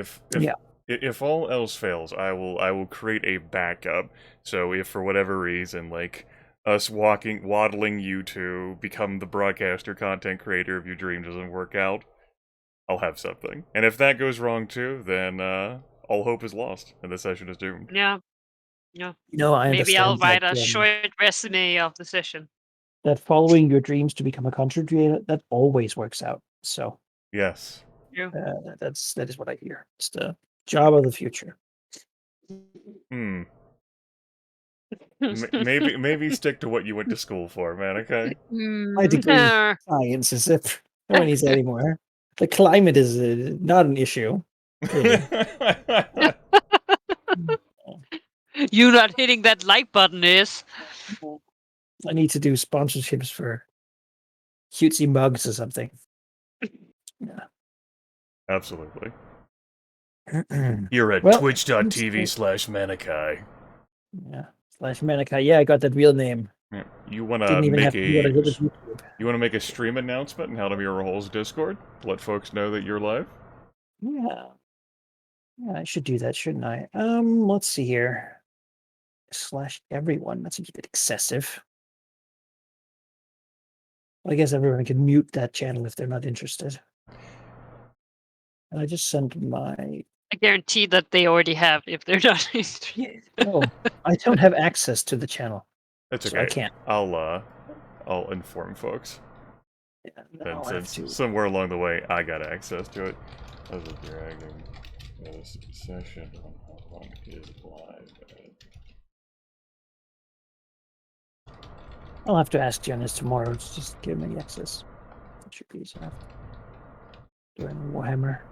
If Yeah. if all else fails, I will create a backup. So if for whatever reason, like us waddling you to become the broadcaster content creator of your dream doesn't work out, I'll have something. And if that goes wrong too, then all hope is lost and the session is doomed. Yeah. Yeah. I Maybe I'll understand write a short resume of the session. that following your dreams to become a content creator, that always works out. So Yes. Yeah. that is what I hear. It's the job of the future. Hmm. Maybe stick to what you went to school for, man. Okay. My degree in Uh, science is if no one needs anymore. The climate is not an issue, really. You not hitting that like button is. I need to do sponsorships for cutesy mugs or something. Yeah. Absolutely. You're at Well, twitch.tv/Manikai. yeah. /Manikai. Yeah, I got that real name. Yeah. You wanna Didn't even make have to do what I did with YouTube. you wanna make a stream announcement in How to Mirror Holes Discord? Let folks know that you're live? Yeah. Yeah, I should do that, shouldn't I? Let's see here. /everyone. That seems a bit excessive. Well, I guess everyone can mute that channel if they're not interested. And I just sent my. I guarantee that they already have if they're not. Oh, I don't have access to the channel. That's So okay. I can't. I'll inform folks. Yeah, And I'll have since to. somewhere along the way I got access to it, as a dragon, this session on is live. I'll have to ask Jonas tomorrow to just give me access. That should be easy enough. Doing Warhammer.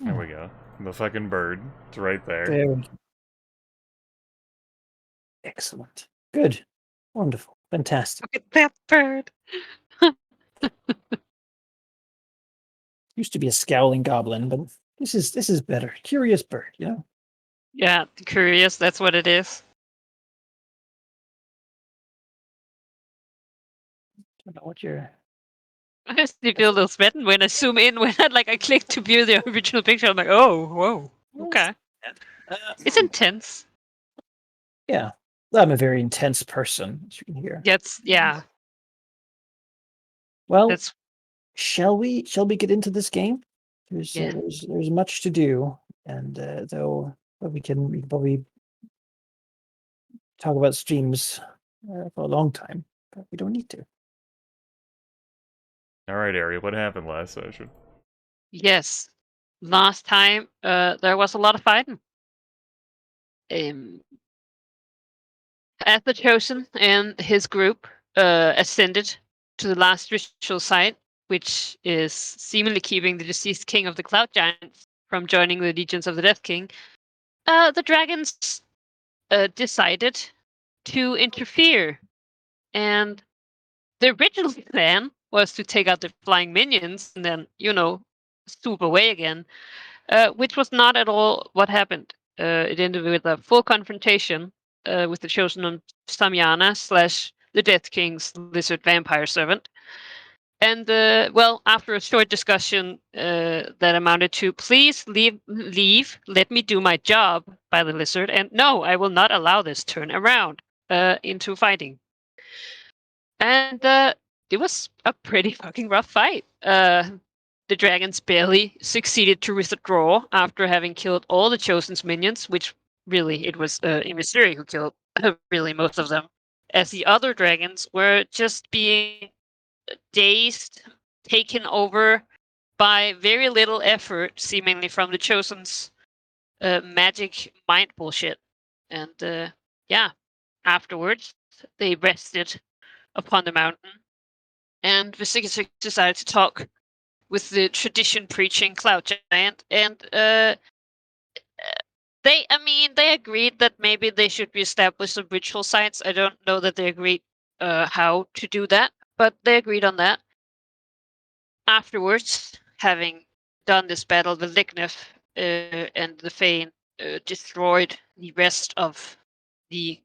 There we go. The fucking bird. It's right there. There we go. Excellent. Good. Wonderful. Fantastic. Look at that bird. Used to be a scowling goblin, but this is better. Curious bird, you know? Yeah, curious. That's what it is. I don't know what you're. I still feel a little sweating when I zoom in. When I click to view the original picture, I'm like, oh, whoa, okay. It's intense. Yeah. I'm a very intense person, as you can hear. Yeah. Well, That's shall we get into this game? There's Yeah. there's much to do, and though we can probably talk about streams for a long time, but we don't need to. Alright, Ari, what happened last session? yes. Last time, there was a lot of fighting. As the Chosen and his group ascended to the last ritual site, which is seemingly keeping the deceased king of the Cloud Giants from joining the legions of the Death King, the dragons decided to interfere. And the original plan was to take out the flying minions and then, swoop away again, which was not at all what happened. It ended with a full confrontation with the Chosen on Samyana / the Death King's lizard vampire servant. And after a short discussion that amounted to "Please leave, let me do my job" by the lizard, and "No, I will not allow this turn around" into fighting. And it was a pretty fucking rough fight. The dragons barely succeeded to withdraw after having killed all the Chosen's minions, which really it was Emissary who killed really most of them, as the other dragons were just being dazed, taken over by very little effort, seemingly from the Chosen's magic mind bullshit. And afterwards they rested upon the mountain, and Vesicus decided to talk with the tradition-preaching Cloud Giant, and they agreed that maybe they should reestablish some ritual sites. I don't know that they agreed how to do that, but they agreed on that. Afterwards, having done this battle, the Lignith and the Fane destroyed the rest of the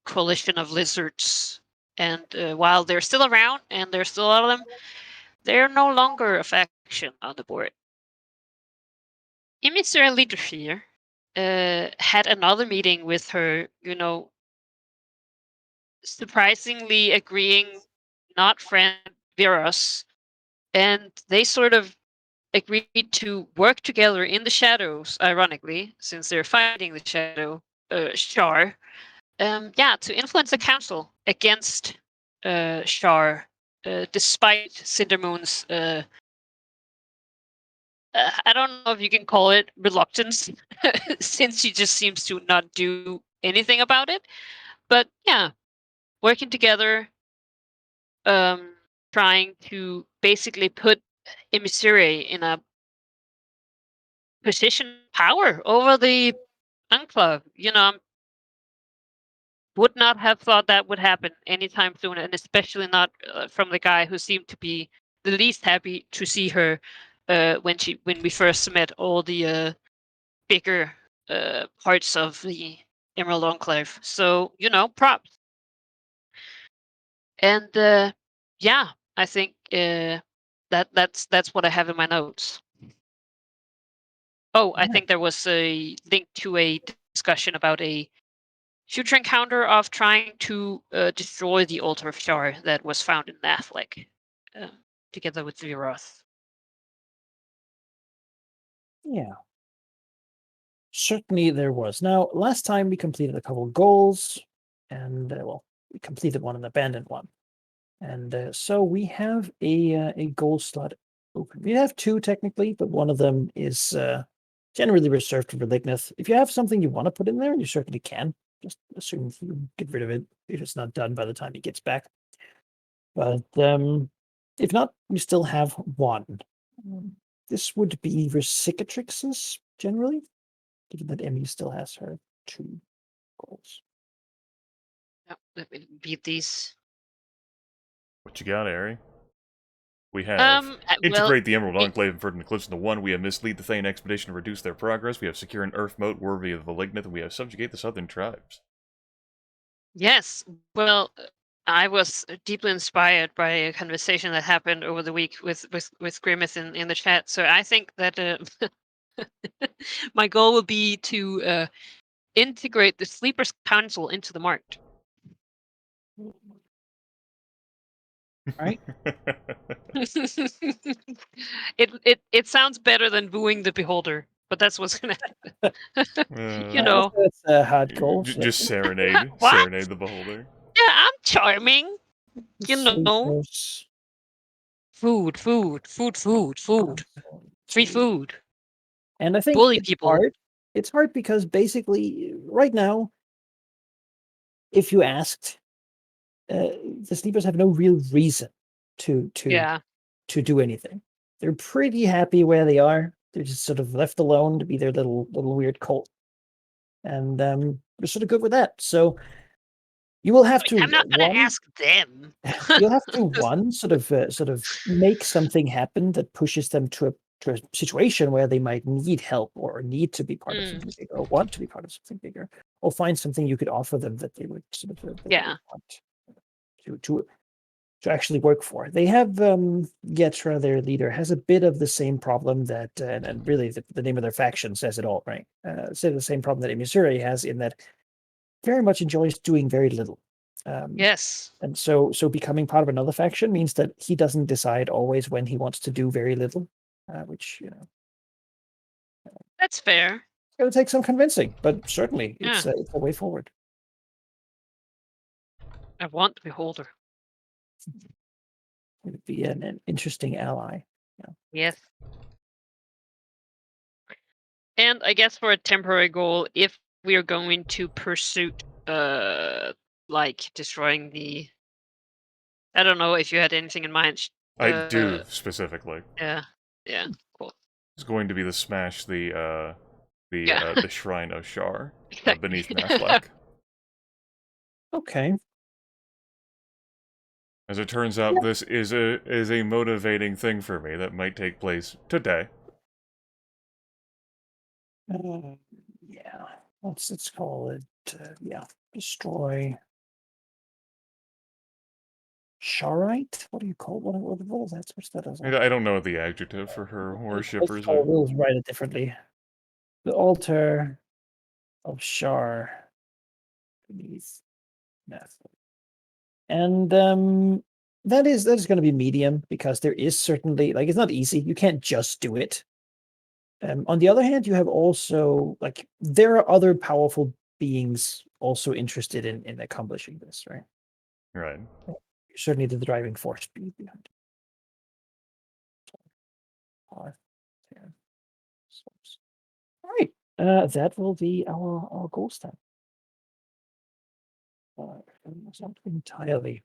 coalition of lizards And while they're still around, and there's still a lot of them, they're no longer a faction on the board. Emissary Leadership had another meeting with her, surprisingly agreeing, not friend Viros, and they sort of agreed to work together in the shadows, ironically, since they're fighting the shadow Shar. To influence the council against Shar, despite Cindermoon's I don't know if you can call it reluctance, since she just seems to not do anything about it. But yeah, working together, trying to basically put Emissary in a position of power over the Enclave. Would not have thought that would happen anytime soon, and especially not from the guy who seemed to be the least happy to see her when we first met all the bigger parts of the Emerald Enclave. So props. And I think that's what I have in my notes. Oh, I think there was a link to a discussion about a future encounter of trying to destroy the Altar of Shar that was found in Nathlik, together with Viroth. Yeah. Certainly there was. Now, last time we completed a couple goals, and we completed one and abandoned one. And so we have a goal slot open. We have two technically, but one of them is generally reserved for Grimith. If you have something you want to put in there, you certainly can. Just assume you get rid of it if it's not done by the time he gets back. But if not, we still have one. This would be Recicatrix's generally, given that Emmy still has her two goals. Yep, let me beat these. What you got, Ari? We have integrate the Emerald Enclave and Verdant Eclipse into one. We have mislead the Thane expedition to reduce their progress. We have secure an Earth moat worthy of the Malignant, and we have subjugate the southern tribes. Yes, well, I was deeply inspired by a conversation that happened over the week with Grimith in the chat. So I think that my goal will be to integrate the Sleepers Council into the Marked. Right. it sounds better than booing the Beholder, but that's what's gonna happen. That's a hard goal. Just serenade the Beholder. Yeah, I'm charming. Sleepers. Food. Free food. And I think bully it's people. hard. It's hard because basically right now, if you asked, the Sleepers have no real reason to do anything. They're pretty happy where they are. They're just sort of left alone to be their little weird cult, and we're sort of good with that. So you will have to. I'm not going to ask them. You'll have to sort of make something happen that pushes them to a situation where they might need help or need to be part of something bigger or want to be part of something bigger, or find something you could offer them that they would sort of want to actually work for. They have Getra, their leader, has a bit of the same problem that, and really the name of their faction says it all, right? The same problem that Emissary has, in that very much enjoys doing very little. Yes. And so becoming part of another faction means that he doesn't decide always when he wants to do very little, which, that's fair. It's going to take some convincing, but certainly it's a way forward. I want the Beholder. It would be an interesting ally. Yeah. Yes. And I guess for a temporary goal, if we are going to pursue like destroying the, I don't know if you had anything in mind. I do specifically. Yeah, cool. It's going to be the smash the shrine of Shar beneath Nathlik. Okay. As it turns out, this is a motivating thing for me that might take place today. Yeah. Let's call it destroy Sharite? What do you call what is that? What's that as? I don't know the adjective for her worshippers. We'll write it differently. The altar of Shar beneath Nath. And that is going to be medium, because there is certainly, like, it's not easy. You can't just do it. On the other hand, you have also, like, there are other powerful beings also interested in accomplishing this, right? Right. You're certainly the driving force behind it. All right. That will be our goals then. Not entirely.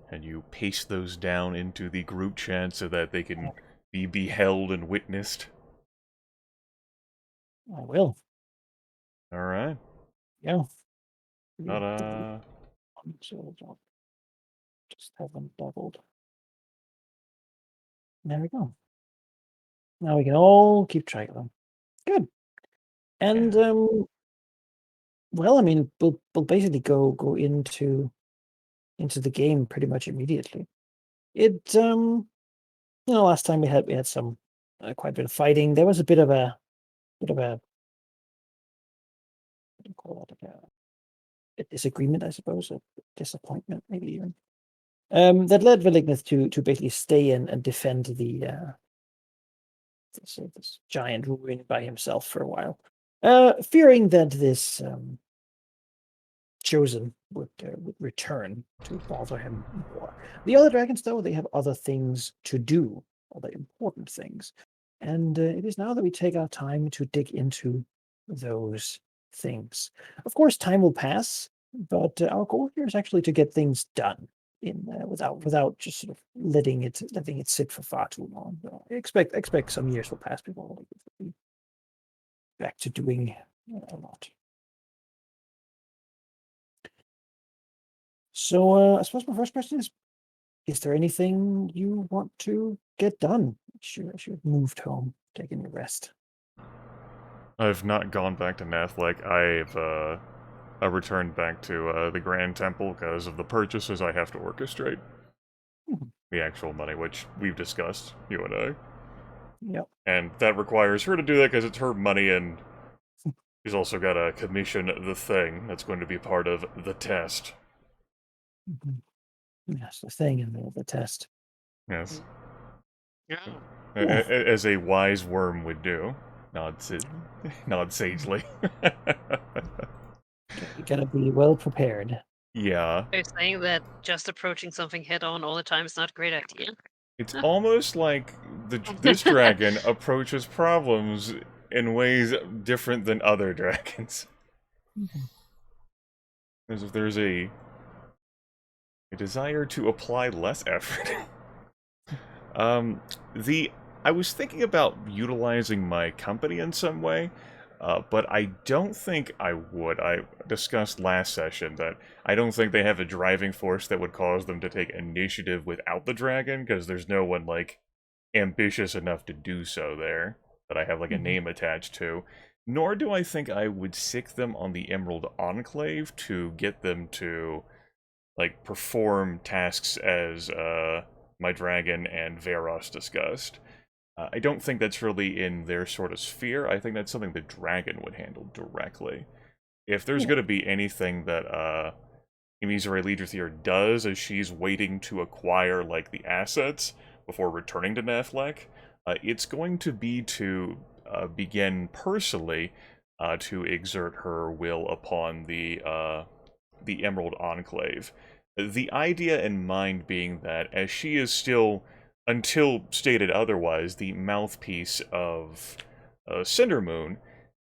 And you paste those down into the group chat so that they can be beheld and witnessed. I will. All right. Yeah. Ta-da. Just have them doubled. There we go. Now we can all keep track of them. Good. And well, I mean, we'll basically go into the game pretty much immediately. It last time we had some quite a bit of fighting. There was a bit of a what do you call that? Like a disagreement, I suppose, a disappointment, maybe even. That led Velignith to basically stay in and defend this giant ruin by himself for a while, fearing that this chosen would return to bother him more. The other dragons, though, they have other things to do, other important things, and it is now that we take our time to dig into those things. Of course, time will pass, but our goal here is actually to get things done without just sort of letting it sit for far too long. Expect some years will pass before we'll be back to doing a lot. So I suppose my first question is there anything you want to get done? I should have moved home, taken a rest. I've not gone back to Nathlek. I returned back to the Grand Temple because of the purchases I have to orchestrate. The actual money, which we've discussed, you and I. Yep. And that requires her to do that because it's her money, and she's also got to commission the thing that's going to be part of the test. Yes, the thing and the test. Yes. Yeah. As a wise worm would do. Nod sagely. You gotta be well prepared. Yeah. Are you saying that just approaching something head on all the time is not a great idea? It's almost like this dragon approaches problems in ways different than other dragons. As if there's a desire to apply less effort. I was thinking about utilizing my company in some way, but I don't think I would. I discussed last session that I don't think they have a driving force that would cause them to take initiative without the dragon, because there's no one, like, ambitious enough to do so there, that I have, like, a name attached to. Nor do I think I would sick them on the Emerald Enclave to get them to, like, perform tasks as, my dragon and Veros discussed. I don't think that's really in their sort of sphere. I think that's something the dragon would handle directly. If there's going to be anything that Emizare Leaderthier does as she's waiting to acquire, like, the assets before returning to Nathlek, it's going to be to begin personally to exert her will upon the Emerald Enclave. The idea in mind being that as she is still, until stated otherwise, the mouthpiece of Cindermoon,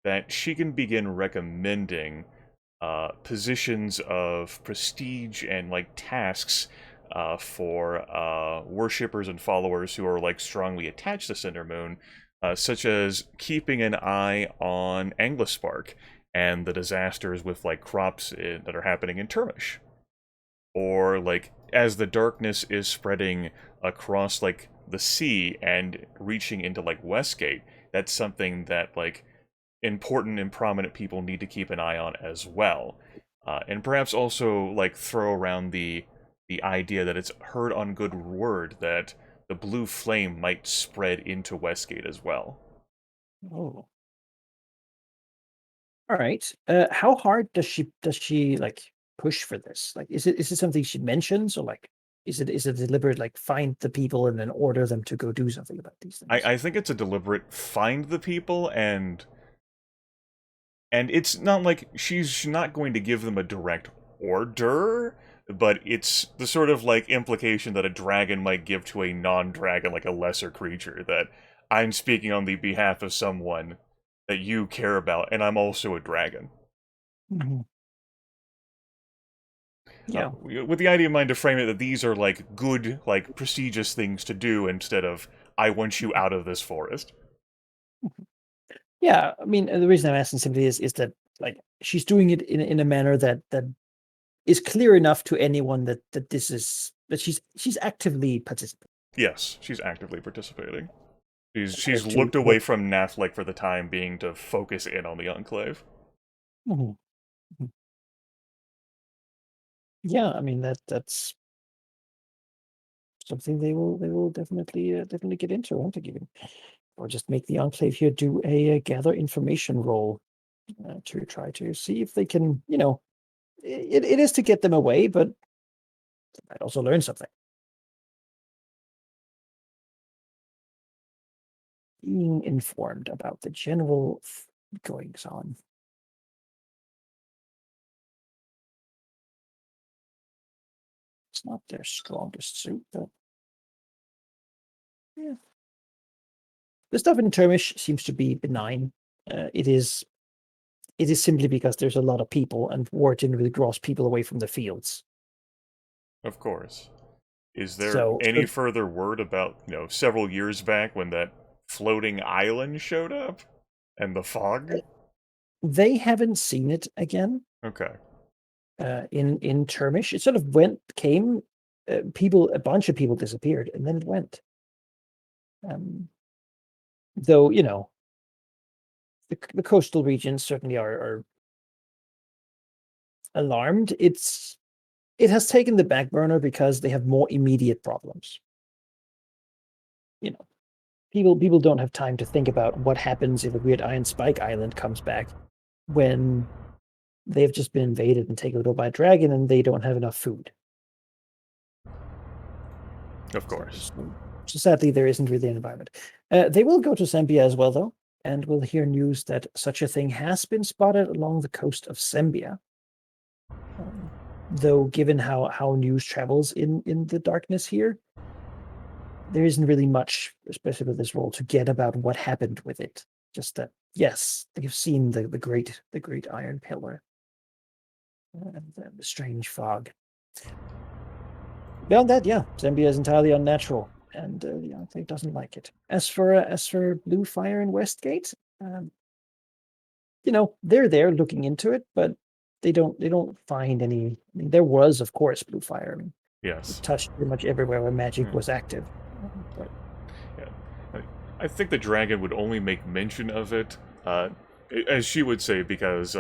that she can begin recommending positions of prestige and, like, tasks for worshippers and followers who are, like, strongly attached to Cindermoon, such as keeping an eye on Anglispark and the disasters with, like, crops that are happening in Termish. Or, like, as the darkness is spreading across, like, the sea and reaching into, like, Westgate, that's something that, like, important and prominent people need to keep an eye on as well. and perhaps also like throw around the idea that it's heard on good word that the blue flame might spread into Westgate as well. Oh. All right. How hard does she like push for this? Like, is it something she mentions, or like, is it deliberate? Like, find the people and then order them to go do something about these things. I think it's a deliberate find the people, and it's not like she's not going to give them a direct order, but it's the sort of like implication that a dragon might give to a non-dragon, like a lesser creature, that I'm speaking on the behalf of someone that you care about, and I'm also a dragon. Mhm. Yeah. With the idea in mind to frame it that these are like good, like prestigious things to do instead of I want you out of this forest. Yeah. I mean, the reason I'm asking simply is that like she's doing it in a manner that is clear enough to anyone that this is that she's actively participating. Yes, she's actively participating. She's Compared to looked away what. from Nathlek for the time being to focus in on the Enclave. Mhm. Mhm. Yeah, I mean that's something they will definitely get into, won't they? Given or just make the enclave here do a gather information roll to try to see if they can, it is to get them away, but they might also learn something. Being informed about the general goings on. It's not their strongest suit, but yeah. The stuff in Termish seems to be benign. It is simply because there's a lot of people, and war generally draws people away from the fields. Of course. Is there So any further word about, several years back when that floating island showed up? And the fog? they haven't seen it again. Okay. In Termish, it sort of came. A bunch of people disappeared, and then it went. Though the coastal regions certainly are alarmed. It has taken the back burner because they have more immediate problems. You know, people don't have time to think about what happens if a weird Iron Spike Island comes back when they've just been invaded and taken over by a dragon, and they don't have enough food. Of So, course. so sadly, there isn't really an environment. They will go to Zambia as well, though, and will hear news that such a thing has been spotted along the coast of Zambia. Though, given how news travels in the darkness here, there isn't really much, especially with this role, to get about what happened with it. Just that, yes, they've seen the great iron pillar and the strange fog. Beyond that, yeah, Zambia is entirely unnatural, and the Enclave doesn't like it. As for Blue Fire and Westgate, they're there looking into it, but they don't find any. I mean, there was, of course, Blue Fire. I mean, it Yes. touched pretty much everywhere where magic was active. But Yeah. I think the dragon would only make mention of it, as she would say, because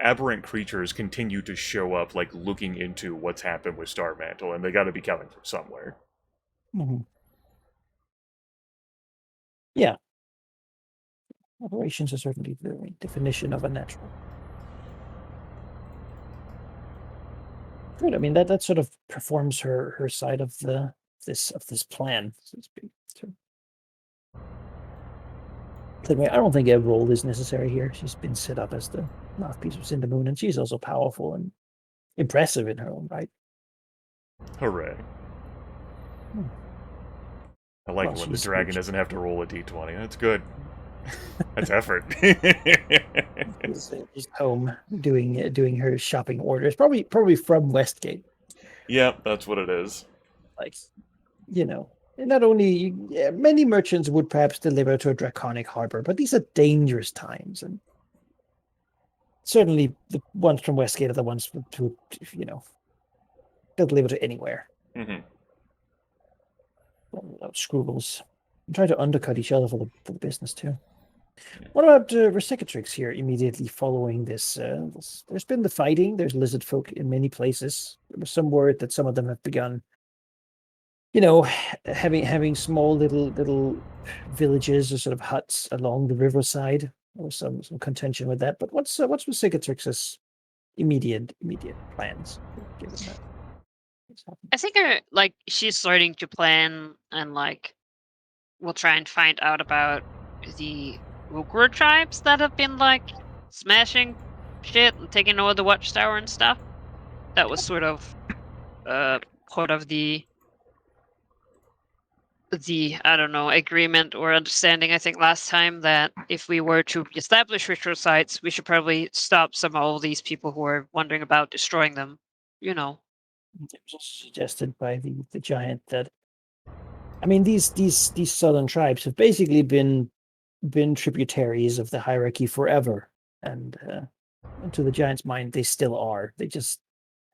aberrant creatures continue to show up, like looking into what's happened with Star Mantle, and they got to be coming from somewhere. mhm. Yeah, operations are certainly the definition of unnatural. Good. I mean, that sort of performs her side of this plan, so to speak. So, anyway, I don't think a role is necessary here. She's been set up as the mouthpiece of Cinder Moon, and she's also powerful and impressive in her own right. Hooray. Hmm. I like Well, it when the she's dragon doesn't have to roll a d20. That's good. That's effort. she's home doing her shopping orders, probably from Westgate. Yep, that's what it is. Like, and not only many merchants would perhaps deliver to a draconic harbor, but these are dangerous times, and certainly the ones from Westgate are the ones to they'll deliver to anywhere Hmm. without scruples. And try to undercut each other for the business too. What about Resicatrix here immediately following this, There's been the fighting. There's lizard folk in many places. There was some word that some of them have begun, having small little villages or sort of huts along the riverside. There was some contention with that. But what's Resicatrix's immediate plans? Given that what's happened? I think she's starting to plan and we'll try and find out about the Ogre tribes that have been smashing shit and taking over the watchtower and stuff. That was sort of part of the I don't know, agreement or understanding, I think, last time, that if we were to establish ritual sites, we should probably stop some of all these people who are wondering about destroying them. It was also suggested by the giant that, I mean, these southern tribes have basically been tributaries of the hierarchy forever, and to the giant's mind, they still are. They just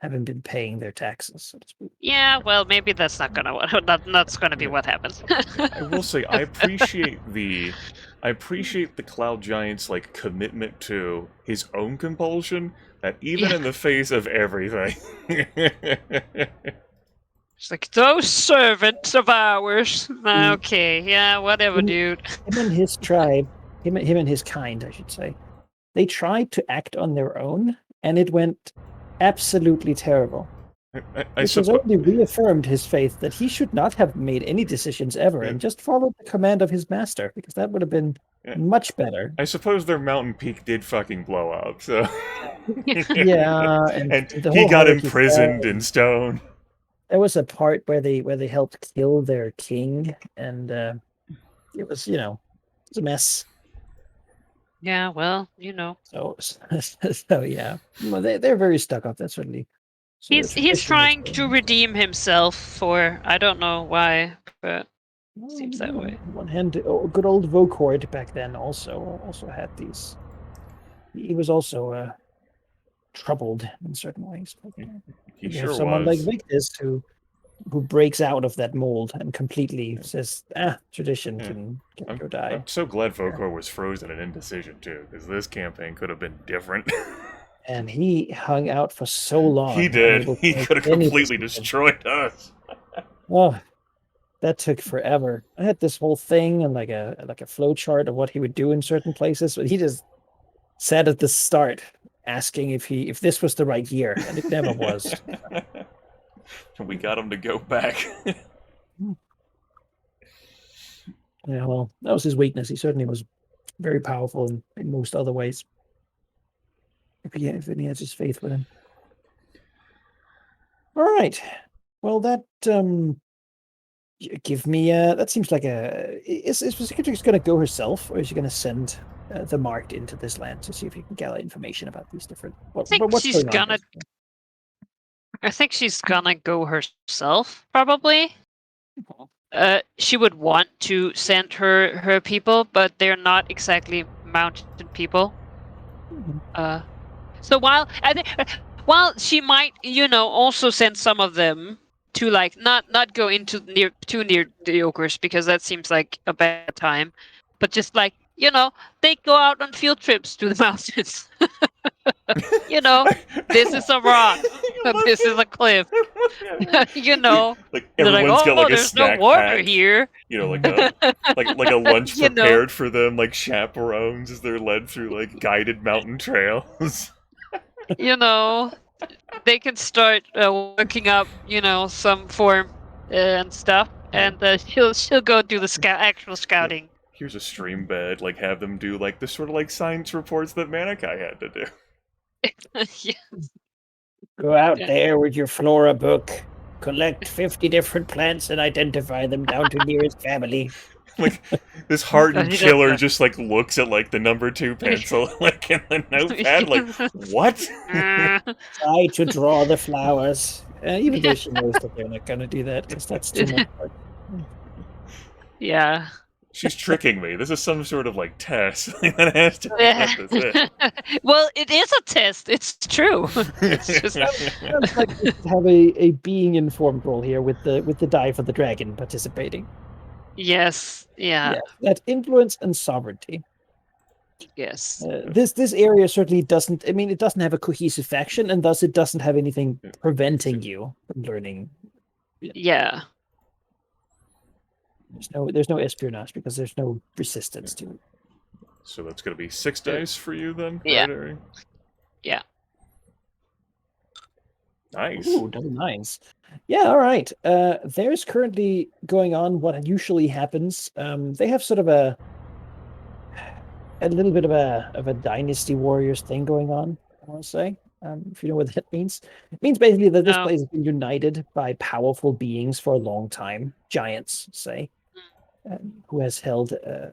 haven't been paying their taxes, so to speak. Yeah, well, maybe that's not gonna that's gonna be what happens. I will say I appreciate the Cloud Giant's commitment to his own compulsion, that even in the face of everything. It's like, those servants of ours. Okay, yeah, whatever, dude. Him and his tribe, him and his kind, I should say, they tried to act on their own, and it went absolutely terrible. This has only reaffirmed his faith that he should not have made any decisions ever and just followed the command of his master, because that would have been much better. I suppose their mountain peak did fucking blow up, so... Yeah, and he got imprisoned in stone. There was a part where they helped kill their king, and it was, it was a mess. Yeah, well, So yeah, well, they're very stuck up. That's certainly. He's trying to redeem himself for, I don't know why, but it seems that way. On one hand, good old Vocord back then also had these. He was also troubled in certain ways. He sure someone was. like Victus who breaks out of that mold and completely says, tradition can go die. I'm so glad Vocor was frozen in indecision too, because this campaign could have been different. And he hung out for so long. He did. He could have completely destroyed us. Oh, that took forever. I had this whole thing and like a flow chart of what he would do in certain places, but he just said at the start, asking if this was the right year, and it never was. We got him to go back. Yeah, well, that was his weakness. He certainly was very powerful in most other ways. If he has his faith with him. All right. Well, that give me that seems like is Secretary going to go herself, or is she going to send the marked into this land to see if you can gather information about these different? I think she's gonna go herself, probably. She would want to send her people, but they're not exactly mounted people. Mm-hmm. So while she might, also send some of them to not go into too near the ogres, because that seems like a bad time, but just they go out on field trips to the mountains. This is a rock. This is a cliff. Everyone's got a there's snack no water pack, here. like a lunch prepared for them, like chaperones as they're led through guided mountain trails. They can start working up, some form and stuff, and she'll go do the actual scouting. Here's a stream bed, have them do the sort of science reports that Manikai had to do. Yeah. Go out there with your flora book, collect 50 different plants and identify them down to nearest family. This hardened killer just looks at the number 2 pencil in the notepad, what? Try to draw the flowers, even though she knows that they're not going to do that, because that's too much work. Yeah. She's tricking me. This is some sort of test that has to be. Well, it is a test. It's true. It's just sounds like we have a being informed role here with the die for the dragon participating. Yes. Yeah. That influence and sovereignty. Yes. This area certainly doesn't. I mean, it doesn't have a cohesive faction, and thus it doesn't have anything preventing you from learning. Yeah. There's no espionage because there's no resistance to it. So that's going to be 6 dice for you then, Yeah. right, Ari? Yeah. Nice. Ooh, double nines. Yeah, all right. There's currently going on what usually happens. They have sort of a little bit of a Dynasty Warriors thing going on, I want to say. If you know what that means. It means basically that this No. place has been united by powerful beings for a long time, giants, say, who has held a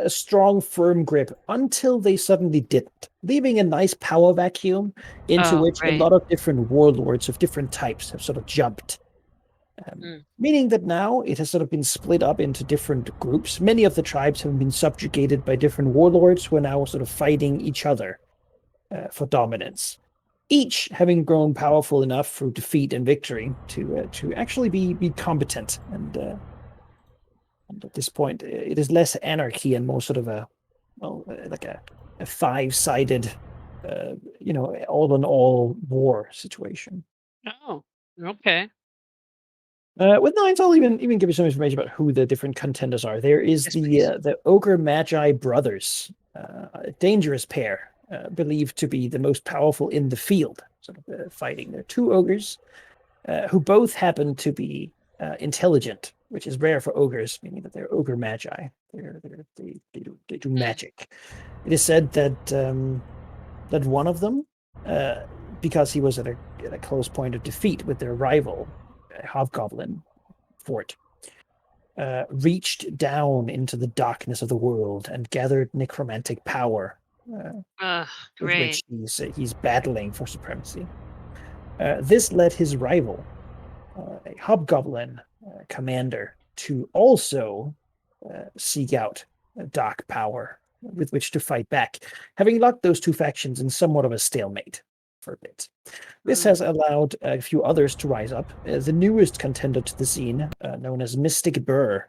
strong, firm grip until they suddenly didn't, leaving a nice power vacuum into which a right. lot of different warlords of different types have sort of jumped. Meaning that now it has sort of been split up into different groups. Many of the tribes have been subjugated by different warlords who are now sort of fighting each other for dominance. Each having grown powerful enough through defeat and victory to actually be competent. And at this point, it is less anarchy and more sort of like a five-sided, all-in-all war situation. Oh. Okay. With nines, I'll even give you some information about who the different contenders are. There is Yes, please. the Ogre Magi brothers, a dangerous pair, believed to be the most powerful in the field, sort of fighting. There are two ogres who both happen to be intelligent, which is rare for ogres, meaning that they're Ogre Magi. They do magic. It is said that that one of them, because he was at a close point of defeat with their rival, Hobgoblin fort, reached down into the darkness of the world and gathered necromantic power, with Great. which he's battling for supremacy. This led his rival, a Hobgoblin commander, to also seek out dark power with which to fight back, having locked those two factions in somewhat of a stalemate for a bit. This has allowed a few others to rise up. The newest contender to the scene, known as Mystic Burr,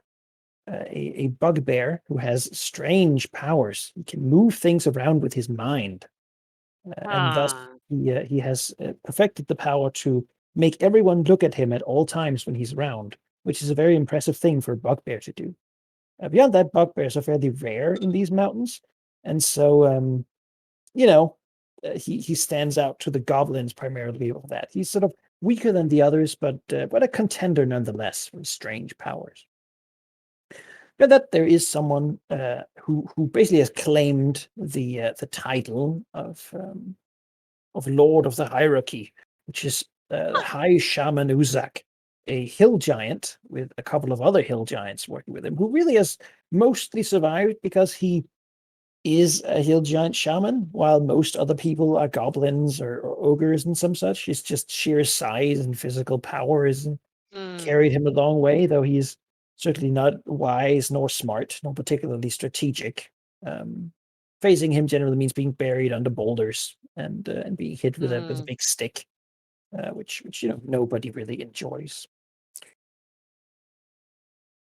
a bugbear who has strange powers. He can move things around with his mind, and thus he has perfected the power to make everyone look at him at all times when he's around, which is a very impressive thing for a bugbear to do. Beyond that, bugbears are fairly rare in these mountains, and so he stands out to the goblins primarily of that. He's sort of weaker than the others, but a contender nonetheless with strange powers. But that there is someone who basically has claimed the title of Lord of the Hierarchy, which is High Shaman Uzak, a hill giant with a couple of other hill giants working with him, who really has mostly survived because he is a hill giant shaman, while most other people are goblins or ogres and some such. It's just sheer size and physical power has carried him a long way, though he's certainly not wise nor smart, nor particularly strategic. Facing him generally means being buried under boulders and being hit with a big stick, which nobody really enjoys.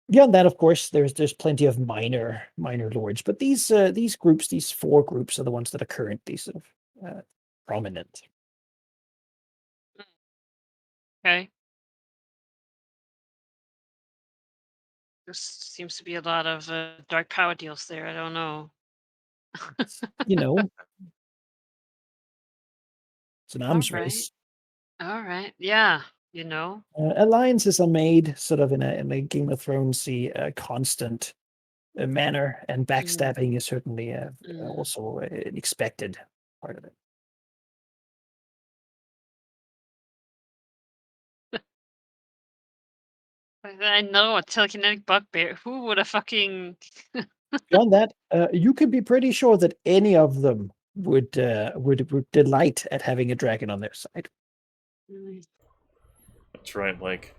Beyond that, of course, there's plenty of minor lords, but these groups, these four groups, are the ones that are currently sort of prominent. Okay. There seems to be a lot of dark power deals there. I don't know. You know, it's an All arms right. race. All right. Yeah. Alliances are made sort of in a Game of Thrones constant manner, and backstabbing is certainly also an expected part of it. I know a telekinetic bugbear. Who would have fucking? Beyond that, you can be pretty sure that any of them would delight at having a dragon on their side. That's right, like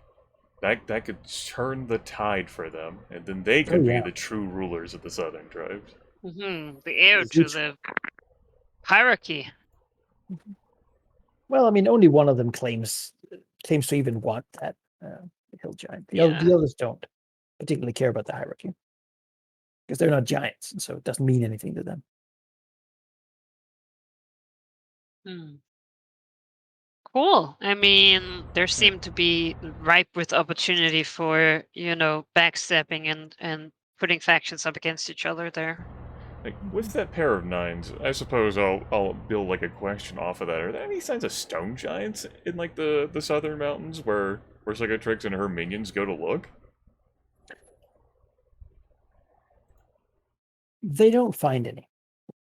that could turn the tide for them, and then they Oh could be yeah, the true rulers of the southern tribes. The heir a to huge. the hierarchy. Well, I mean, only one of them claims to even want that hill giant. The Yeah. others don't particularly care about the hierarchy. because they're not giants, and so it doesn't mean anything to them. Hmm. Cool. I mean, there seemed to be ripe with opportunity for, backstepping and putting factions up against each other there. Like, with that pair of 9s, I suppose I'll build like a question off of that. Are there any signs of stone giants in like the southern mountains where Psychotrix and her minions go to look? They don't find any.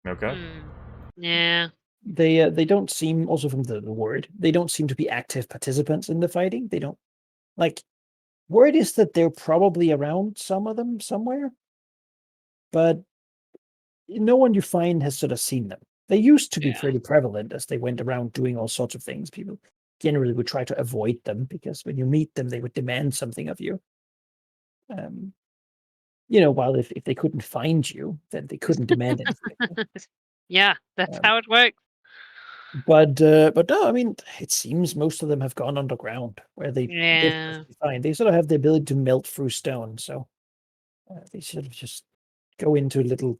Okay. Hmm. Yeah. They don't seem, also from the word, they don't seem to be active participants in the fighting. They don't, like, word is that they're probably around, some of them somewhere, but no one you find has sort of seen them. They used to be Yeah. pretty prevalent as they went around doing all sorts of things. People generally would try to avoid them because when you meet them, they would demand something of you. While if they couldn't find you, then they couldn't demand anything. Yeah, that's Um, how it works. but no, I mean, it seems most of them have gone underground where they're Yeah. perfectly fine. They sort of have the ability to melt through stone, so they sort of just go into little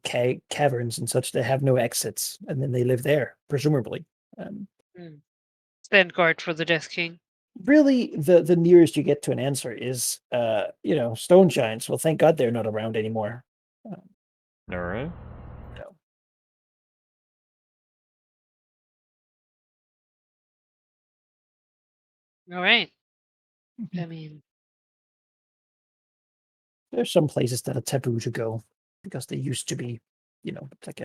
caverns and such. They have no exits, and then they live there, presumably. Um, Hmm. Stand guard for the Death King. Really, the nearest you get to an answer is, stone giants. Well, thank God they're not around anymore. All right. No. All right. Mhm. I mean, There's some places that are taboo to go because they used to be, like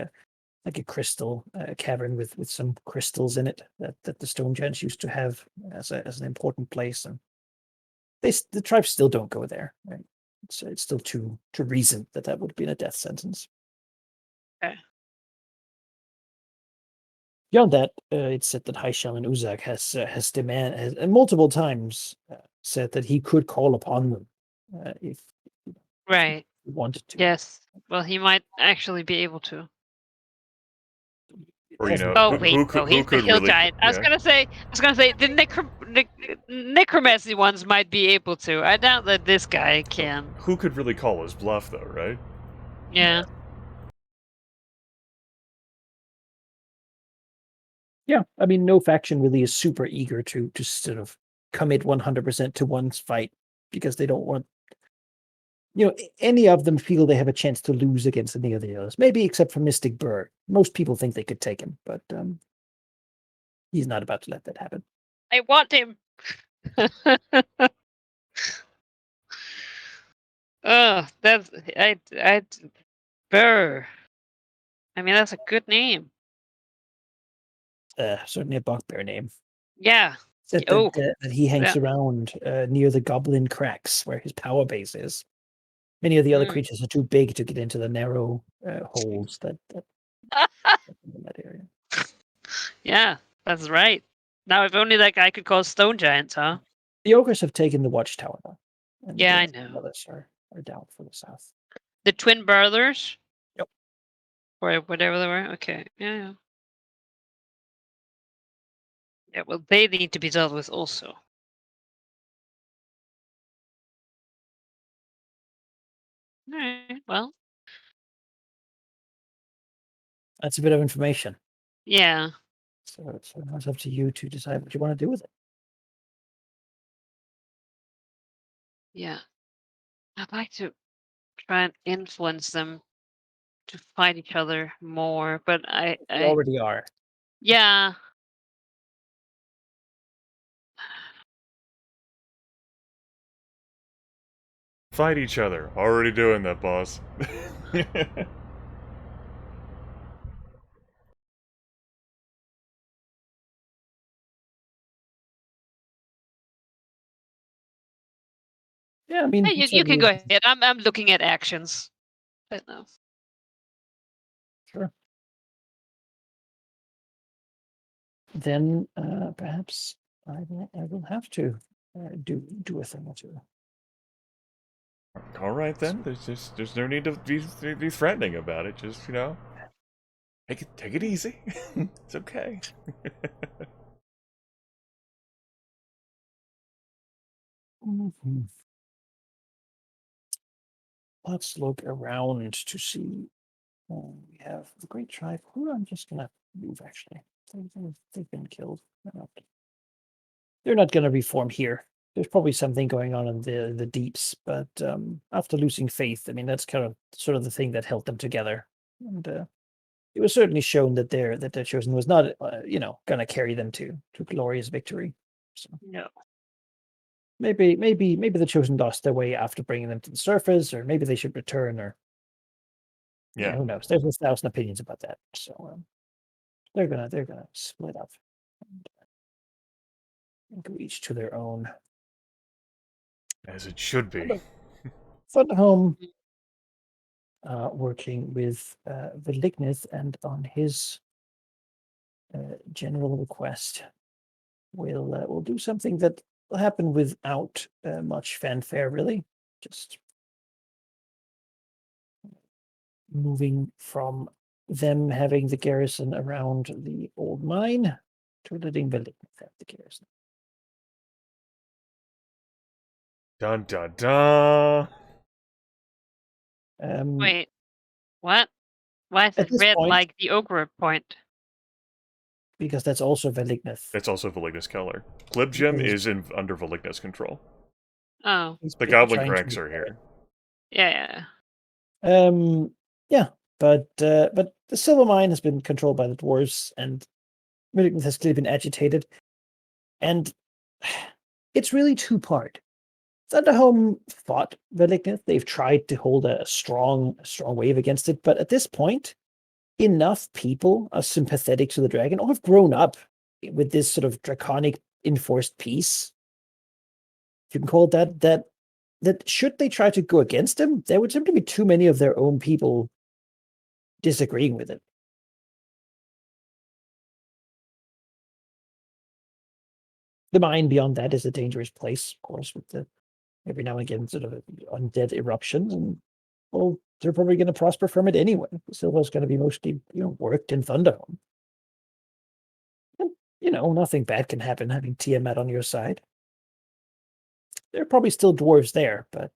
a crystal cavern with some crystals in it that the stone giants used to have as an important place, and the tribes still don't go there. Right? It's still too recent that would have been a death sentence. okay. Beyond that, it's said that Haishal and Uzak has multiple times said that he could call upon them if Right. he wanted to. Yes. Well, he might actually be able to. Or Hasn't Oh been- wait, no, who he's the could hill really? giant. I was Yeah. gonna say the necromancy ones might be able to. I doubt that this guy can. Who could really call his bluff though, right? Yeah. Yeah, I mean, no faction really is super eager to sort of commit 100% to one's fight because they don't want, any of them feel they have a chance to lose against any of the others. Maybe except for Mystic Burr. Most people think they could take him, but he's not about to let that happen. I want him. Oh, that's I Burr. I mean, that's a good name. Certainly a bugbear name. Yeah. Said Oh, that he hangs yeah. around near the Goblin Cracks, where his power base is. Many of the other Mm. creatures are too big to get into the narrow holes that in that area. Yeah, that's right. Now, if only that guy could cause stone giants, huh? The ogres have taken the watchtower though, and Yeah, I the know. others are down for the south. The twin brothers? Yep. Or whatever they were? Okay. Yeah, yeah. Yeah, well, they need to be dealt with also. Alright, well, That's a bit of information. yeah. So now it's up to you to decide what you want to do with it. Yeah. I'd like to try and influence them to fight each other more, but They already are. yeah. Fight each other. Already doing that, boss. Yeah, I mean, Hey, you can certainly, go ahead. I'm looking at actions. But no. sure. Then perhaps I will have to do a thing or two. All right then. There's no need to be threatening about it. Just take it easy. It's okay. Mhm. let's look around to see. We have the Great Tribe. Who I'm just gonna move actually. They've been killed. They're not gonna reform here. There's probably something going on in the deeps, but after losing faith, I mean that's kind of sort of the thing that held them together, and it was certainly shown that their chosen was not gonna carry them to glorious victory. So No. maybe the chosen lost their way after bringing them to the surface, or maybe they should return, or Yeah. who knows? There's 1,000 opinions about that. So they're gonna split up and go each to their own. As it should be. Thunderholm working with Velignith, and on his general request, will do something that will happen without much fanfare, really. Just moving from them having the garrison around the old mine to letting Velignith have the garrison. Dun dun dun. Wait, what? Why is At it this red point, like the ogre point? because that's also Velignith. It's also Velignus Keller. Glibgem Because is under Velignus control. Oh, he's The been Goblin trying to Cranks are here. yeah. Yeah, but the silver mine has been controlled by the dwarves, and Velignith has clearly been agitated, and it's really two-part. Thunderholm fought Velignith. They've tried to hold a strong wave against it, but at this point, enough people are sympathetic to the dragon or have grown up with this sort of draconic enforced peace, if you can call it that should they try to go against him, there would simply be too many of their own people disagreeing with it. The mine beyond that is a dangerous place, of course, with the every now and again sort of undead eruptions, and well, they're probably going to prosper from it anyway. Silver's going to be mostly worked in Thunderhome. And, nothing bad can happen having Tiamat on your side. There are probably still dwarves there, but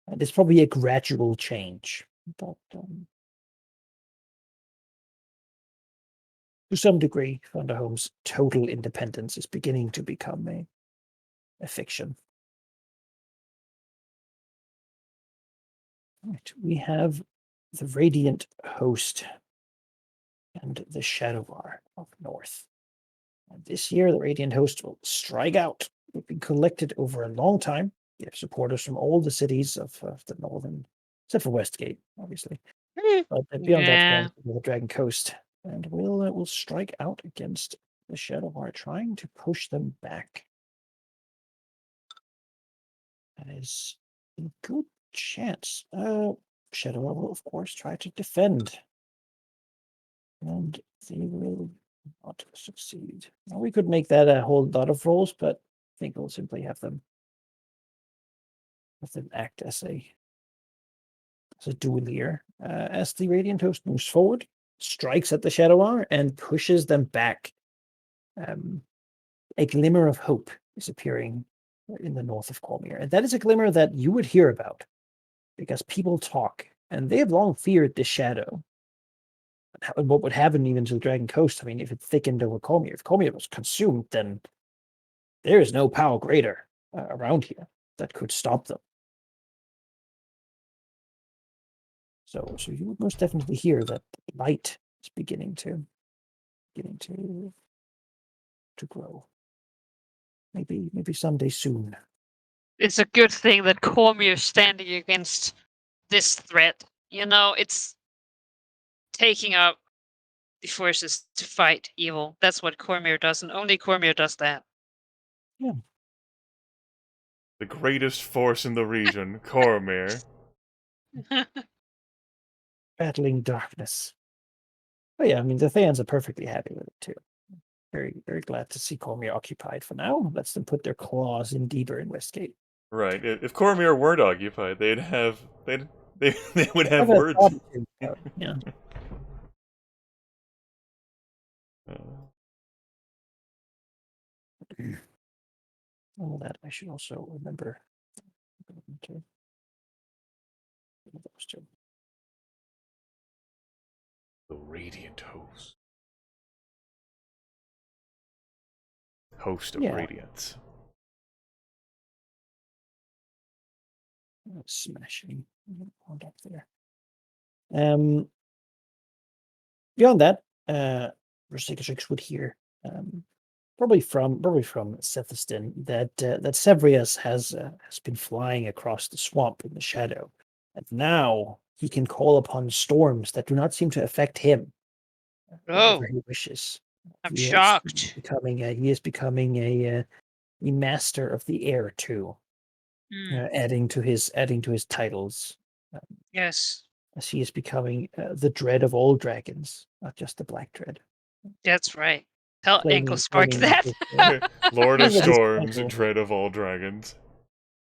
it's probably a gradual change. But to some degree, Thunderhome's total independence is beginning to become a fiction. Right, we have the Radiant Host and the Shadowvar up north. And this year, the Radiant Host will strike out. They've been collected over a long time. They have supporters from all the cities of the northern, except for Westgate, obviously. But beyond that, Yeah. the Dragon Coast, and we'll strike out against the Shadowvar, trying to push them back. That is a good chance. Shadowvar will, of course, try to defend, and they will not succeed. Now, we could make that a whole lot of rolls, but I think we'll simply have them act as a duelier. As the Radiant Host moves forward, strikes at the Shadowar, and pushes them back. A glimmer of hope is appearing in the north of Cormier, and that is a glimmer that you would hear about because people talk, and they have long feared this shadow. And what would happen even to the Dragon Coast? I mean, if it thickened over Cormier, if Cormier was consumed, then there is no power greater around here that could stop them. So you would most definitely hear that light is beginning to grow. Maybe someday soon. It's a good thing that Cormier's standing against this threat. It's taking up the forces to fight evil. That's what Cormier does, and only Cormier does that. Yeah. The greatest force in the region, Cormir. Battling darkness. But yeah, I mean, the Thayans are perfectly happy with it too. Very, very glad to see Cormier occupied for now. Lets them put their claws in deeper in Westgate. Right. If Cormir weren't occupied, they would have I've had words. thought to, yeah. All that I should also remember. Those two. The Radiant Host. Host of Yeah. Radiance. Smashing. Hold up there. Beyond that, Rosicatrix would hear, probably from Sethiston, that Sevrius has been flying across the swamp in the shadow, and now he can call upon storms that do not seem to affect him whenever Oh, he wishes. I'm He is shocked. becoming a master of the air too, adding to his titles. Yes, As he is becoming the dread of all dragons, not just the black dread. that's right. Tell Ankle Spark Claiming that. Lord of Claiming that his Storms, title dread of all dragons.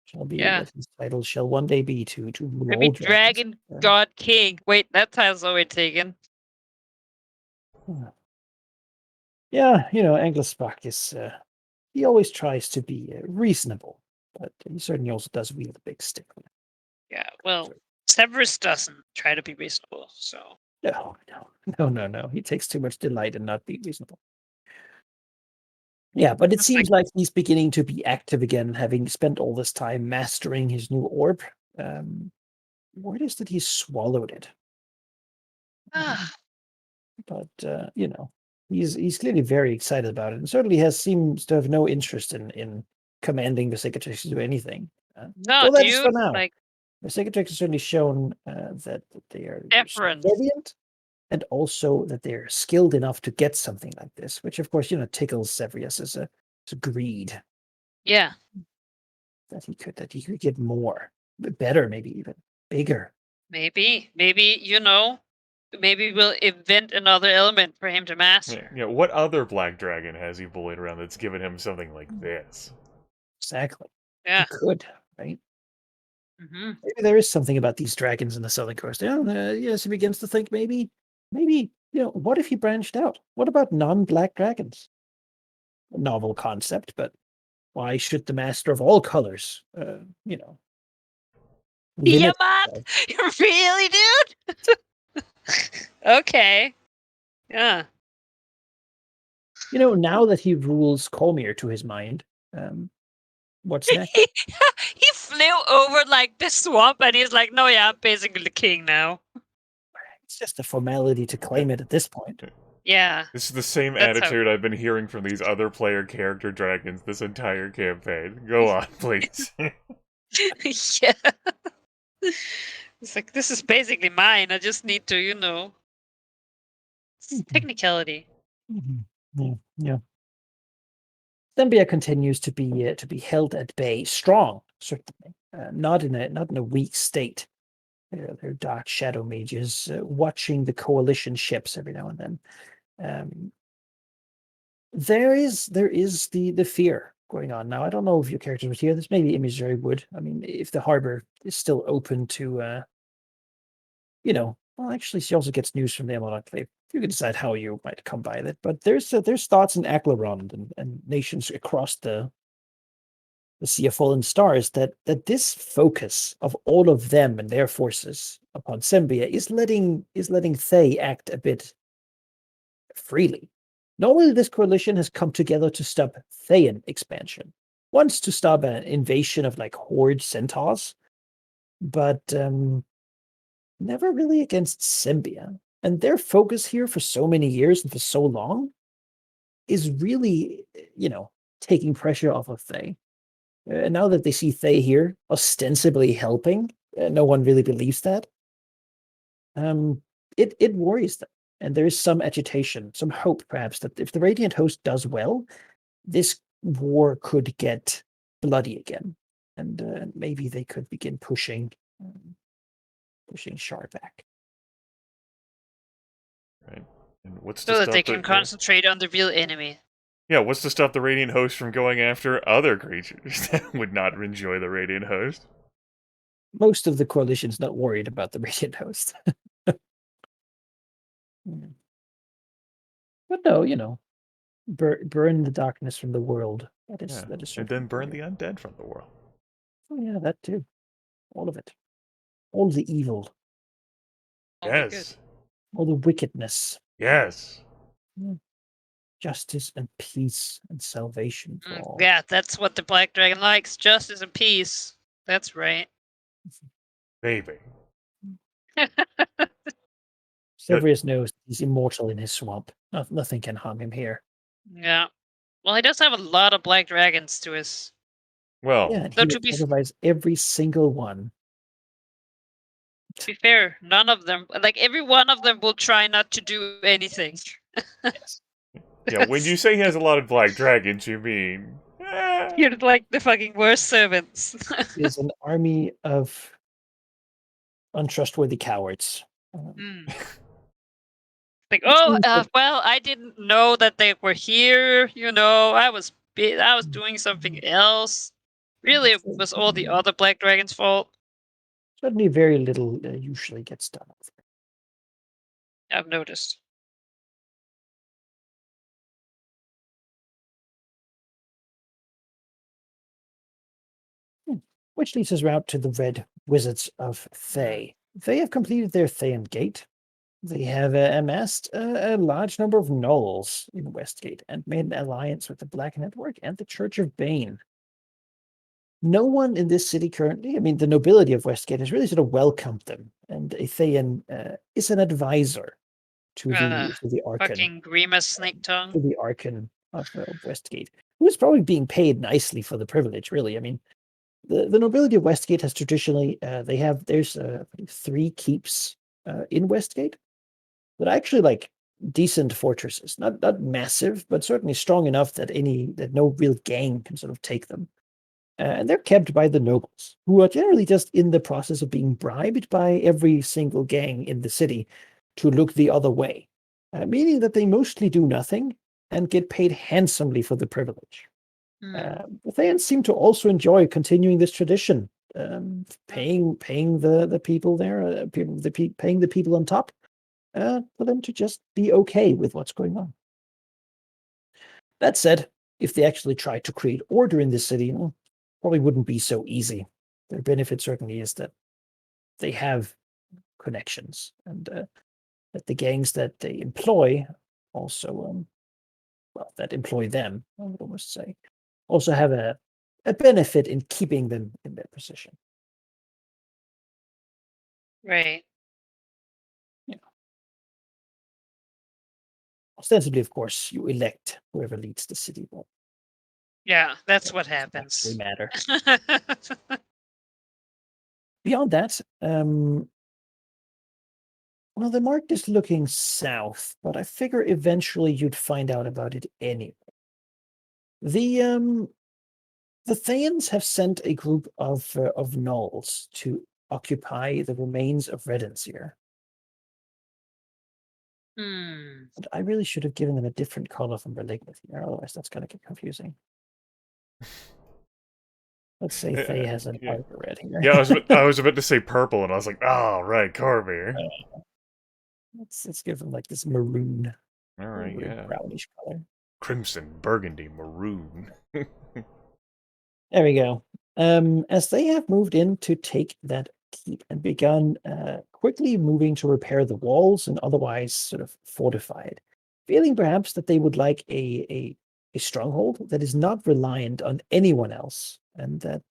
shall be Yeah. that his title shall one day be to rule Maybe all dragons. Dragon God King. Wait, that title's already taken. Yeah, Anglospark is he always tries to be reasonable, but he certainly also does wield a big stick. Yeah, well, Severus doesn't try to be reasonable, so. No. He takes too much delight in not being reasonable. Yeah, but it That's seems like he's beginning to be active again, having spent all this time mastering his new orb. Word is that he's swallowed it. But he's clearly very excited about it, and certainly seems to have no interest in commanding the Cicatrix to do anything. No, So that is for dude, now. like, The Cicatrix has certainly shown that they are deference. subservient, and also that they're skilled enough to get something like this, which of course tickles Severius as a greed Yeah, that he could get more, better, maybe even bigger. maybe, maybe we'll invent another element for him to master. Yeah, what other black dragon has he bullied around that's given him something like this? Exactly. Yeah. He could, right? Mm-hmm. Maybe there is something about these dragons in the southern coast. Yes, he begins to think maybe, what if he branched out? What about non-black dragons? A novel concept, but why should the master of all colors, Yeah, limit man! himself? Really, dude? Okay. Yeah. Now that he rules Comir to his mind, what's next? He flew over like the swamp and he's like, no, yeah, I'm basically the king now. It's just a formality to claim it at this point. Yeah. This is the same That's how- attitude I've been hearing from these other player character dragons this entire campaign. Go on, please. Yeah. It's like, this is basically mine. I just need to, it's technicality. Yeah. Zambia continues to be held at bay, strong, certainly, not in a weak state. They're dark shadow mages watching the coalition ships every now and then. There is the fear going on now. I don't know if your characters would hear this. Maybe Imagery would. I mean, if the harbor is still open to, well, actually, she also gets news from the Emerald Enclave. You can decide how you might come by that. But there's thoughts in Aklarond and nations across the Sea of Fallen Stars that this focus of all of them and their forces upon Sembia is letting Thay act a bit freely. Normally, this coalition has come together to stop Thayan expansion, once to stop an invasion of like horde centaurs, but never really against Sembia. And their focus here for so many years and for so long is really, taking pressure off of Thay. And now that they see Thay here, ostensibly helping, no one really believes that. It worries them, and there is some agitation, some hope, perhaps, that if the Radiant Host does well, this war could get bloody again, and maybe they could begin pushing Shar back. Right. And what's So to that they stop can the concentrate on the real enemy. yeah? What's to stop the Radiant Host from going after other creatures that would not enjoy the Radiant Host? Most of the coalition's not worried about the Radiant Host. But no, burn the darkness from the world. That is Yeah, and certainly then burn good. the undead from the world. Oh yeah, that too. All of it. all the evil, Only good. Yes. all the wickedness, Yes. justice and peace and salvation for all. Yeah, that's what the Black Dragon likes. Justice and peace. That's right. Baby. Severus knows he's immortal in his swamp. Nothing can harm him here. Yeah. Well, he does have a lot of black dragons to his. Well, Yeah, and Though he to would be sacrifice every single one. To be fair, none of them, like every one of them, will try not to do anything. Yes. yeah, when you say he has a lot of black dragons, you mean... You're like the fucking worst servants. He is an army of untrustworthy cowards. Like, Which oh, means that- well, I didn't know that they were here. I was doing something else. Really, it was all the other black dragons' fault. certainly very little usually gets done. I've noticed. Which leads us route to the Red Wizards of Thay. They have completed their Thayan Gate. They have amassed a large number of gnolls in Westgate and made an alliance with the Black Network and the Church of Bane. No one in this city currently, I mean, the nobility of Westgate has really sort of welcomed them, and a Thayan is an advisor to the Archon. Fucking Grimith snake tongue. To the Archon of Westgate, who is probably being paid nicely for the privilege, really. I mean, the nobility of Westgate has traditionally, there's 3 keeps in Westgate that are actually like decent fortresses, not massive, but certainly strong enough that no real gang can sort of take them. And they're kept by the nobles, who are generally just in the process of being bribed by every single gang in the city to look the other way, meaning that they mostly do nothing and get paid handsomely for the privilege. The Thayans seem to also enjoy continuing this tradition, paying the people there, paying the people on top, for them to just be okay with what's going on. That said, if they actually tried to create order in this city, probably wouldn't be so easy. Their benefit certainly is that they have connections, and that the gangs that they employ also, that employ them, I would almost say, also have a benefit in keeping them in their position. Right. Ostensibly, of course, you elect whoever leads the city. But Yeah, that's what doesn't happens. actually matter. Beyond that, well, the mark is looking south, but I figure eventually you'd find out about it anyway. The Thayans have sent a group of gnolls to occupy the remains of Redensir. But I really should have given them a different color from Malignity here, otherwise that's going to get confusing. Let's say Thay has a darker red here. Yeah, I was about to say purple, and I was like, oh, right, Cormir. Let's give them like this maroon. All right, yeah. Brownish color. Crimson, burgundy, maroon. There we go. As they have moved in to take that keep and begun quickly moving to repair the walls and otherwise sort of fortify it, feeling perhaps that they would like a stronghold that is not reliant on anyone else, and that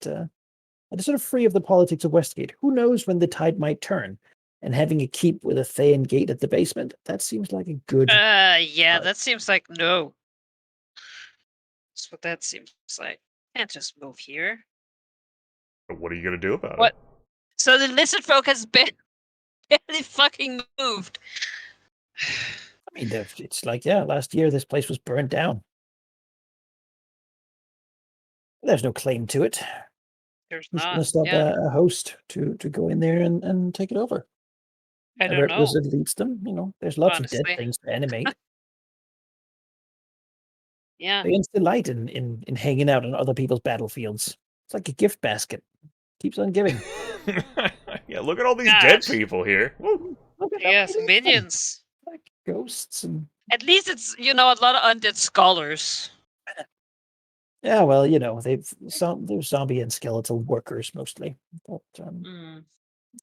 is sort of free of the politics of Westgate. Who knows when the tide might turn? And having a keep with a Thayan gate at the basement, that seems like a good... Yeah, that seems like no. That's what that seems like. Can't just move here. But what are you gonna do about What? it? So the lizard folk has barely fucking moved. I mean, it's like, yeah, last year this place was burned down. There's no claim to it. There's Who's going not. to stop a host to go in there and take it over? I don't know. Wizard leads them. There's lots of Honestly. dead things to animate. Yeah. They delight in hanging out on other people's battlefields. It's like a gift basket. Keeps on giving. Yeah, look at all these Gosh. dead people here. Woo. Look at Yes, them. minions. Like ghosts and... At least it's, a lot of undead scholars. Yeah, well, they're zombie and skeletal workers mostly. But,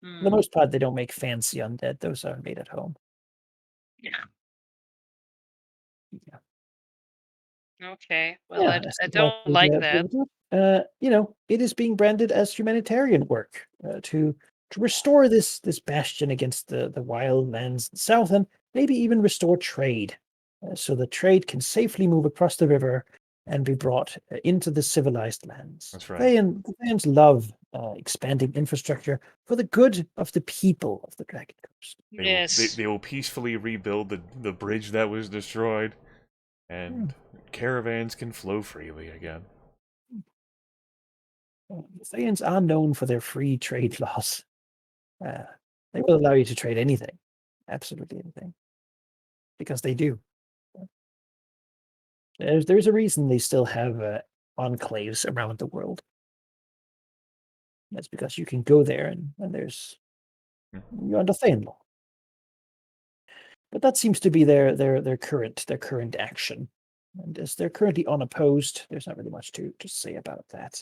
For the most part, they don't make fancy undead. Those are made at home. Yeah. Yeah. Okay. Well, Yeah, I don't like that. it is being branded as humanitarian work to restore this bastion against the wild lands south, and maybe even restore trade, so the trade can safely move across the river and be brought into the civilized lands. That's right. The Thayans love expanding infrastructure for the good of the people of the Dragon Coast. Yes. They will peacefully rebuild the bridge that was destroyed, and caravans can flow freely again. The Thayans are known for their free trade laws. They will allow you to trade anything, absolutely anything, because they do. There's a reason they still have enclaves around the world. That's because you can go there and there's you're under Thayan law. But that seems to be their current action, and as they're currently unopposed, there's not really much to say about that.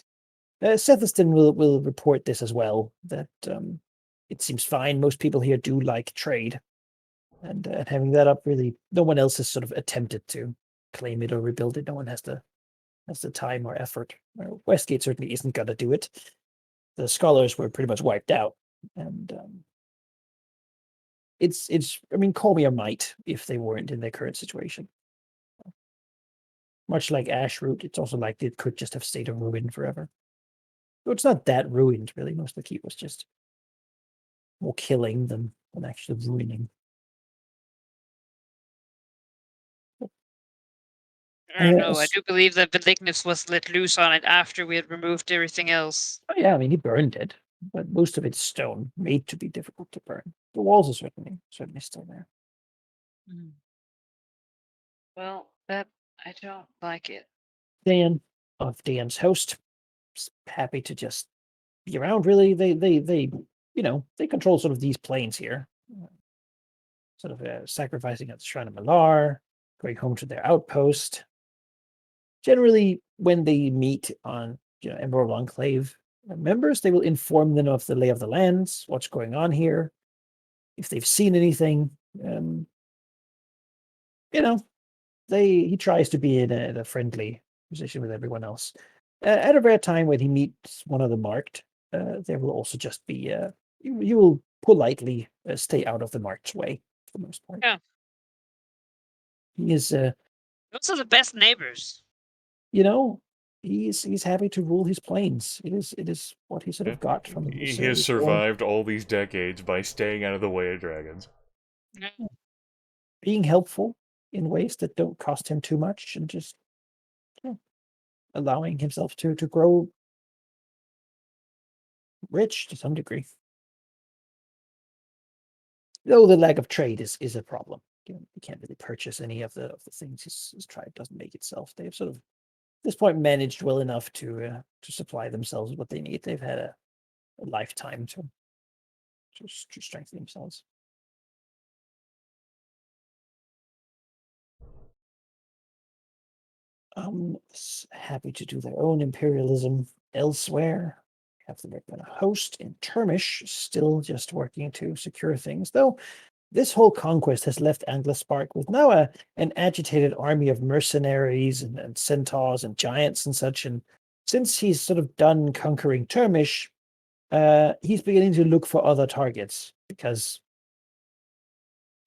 Sethiston will report this as well, that it seems fine. Most people here do like trade, and having that up, really, no one else has sort of attempted to claim it or rebuild it. No one has the time or effort. Westgate certainly isn't going to do it. The scholars were pretty much wiped out, and it's. I mean, call me a mite if they weren't in their current situation. Much like Ashroot, it's also likely it could just have stayed a ruin forever. So it's not that ruined, really. Most of the keep was just more killing than actually ruining. I don't know. I Yes. do believe that Velignus was let loose on it after we had removed everything else. Oh, yeah, I mean, he burned it, but most of it's stone, made to be difficult to burn. The walls are certainly still there. Well, that I don't like it. Dan of Dan's host is happy to just be around. Really, they control sort of these planes here, sort of sacrificing at the Shrine of Malar, going home to their outpost. Generally, when they meet on Emerald Enclave members, they will inform them of the lay of the lands, what's going on here, if they've seen anything. You know, he tries to be in a friendly position with everyone else. At a rare time when he meets one of the marked, there will also just be you will politely stay out of the marked's way for the most part. Yeah. He is, Those are the best neighbors. he's happy to rule his planes. It is what he sort of got from He his. has survived all these decades by staying out of the way of dragons. Being helpful in ways that don't cost him too much, and just allowing himself to grow rich to some degree. Though the lack of trade is a problem. You can't really purchase any of the things his tribe doesn't make itself. They've sort of, at this point, managed well enough to supply themselves what they need. They've had a lifetime to strengthen themselves. Happy to do their own imperialism elsewhere. Have the Red host in Termish, still just working to secure things, though. This whole conquest has left Anglispark with now an agitated army of mercenaries and centaurs and giants and such. And since he's sort of done conquering Termish, he's beginning to look for other targets, because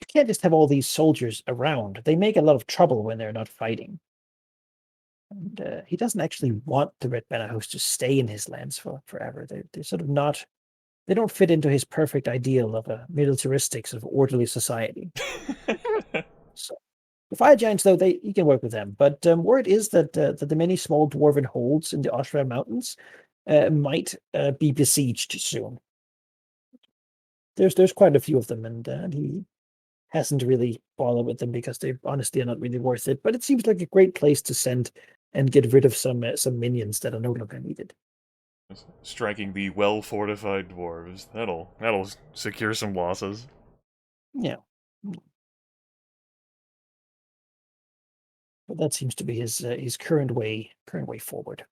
you can't just have all these soldiers around. They make a lot of trouble when they're not fighting. And he doesn't actually want the Red Banner host to stay in his lands forever. They're sort of not. They don't fit into his perfect ideal of a militaristic, sort of orderly society. So the fire giants, though, you can work with them. But word is that the many small dwarven holds in the Oshra Mountains might be besieged soon. There's quite a few of them, and he hasn't really bothered with them because they honestly are not really worth it. But it seems like a great place to send and get rid of some minions that are no longer needed. Striking the well-fortified dwarves. That'll secure some losses. Yeah. But that seems to be his current way forward.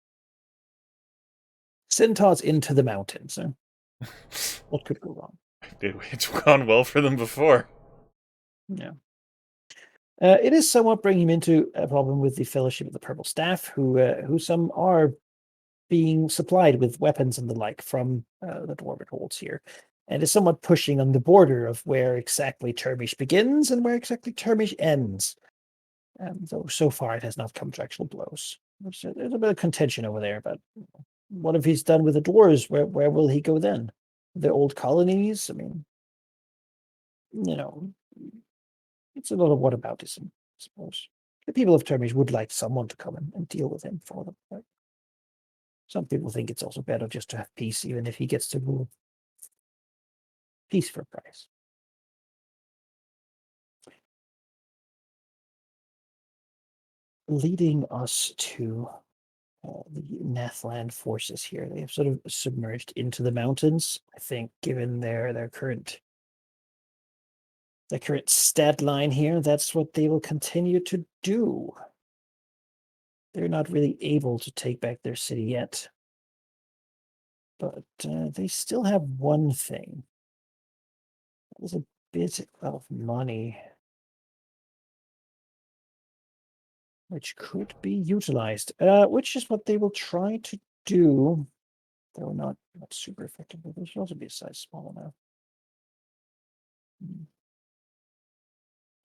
Centaurs into the mountains. What could go wrong? It's gone well for them before. Yeah. It is somewhat bringing him into a problem with the Fellowship of the Purple Staff, who some are being supplied with weapons and the like from the dwarven holds here, and is somewhat pushing on the border of where exactly Termish begins and where exactly Termish ends. Though so far it has not come to actual blows. There's a bit of contention over there, but what if he's done with the dwarves? Where will he go then? The old colonies? I mean, you know, it's a lot of whataboutism, I suppose. The people of Termish would like someone to come and deal with him for them. Right? Some people think it's also better just to have peace, even if he gets to rule. Peace for a price. Leading us to the Nathland forces here. They have sort of submerged into the mountains. I think, given their current stat line here, that's what they will continue to do. They're not really able to take back their city yet, but they still have one thing. There's a bit of money which could be utilized, which is what they will try to do. Though not super effective, but this should also be a size small enough.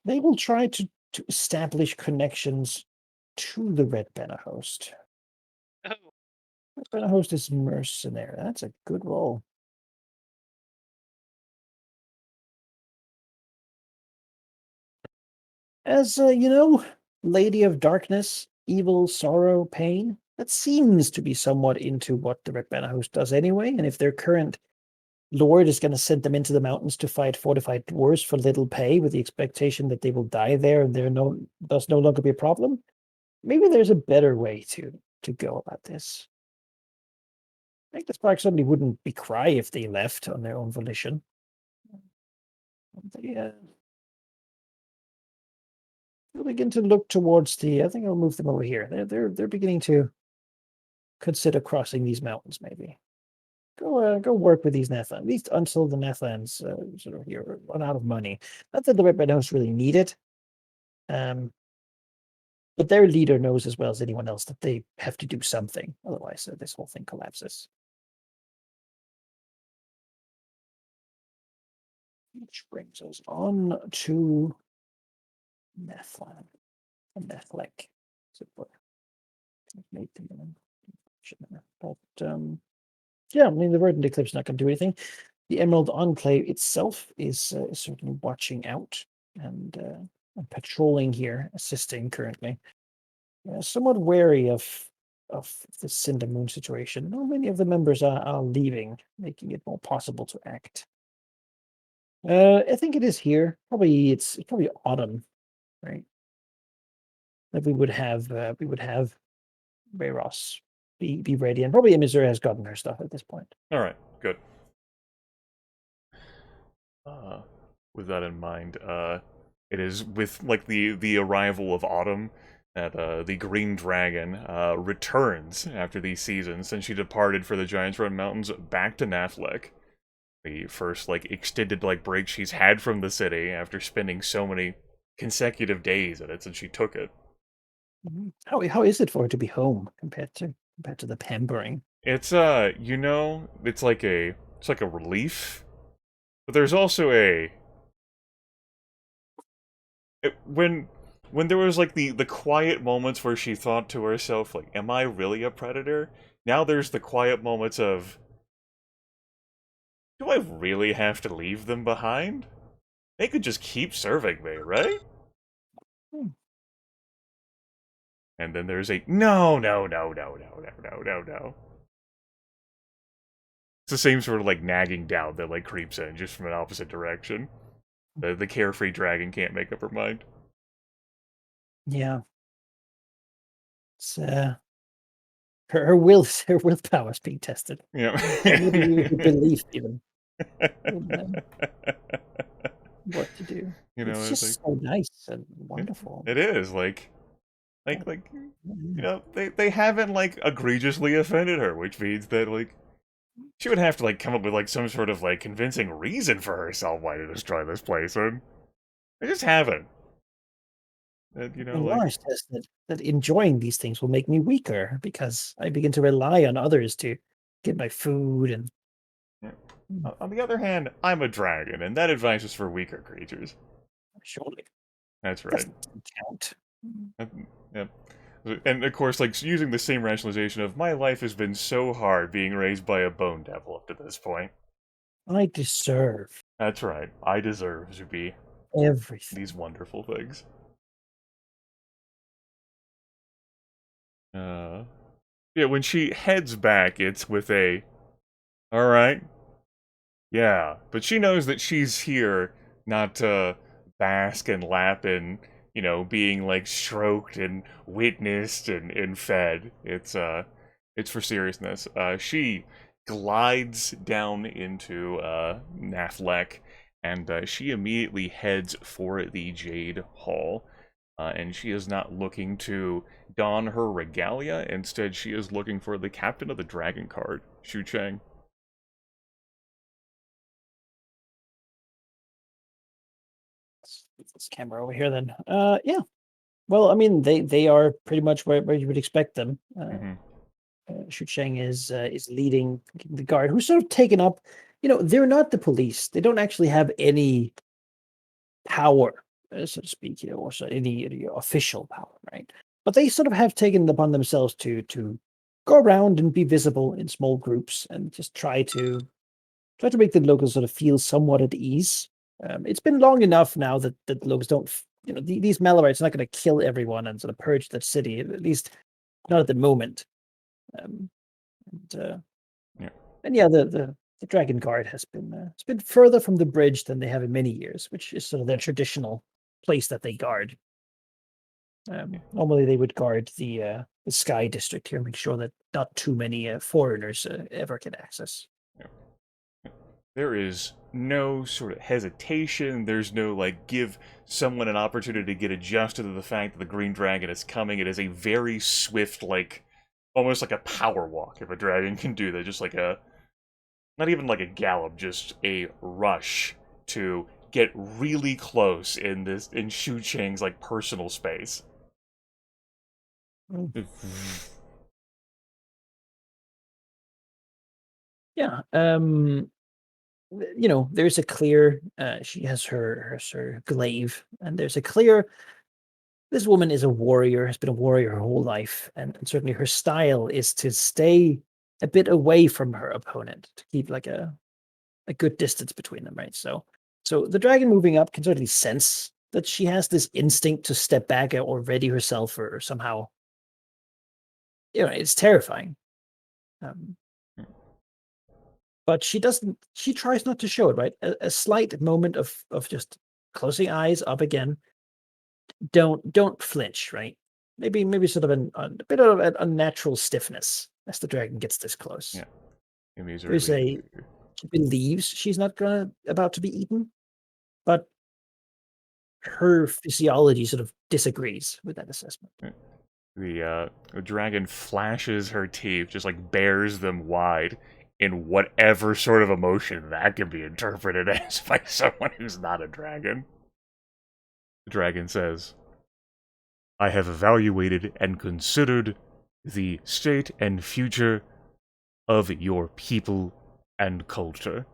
They will try to establish connections to the Red Banner host. Oh. Red Banner host is mercenary. That's a good roll. As Lady of Darkness, Evil, Sorrow, Pain, that seems to be somewhat into what the Red Banner host does anyway. And if their current Lord is going to send them into the mountains to fight fortified dwarves for little pay with the expectation that they will die there and there does no longer be a problem, maybe there's a better way to go about this. I think the Spark certainly wouldn't be cry if they left on their own volition. They'll begin to look towards I think I'll move them over here. They're beginning to consider crossing these mountains. Maybe go work with these Nathlands, at least until the Nathlands sort of here run out of money. Not that the Red House really need it, but their leader knows as well as anyone else that they have to do something. Otherwise, this whole thing collapses. Which brings us on to Nathland. Nathlek. But yeah, I mean the Verdant Eclipse is not going to do anything. The Emerald Enclave itself is certainly watching out and patrolling here, assisting currently. Somewhat wary of the Cinder Moon situation. Not many of the members are leaving, making it more possible to act. I think it is here. It's probably autumn, right? That we would have Rayros be ready, and probably Missouri has gotten her stuff at this point. All right, good. With that in mind, it is with like the arrival of autumn that the Green Dragon returns after these seasons, since she departed for the Giants Run Mountains back to Nathlek. The first like extended like break she's had from the city after spending so many consecutive days at it since she took it. How is it for her to be home compared to the pampering? It's it's like a relief, but there's also when there was like the quiet moments where she thought to herself like, am I really a predator? Now there's the quiet moments of, do I really have to leave them behind? They could just keep serving me, right? And then there's a no. It's the same sort of like nagging doubt that like creeps in just from an opposite direction. The carefree dragon can't make up her mind. Yeah. It's her willpower is being tested. Yeah. Maybe belief even. What to do. It's just like, so nice and wonderful. It is like they haven't like egregiously offended her, which means that like She would have to, like, come up with, like, some sort of, like, convincing reason for herself why to destroy this place, and I just haven't. And, you know, And like, Lars says that enjoying these things will make me weaker because I begin to rely on others to get my food and yeah. mm, On the other hand, I'm a dragon, and that advice is for weaker creatures. surely That's that right. doesn't count. Yep. And of course, like, using the same rationalization of my life has been so hard being raised by a bone devil up to this point. I deserve That's right. I deserve to be these everything. wonderful things. Uh, yeah, when she heads back, it's with a, all right, yeah, but she knows that she's here not to bask and lap in, you know, being like stroked and witnessed and fed. It's for seriousness. She glides down into Naflek, and she immediately heads for the Jade Hall. And she is not looking to don her regalia. Instead, she is looking for the captain of the dragon card, Shu Cheng. Let's this camera over here then. Yeah. Well, I mean, they are pretty much where you would expect them. Hmm. Shu Cheng is leading the guard, who's sort of taken up. You know, they're not the police. They don't actually have any power, so to speak, or so any official power, right? But they sort of have taken it upon themselves to go around and be visible in small groups and just try to make the locals sort of feel somewhat at ease. It's been long enough now that the locals don't, these Malarites are not going to kill everyone and sort of purge that city, at least not at the moment. Um, and, uh, Yeah. and yeah, the Dragon Guard has been further from the bridge than they have in many years, which is sort of their traditional place that they guard. Normally, they would guard the Sky District here, make sure that not too many foreigners ever get access. Yeah. There is no sort of hesitation. There's no, like, give someone an opportunity to get adjusted to the fact that the Green Dragon is coming. It is a very swift, like, almost like a power walk, if a dragon can do that. Just like a, not even like a gallop, just a rush to get really close in Shu Cheng's, like, personal space. Mm. Yeah. There's a clear. She has her glaive, and there's a clear. This woman is a warrior, has been a warrior her whole life, and certainly her style is to stay a bit away from her opponent to keep like a good distance between them, right? So the dragon moving up can certainly sense that she has this instinct to step back or ready herself or somehow, it's terrifying. Um, but she doesn't. She tries not to show it, right? A slight moment of just closing eyes up again. Don't flinch, right? Maybe sort of a bit of an unnatural stiffness as the dragon gets this close. Yeah. There's Immiserably. a She believes she's not gonna about to be eaten, but her physiology sort of disagrees with that assessment. The dragon flashes her teeth, just like bares them wide in whatever sort of emotion that can be interpreted as by someone who's not a dragon. The dragon says, I have evaluated and considered the state and future of your people and culture,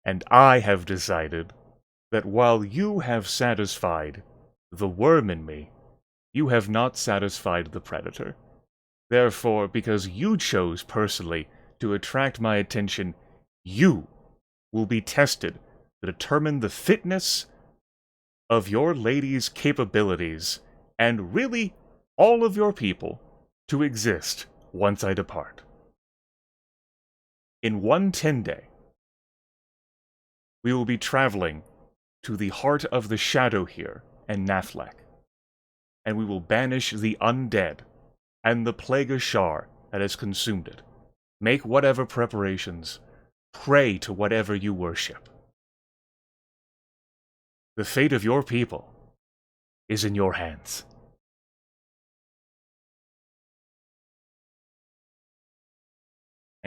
and I have decided that while you have satisfied the worm in me, you have not satisfied the predator. Therefore, because you chose personally to attract my attention, you will be tested to determine the fitness of your lady's capabilities, and really all of your people, to exist once I depart. In 1 10-day, we will be traveling to the heart of the shadow here in Naflek, and we will banish the undead and the plague of Shar that has consumed it. Make whatever preparations. Pray to whatever you worship. The fate of your people is in your hands.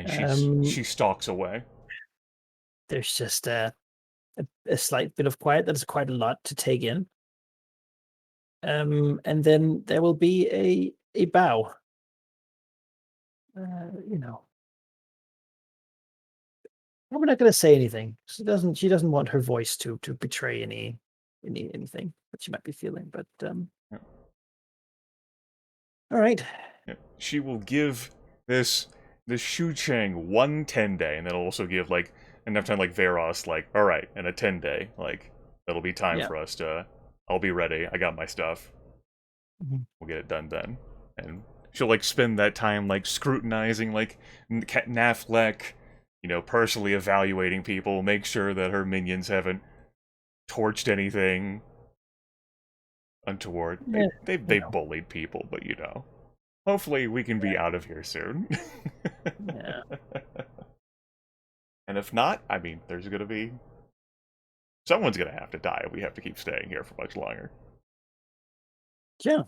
And she Um, stalks away. There's just a slight bit of quiet. That is quite a lot to take in. And then there will be a bow. You know, we're not going to say anything. She doesn't want her voice to betray anything that she might be feeling. But Yeah. all right. Yeah. She will give this Shu Chang 1 10-day, and that'll also give like enough time like Veros, like, alright, and a 10-day, like that'll be time Yeah. for us to I'll be ready. I got my stuff. Mhm. We'll get it done then. And she'll like spend that time like scrutinizing like Naflek, you know, personally evaluating people, make sure that her minions haven't torched anything untoward. Yeah, They bullied people, but you know. Hopefully we can be out of here soon. Yeah. And if not, I mean, there's gonna be someone's gonna have to die if we have to keep staying here for much longer. Yeah.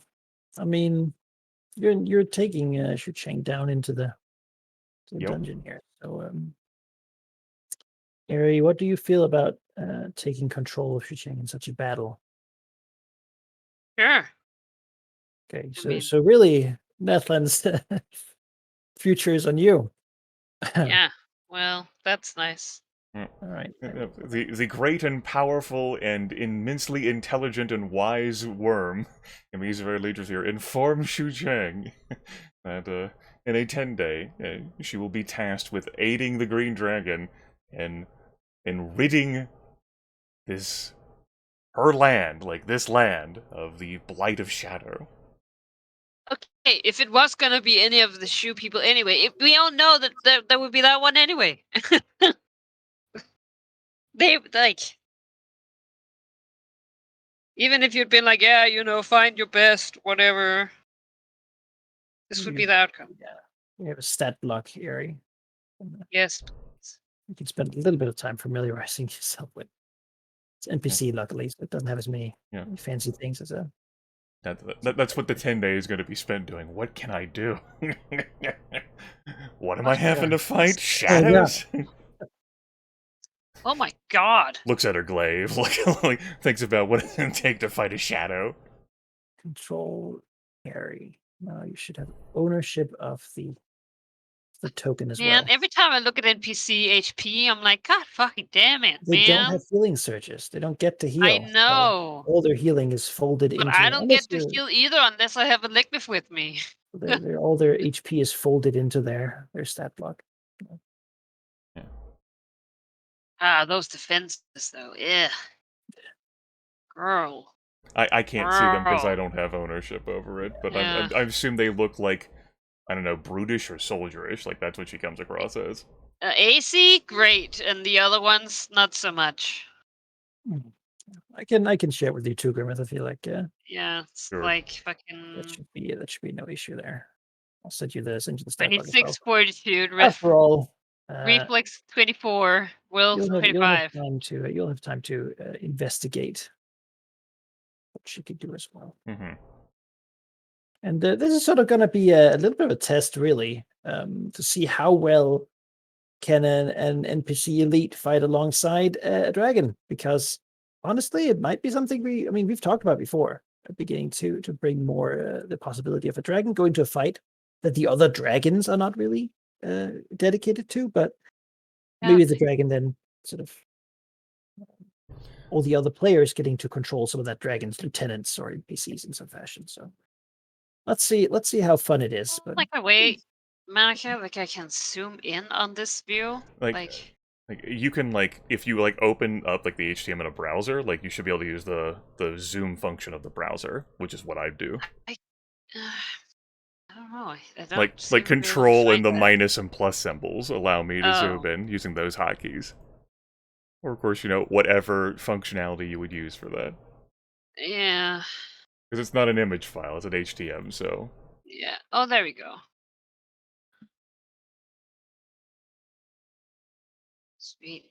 I mean, you're taking Shu Cheng down into the Yep. dungeon here. So, Ari, what do you feel about taking control of Shu Cheng in such a battle? Sure. Okay, mean- so really, Netherlands' future is on you. Yeah. Well, that's nice. All right. The great and powerful and immensely intelligent and wise worm, in these very leaders here, informs Shu Cheng that in a 10-day, she will be tasked with aiding the Green Dragon in ridding her land, like this land, of the Blight of Shadow. Okay, if it was gonna be any of the Shu people anyway, we all know that there would be that one anyway. They like, even if you'd been like, yeah, you know, find your best, whatever. This would be the outcome. Yeah, we have a stat block, Ari. Yes. You can spend a little bit of time familiarizing yourself with. It's NPC, luckily, so it doesn't have as many fancy things as a. That's what the 10-day is going to be spent doing. What can I do? What am I having to fight? Shadows? Oh my god. Looks at her glaive, like thinks about what it's going to take to fight a shadow. Control Ari. No, you should have ownership of the token as Man, well. every time I look at NPC HP, I'm like, God fucking damn it, They man. don't have healing surges. They don't get to heal. I know. So all their healing is folded But into. I don't get to heal either unless I have a Lignith with me. All their HP is folded into their stat block. Yeah. Ah, those defenses though. Yeah. Girl. I can't see them because I don't have ownership over it, but I assume they look like, I don't know, brutish or soldierish. Like that's what she comes across as. AC, great, and the other ones, not so much. I can share it with you too, Grimith, if you like. Yeah, it's Sure. like fucking. That should be no issue there. I'll send you the stat block as 26 well. fortitude, After all, reflex 24, will 25. You'll have time to investigate what she could do as well. Mm-hmm. And this is sort of going to be a little bit of a test, really, to see how well can an NPC elite fight alongside a dragon. Because honestly, it might be something we've talked about before, beginning to bring more the possibility of a dragon going to a fight that the other dragons are not really dedicated to, but maybe the dragon then sort of all the other players getting to control some of that dragon's lieutenants or NPCs in some fashion. So let's see how fun it is. But like the way, Monica, like I can zoom in on this view, like you can if you open up the HTML in a browser, you should be able to use the zoom function of the browser, which is what I do. I don't know. I don't like control and the minus and plus symbols allow me to zoom in using those hotkeys. Or of course, whatever functionality you would use for that. Yeah. Because it's not an image file, it's an HTML, so. Yeah. Oh, there we go. Sweet.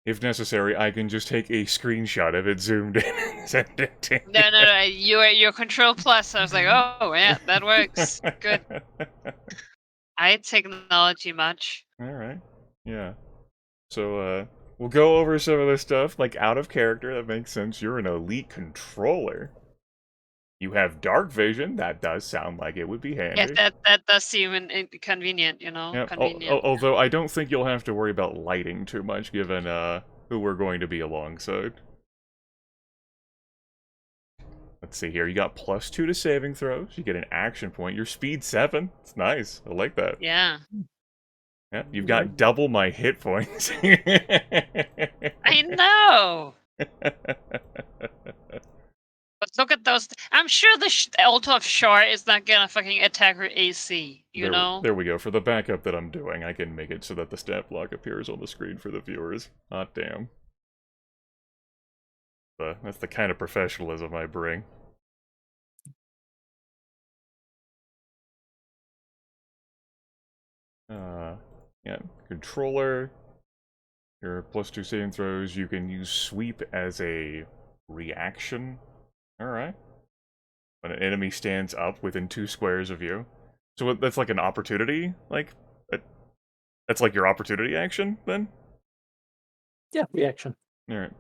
If necessary, I can just take a screenshot of it zoomed in and send it to you. No. Your control plus. I was like, oh yeah, that works. Good. high technology much. Alright. Yeah. So, we'll go over some of this stuff, like, out of character. That makes sense. You're an elite controller. You have dark vision. That does sound like it would be handy. Yes, that does seem convenient, you know? Yeah, Convenient. although I don't think you'll have to worry about lighting too much, given, who we're going to be alongside. Let's see here. You got +2 to saving throws. You get an action point. Your speed 7. It's nice. I like that. Yeah. Yeah, you've got double my hit points. I know! But look at those. I'm sure the Altar of Shore is not gonna fucking attack her AC, you know? There we go. For the backup that I'm doing, I can make it so that the stat block appears on the screen for the viewers. Hot damn. That's the kind of professionalism I bring. Yeah, controller. Your +2 saving throws. You can use sweep as a reaction. Alright. When an enemy stands up within 2 squares of you. So that's like an opportunity? Like, that's like your opportunity action, then? Yeah, reaction. Alright.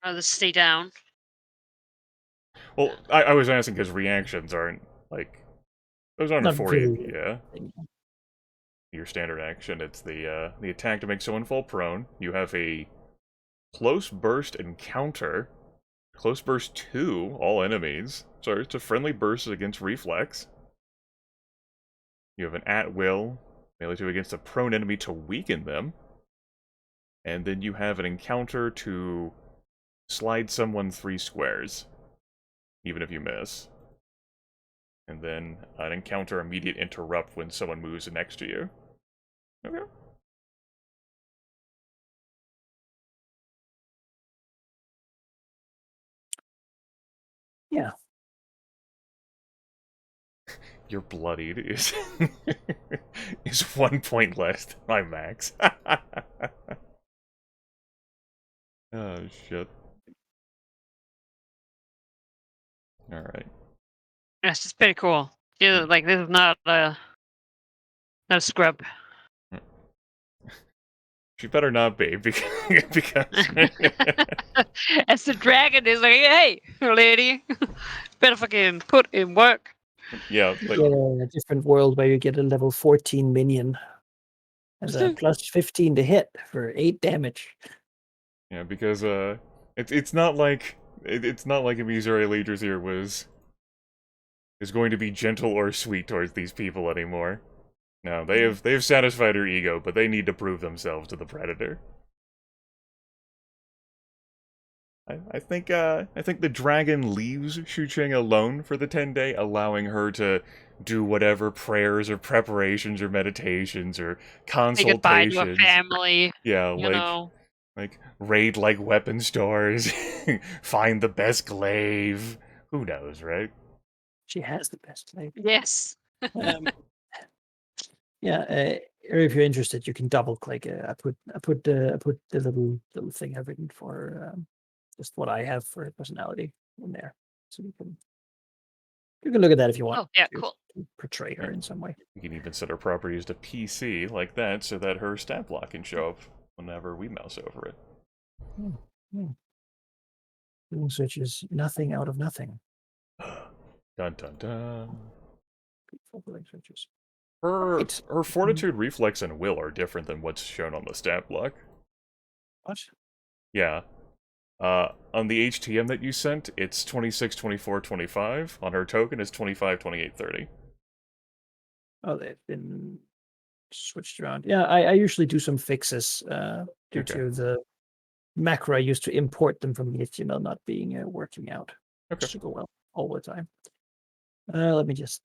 Rather stay down. Well, I was asking because reactions aren't, like... Those aren't Not for really. you, yeah? Your standard action, it's the attack to make someone fall prone. You have a close burst encounter. Close burst 2, all enemies. So it's a friendly burst against reflex. You have an at will, melee 2 against a prone enemy to weaken them. And then you have an encounter to slide someone 3 squares, even if you miss. And then an encounter immediate interrupt when someone moves next to you. Okay. Yeah. Your bloodied is is 1 point less than my max. Oh shit. Alright. That's just pretty cool. Yeah, like, this is not a scrub. She better not be, because As the dragon is like, hey, lady, better fucking put in work. yeah, like, a different world where you get a level 14 minion as a +15 to hit for 8 damage. yeah, because it's not like it's not like Missouri Leaders here is going to be gentle or sweet towards these people anymore. No, they've satisfied her ego, but they need to prove themselves to the Predator. I think the dragon leaves Shu-Cheng alone for the 10-day, allowing her to do whatever prayers or preparations or meditations or consultations. Say goodbye to her family. Yeah, you know. like raid like weapon stores, find the best glaive. Who knows, right? She has the best glaive. Yes. Yeah, or if you're interested, you can double click. I put the little thing I've written for just what I have for personality in there, so you can look at that if you want. Oh yeah, to, cool. to portray her in some way. We can even set her properties to PC like that, so that her stat block can show up whenever we mouse over it. Which is nothing out of nothing. Dun dun dun. Switches. Her fortitude, reflex, and will are different than what's shown on the stat block. What? Yeah. On the HTM that you sent, it's 26, 24, 25. On her token, it's 25, 28, 30. Oh, they've been switched around. Yeah, I usually do some fixes due to the macro I used to import them from the HTML not being working out. Okay. To go well all the time. Let me just.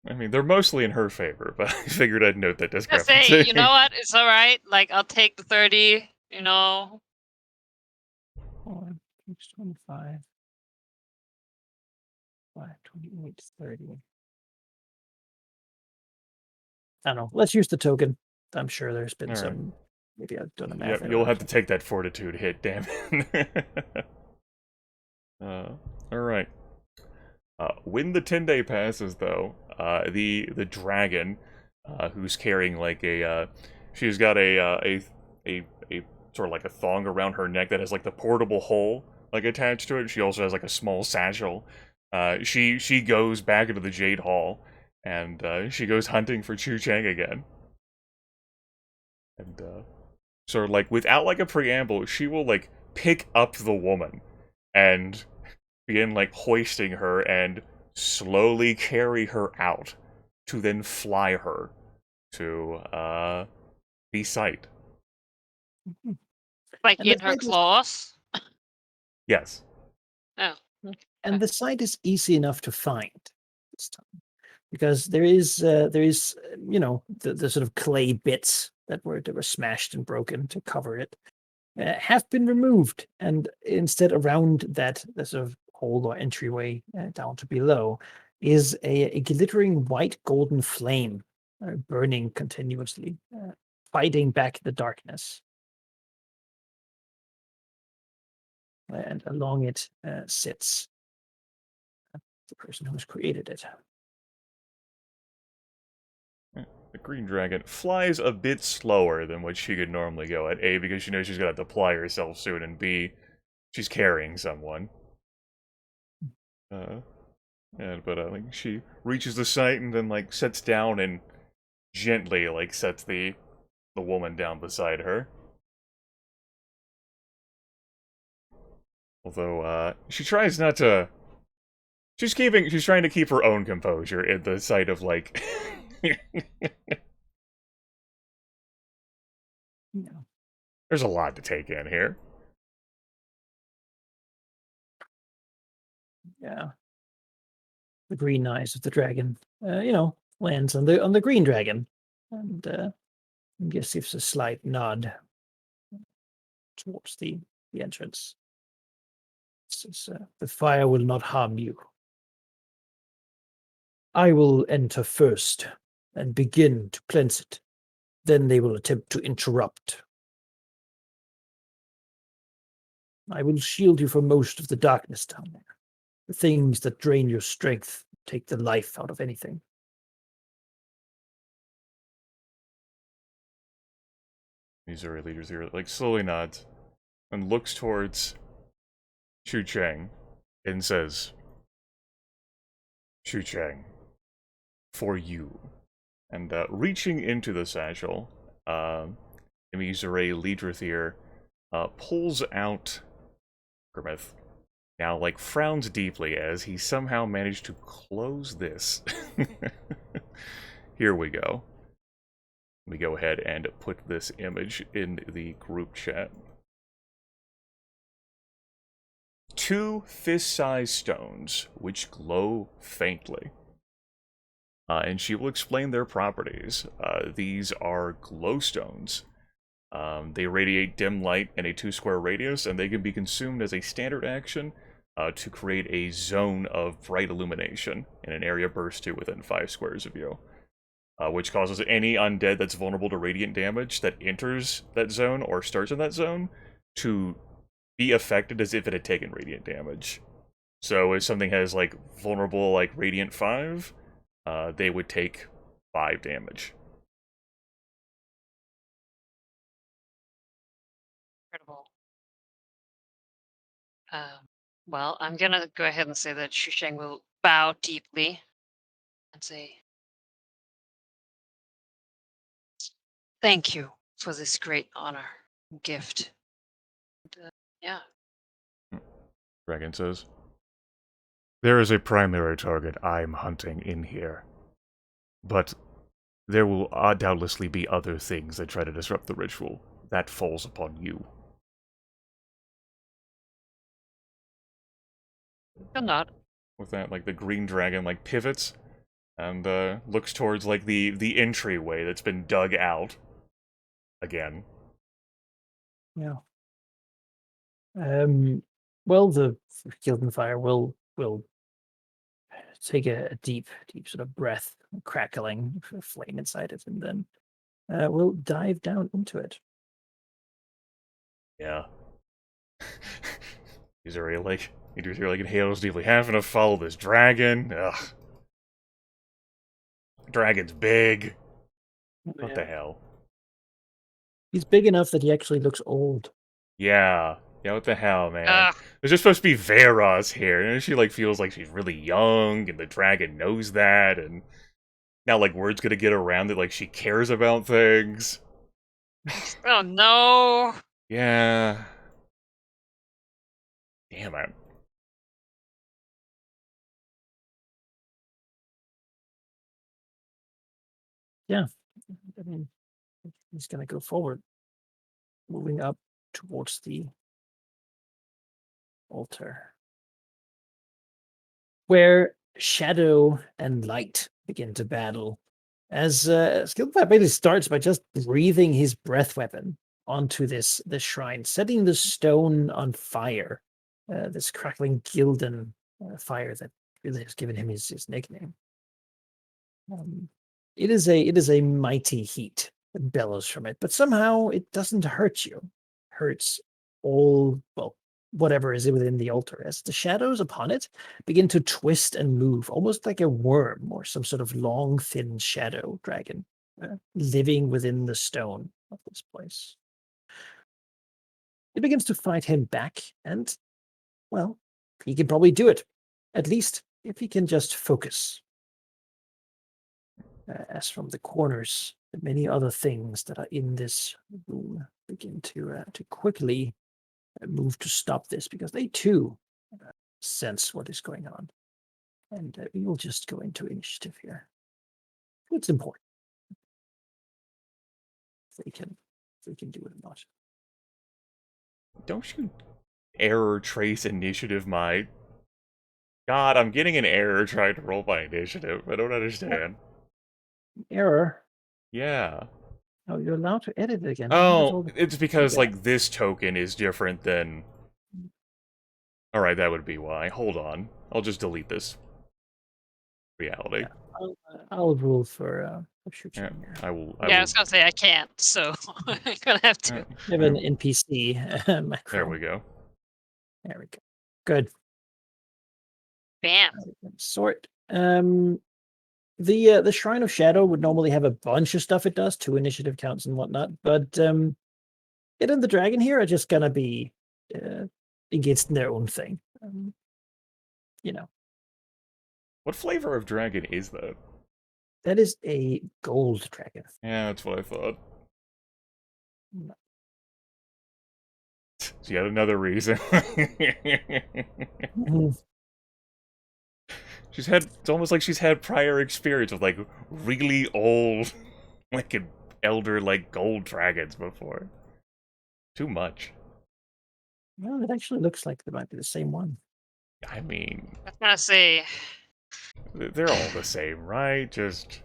I mean, they're mostly in her favor, but I figured I'd note that discrepancy. Say, you know what? It's all right. Like, I'll take the 30. You know. 25, 5, 28, 30. I don't know. Let's use the token. I'm sure there's been some. Maybe I've done a math. Yeah, you'll have to take that fortitude hit, damn it. All right. When the 10-day passes, though, the dragon who's carrying like she's got a sort of like a thong around her neck that has like the portable hole like attached to it. She also has like a small satchel. She goes back into the Jade Hall, and she goes hunting for Chu Chang again. And sort of like without like a preamble, she will like pick up the woman and begin like hoisting her and slowly carry her out to then fly her to the site. Like And in the her site is, claws? Yes. Oh. and the site is easy enough to find this time, because there is the sort of clay bits that were smashed and broken to cover it have been removed, and instead around that the sort of hole or entryway down to below is a glittering white golden flame burning continuously, fighting back the darkness. And along it sits the person who has created it. The green dragon flies a bit slower than what she could normally go at, A, because she knows she's going to have to apply herself soon, and B, she's carrying someone. But like she reaches the site and then like sits down and gently like sets the woman down beside her. Although she tries not to. She's trying to keep her own composure at the sight of like. Yeah. There's a lot to take in here. Yeah. The green eyes of the dragon, lands on the green dragon, and gives a slight nod towards the entrance. Says, "The fire will not harm you. I will enter first and begin to cleanse it. Then they will attempt to interrupt. I will shield you from most of the darkness down there. The things that drain your strength, take the life out of anything." Missouri leaders here like slowly nods and looks towards Chu Chang and says, "Chu Chang, for you." And reaching into the satchel, Missouri Leadrathier pulls out Grimith. Now, like, frowns deeply as he somehow managed to close this. Here we go. Let me go ahead and put this image in the group chat. 2 fist-sized stones, which glow faintly. And she will explain their properties. These are glowstones. They radiate dim light in a 2-square radius, and they can be consumed as a standard action to create a zone of bright illumination in an area burst to within 5 squares of you. Which causes any undead that's vulnerable to radiant damage that enters that zone or starts in that zone to be affected as if it had taken radiant damage. So if something has like vulnerable like radiant 5, they would take 5 damage. Incredible. Well, I'm gonna go ahead and say that Xu Sheng will bow deeply and say, "Thank you for this great honor and gift." Yeah. Dragon says, "There is a primary target I'm hunting in here. But there will doubtlessly be other things that try to disrupt the ritual. That falls upon you." You'll not. With that, like, the green dragon, like, pivots and looks towards, like, the entryway that's been dug out. Again. Yeah. Well, the Gildenfire will take a deep sort of breath, crackling flame inside it, and then we'll dive down into it. Yeah. He's already like, inhales deeply. Having to follow this dragon. Ugh. Dragon's big. What the hell? He's big enough that he actually looks old. Yeah. Yeah, what the hell, man? Ugh. There's just supposed to be Veros here, and she, like, feels like she's really young, and the dragon knows that, and now, like, word's gonna get around that, like, she cares about things. Oh no. Yeah. Damn it. Yeah. I mean, he's going to go forward, moving up towards the altar, where shadow and light begin to battle. As Skillpad basically starts by just breathing his breath weapon onto this shrine, setting the stone on fire. This crackling gilden fire that really has given him his nickname. It is a mighty heat that bellows from it, but somehow it doesn't hurt you. It hurts all, well, whatever is within the altar, as the shadows upon it begin to twist and move, almost like a worm or some sort of long, thin shadow dragon living within the stone of this place. It begins to fight him back, and, well, he can probably do it. At least if he can just focus. As from the corners, the many other things that are in this room begin to quickly move to stop this, because they too sense what is going on. And we will just go into initiative here. It's important. If they can do it or not. Don't you error trace initiative my... God, I'm getting an error trying to roll my initiative. I don't understand. Error. Yeah. Oh, you're allowed to edit it again. Oh, it's because, Yeah. like, this token is different than... Alright, that would be why. Hold on. I'll just delete this. Reality. Yeah. I'll rule for shooting Yeah, here. I will... Yeah, I was gonna say I can't, so I'm gonna have to. We have an NPC macro. There we go. There we go. Good. Bam. Sort. The Shrine of Shadow would normally have a bunch of stuff it does, 2 initiative counts and whatnot, but it and the dragon here are just gonna be engaged in their own thing. You know, What flavor of dragon is that? that is a gold dragon. Yeah, that's what I thought. No. It's yet another reason. It's almost like she's had prior experience with, like, really old, like, elder, like, gold dragons before. Too much. Well, it actually looks like they might be the same one. I mean, I was gonna say they're all the same, right? Just...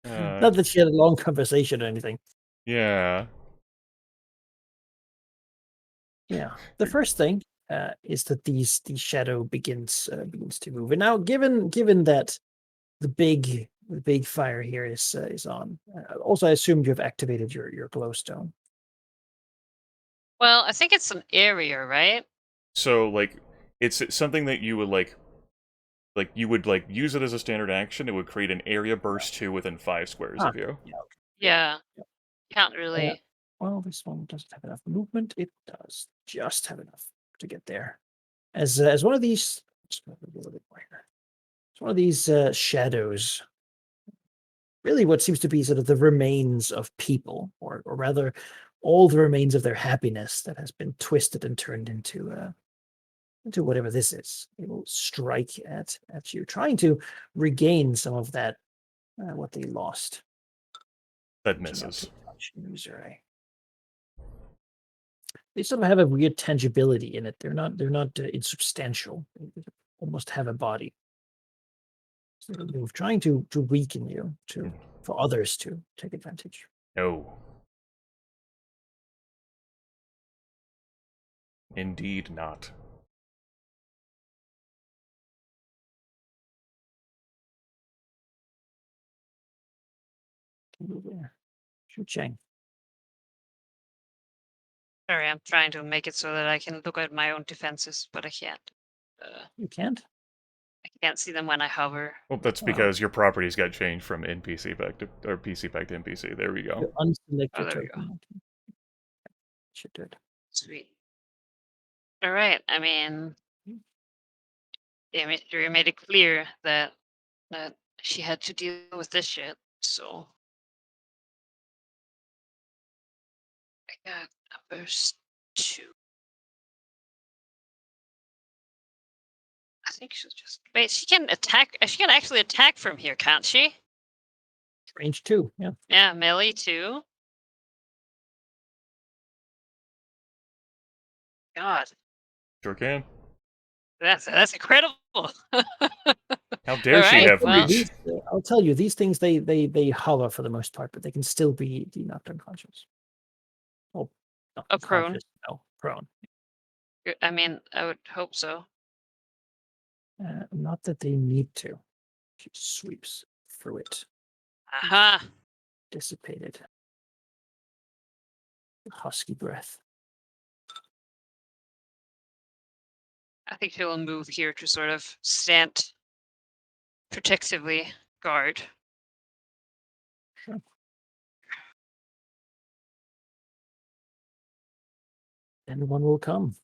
Not that she had a long conversation or anything. yeah. Yeah. The first thing is that the shadow begins to move, and now given that the big fire here is on. Also, I assumed you have activated your glowstone. well, I think it's an area, right? So, like, it's something that you would, like, you would, like, use it as a standard action. It would create an area burst 2 within 5 squares of you. Yeah. Okay. Yeah. Yep. Can't really. Well, this one doesn't have enough movement. It does just have enough to get there. As one of these, just gonna move a little bit more here. It's one of these shadows. Really, what seems to be sort of the remains of people, or rather, all the remains of their happiness that has been twisted and turned into whatever this is. It will strike at you, trying to regain some of that what they lost. That misses. They sort of have a weird tangibility in it. They're not insubstantial. They almost have a body. So they move, trying to weaken you, for others to take advantage. No. Indeed not. Move there. Shoot Chang. Sorry, I'm trying to make it so that I can look at my own defenses, but I can't. You can't? I can't see them when I hover. Well, that's because your properties got changed from NPC back to or PC back to NPC. There we go. Your unselected Oh, there we token. go. Okay. Should do it. Sweet. All right. I mean, Dimitri made it clear that she had to deal with this shit. So I got a burst 2. I think she'll just wait. She can attack. She can actually attack from here, can't she? Range 2, yeah. Yeah, melee 2. God, Sure can. that's incredible. How dare she Alright, have well- reach? I'll tell you, these things they hover for the most part, but they can still be knocked unconscious. Oh, not prone. unconscious. No, prone. I mean, I would hope so. Not that they need to. She sweeps through it, Aha. dissipated. Husky breath. I think she'll move here to sort of stand protectively guard. Sure. And one will come.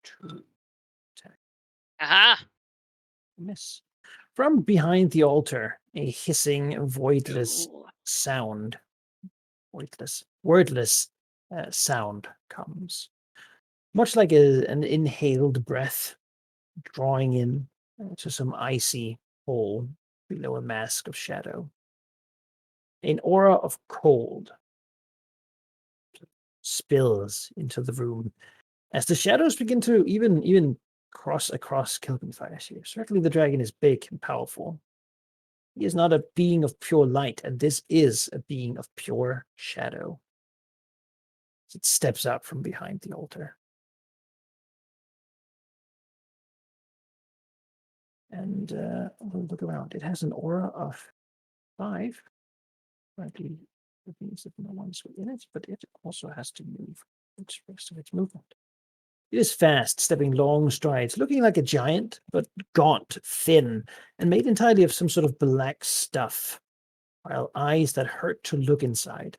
True attack. Aha. Miss. From behind the altar, a hissing, voidless Ooh. sound. Wordless sound comes. Much like an inhaled breath, drawing in to some icy hole below a mask of shadow. An aura of cold spills into the room as the shadows begin to even cross across Kilkenfire here. Certainly the dragon is big and powerful. He is not a being of pure light, and this is a being of pure shadow. It steps out from behind the altar. And we'll look around. It has an aura of 5. Frankly, it means that no one's within it, but it also has to move. It's the rest of its movement. It is fast, stepping long strides, looking like a giant, but gaunt, thin, and made entirely of some sort of black stuff, while eyes that hurt to look inside.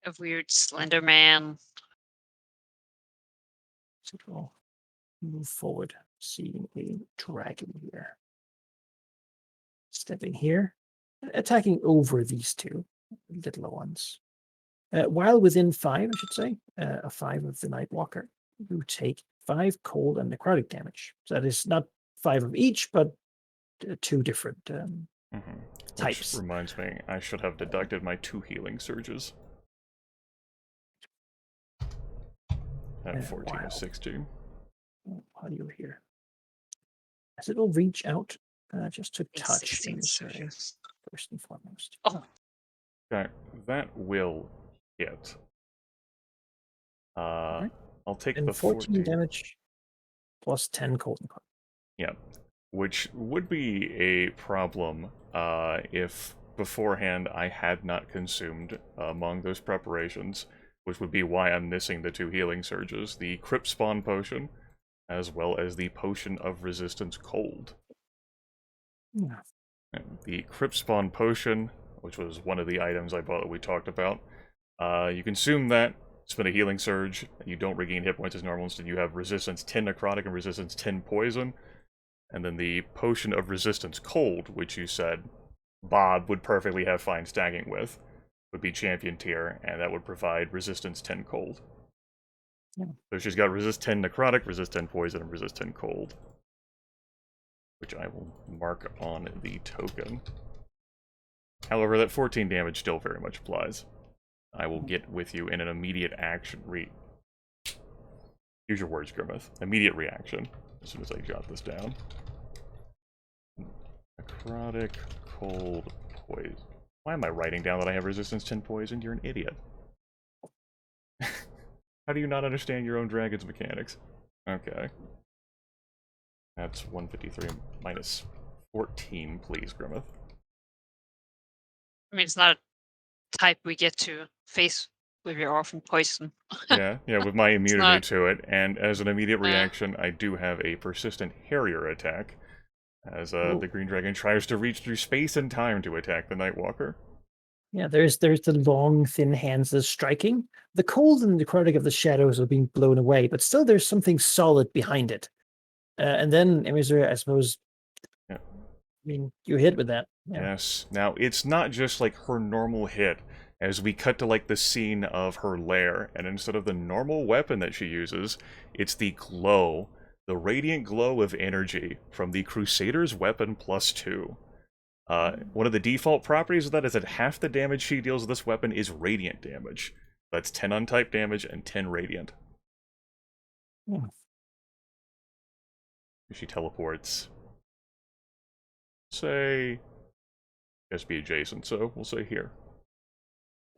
A weird slender man. So it will move forward, seeing a dragon here. Stepping here, attacking over these two littler ones. While within 5, I should say, a 5 of the Nightwalker, you take 5 cold and necrotic damage. So that is not 5 of each, but 2 different types. Which reminds me, I should have deducted my 2 healing surges. At 14 wow. of 16. How do you hear? As it will reach out just to It's touch 16 in this surges. first and foremost. Oh, Okay, that will hit. Alright. I'll take And the 14 damage plus 10 cold and Yeah, which would be a problem if beforehand I had not consumed among those preparations, which would be why I'm missing the 2 healing surges, the Crypt Spawn Potion, as well as the Potion of Resistance Cold. Yeah. And the Crypt Spawn Potion, which was one of the items I bought that we talked about, you consume that, spend a healing surge, you don't regain hit points as normal, instead you have resistance 10 necrotic and resistance 10 poison. And then the Potion of Resistance Cold, which you said Bob would perfectly have fine stacking with, would be champion tier, and that would provide resistance 10 cold. Yeah. So she's got resist 10 necrotic, resist 10 poison, and resist 10 cold. Which I will mark on the token. However, that 14 damage still very much applies. I will get with you in an immediate action Use your words, Grimith. Immediate reaction. As soon as I jot this down. Necrotic, cold, poison. Why am I writing down that I have resistance 10 poison? You're an idiot. How do you not understand your own dragon's mechanics? Okay. That's 153 minus 14, please, Grimith. I mean, it's not a type we get to face with your orphan poison. Yeah, with my immunity not- to it, and as an immediate Yeah. reaction, I do have a persistent Harrier attack, as Ooh. the Green Dragon tries to reach through space and time to attack the Nightwalker. Yeah, there's the long, thin hands that's striking. The cold and necrotic of the shadows are being blown away, but still there's something solid behind it. And then, Emissary, I suppose, Yeah. I mean, you hit with that. Yeah. Yes. Now, it's not just like her normal hit, as we cut to like the scene of her lair, and instead of the normal weapon that she uses, it's the glow, the radiant glow of energy from the Crusader's weapon +2. One of the default properties of that is that half the damage she deals with this weapon is radiant damage. That's 10 untyped damage and 10 radiant. Hmm. She teleports. Say, just be adjacent, so we'll say here.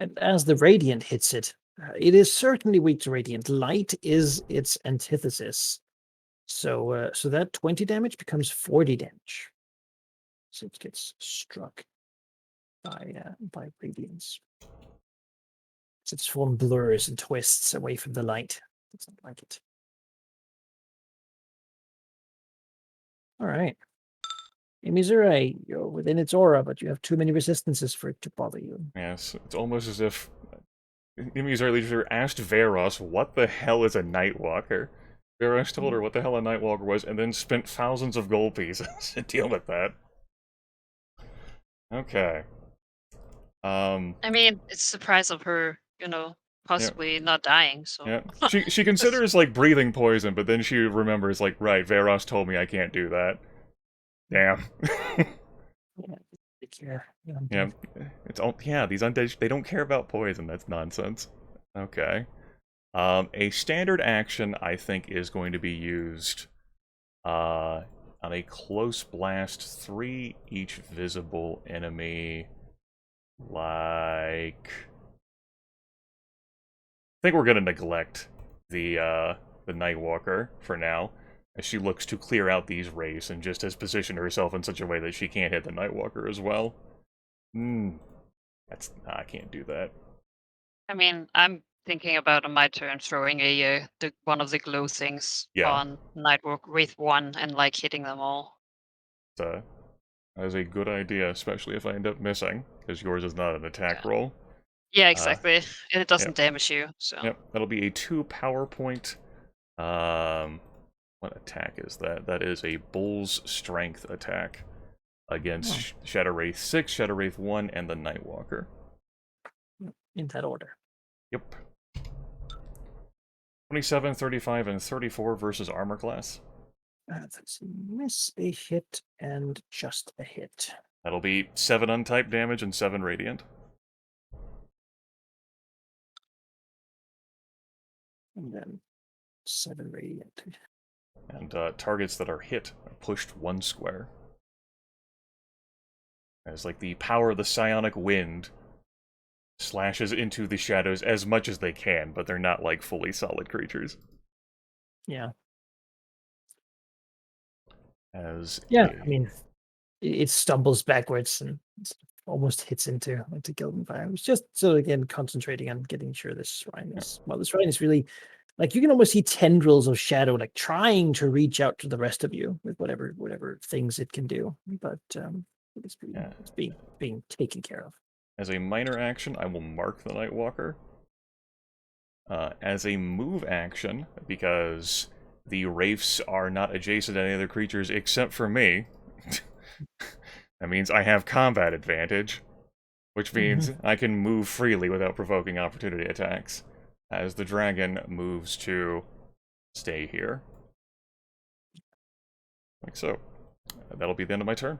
And as the radiant hits it, it is certainly weak to radiant. Light is its antithesis. So that 20 damage becomes 40 damage. So it gets struck by radiance. So its form blurs and twists away from the light. Doesn't like it. All right. Mizure, you're within its aura, but you have too many resistances for it to bother you. Yes, it's almost as if Nimi's early leader asked Veros what the hell is a Nightwalker. Veros told her what the hell a Nightwalker was, and then spent thousands of gold pieces to deal with that. Okay. I mean, it's the price of her, possibly not dying. So Yeah. She considers like breathing poison, but then she remembers like, right, Veros told me I can't do that. Damn. Yeah, they care. Yeah. It's all these undead they don't care about poison. That's nonsense. Okay. A standard action I think is going to be used on a close blast 3 each visible enemy. Like I think we're gonna neglect the Nightwalker for now, as she looks to clear out these wraiths and just has positioned herself in such a way that she can't hit the Nightwalker as well. I can't do that. I mean, I'm thinking about on my turn throwing one of the glow things on Nightwalk with one and like hitting them all. That is a good idea, especially if I end up missing, because yours is not an attack roll. Yeah, exactly. And it doesn't damage you, so. Yep, that'll be a 2 power point. What attack is that? That is a Bull's Strength attack against Shadow Wraith 6, Shadow Wraith 1, and the Nightwalker. In that order. Yep. 27, 35, and 34 versus armor class. That's a miss, a hit, and just a hit. That'll be 7 untyped damage and 7 radiant. And then 7 radiant. And targets that are hit are pushed 1 square. As like the power of the psionic wind slashes into the shadows as much as they can, but they're not like fully solid creatures. Yeah. I mean, it stumbles backwards and almost hits into Gildan Fire. It was just so again concentrating on getting sure this shrine is this shrine is really like you can almost see tendrils of shadow like trying to reach out to the rest of you with whatever things it can do, but it's being taken care of. As a minor action, I will mark the Nightwalker. As a move action, because the wraiths are not adjacent to any other creatures except for me, that means I have combat advantage, which means I can move freely without provoking opportunity attacks, as the dragon moves to stay here. Like so. That'll be the end of my turn.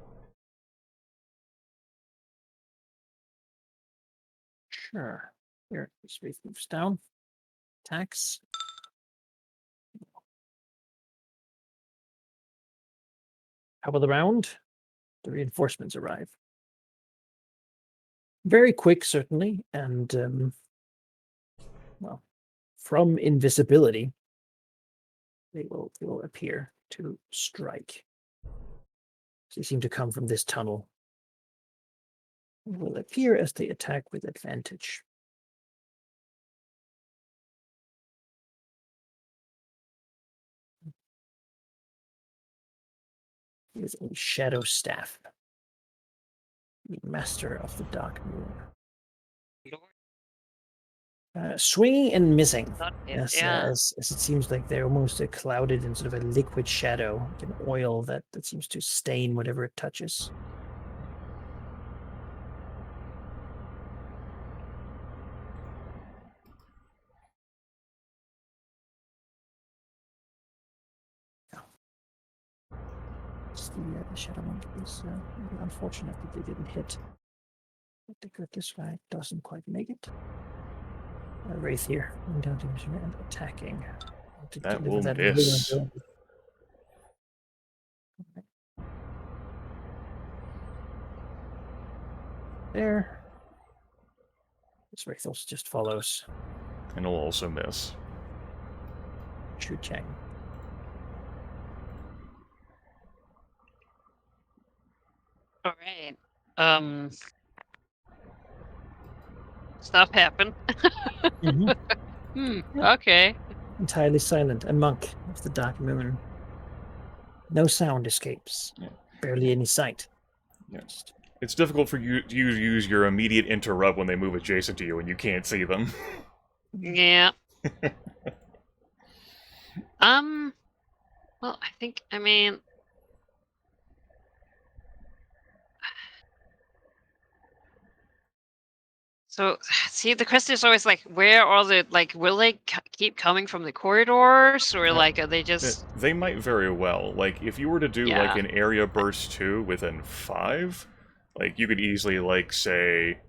Sure. Here, this wraith moves down. Attacks. Top of the round, the reinforcements arrive. Very quick, certainly, and well, from invisibility, they will appear to strike. They seem to come from this tunnel. They will appear as they attack with advantage. With a shadow staff. The master of the dark moon. Swinging and missing. As it seems like they're almost clouded in sort of a liquid shadow, like an oil that seems to stain whatever it touches. The shadow monkeys, unfortunate that they didn't hit. But they got this guy, doesn't quite make it. Wraith here, and attacking. That will miss. There. This Wraith also just follows. And it'll also miss. Shu Chang. All right. Stuff happened. Okay. Entirely silent. A monk of the dark moon. No sound escapes. Yeah. Barely any sight. Yeah. It's difficult for you to use your immediate interrupt when they move adjacent to you and you can't see them. Yeah. Well, I mean... So, see, the question is always like, where are the, like, will they keep coming from the corridors, or like, are they just... They might very well. Like, if you were to do, like, Yeah. an area burst 2 within 5, like, you could easily, like, say,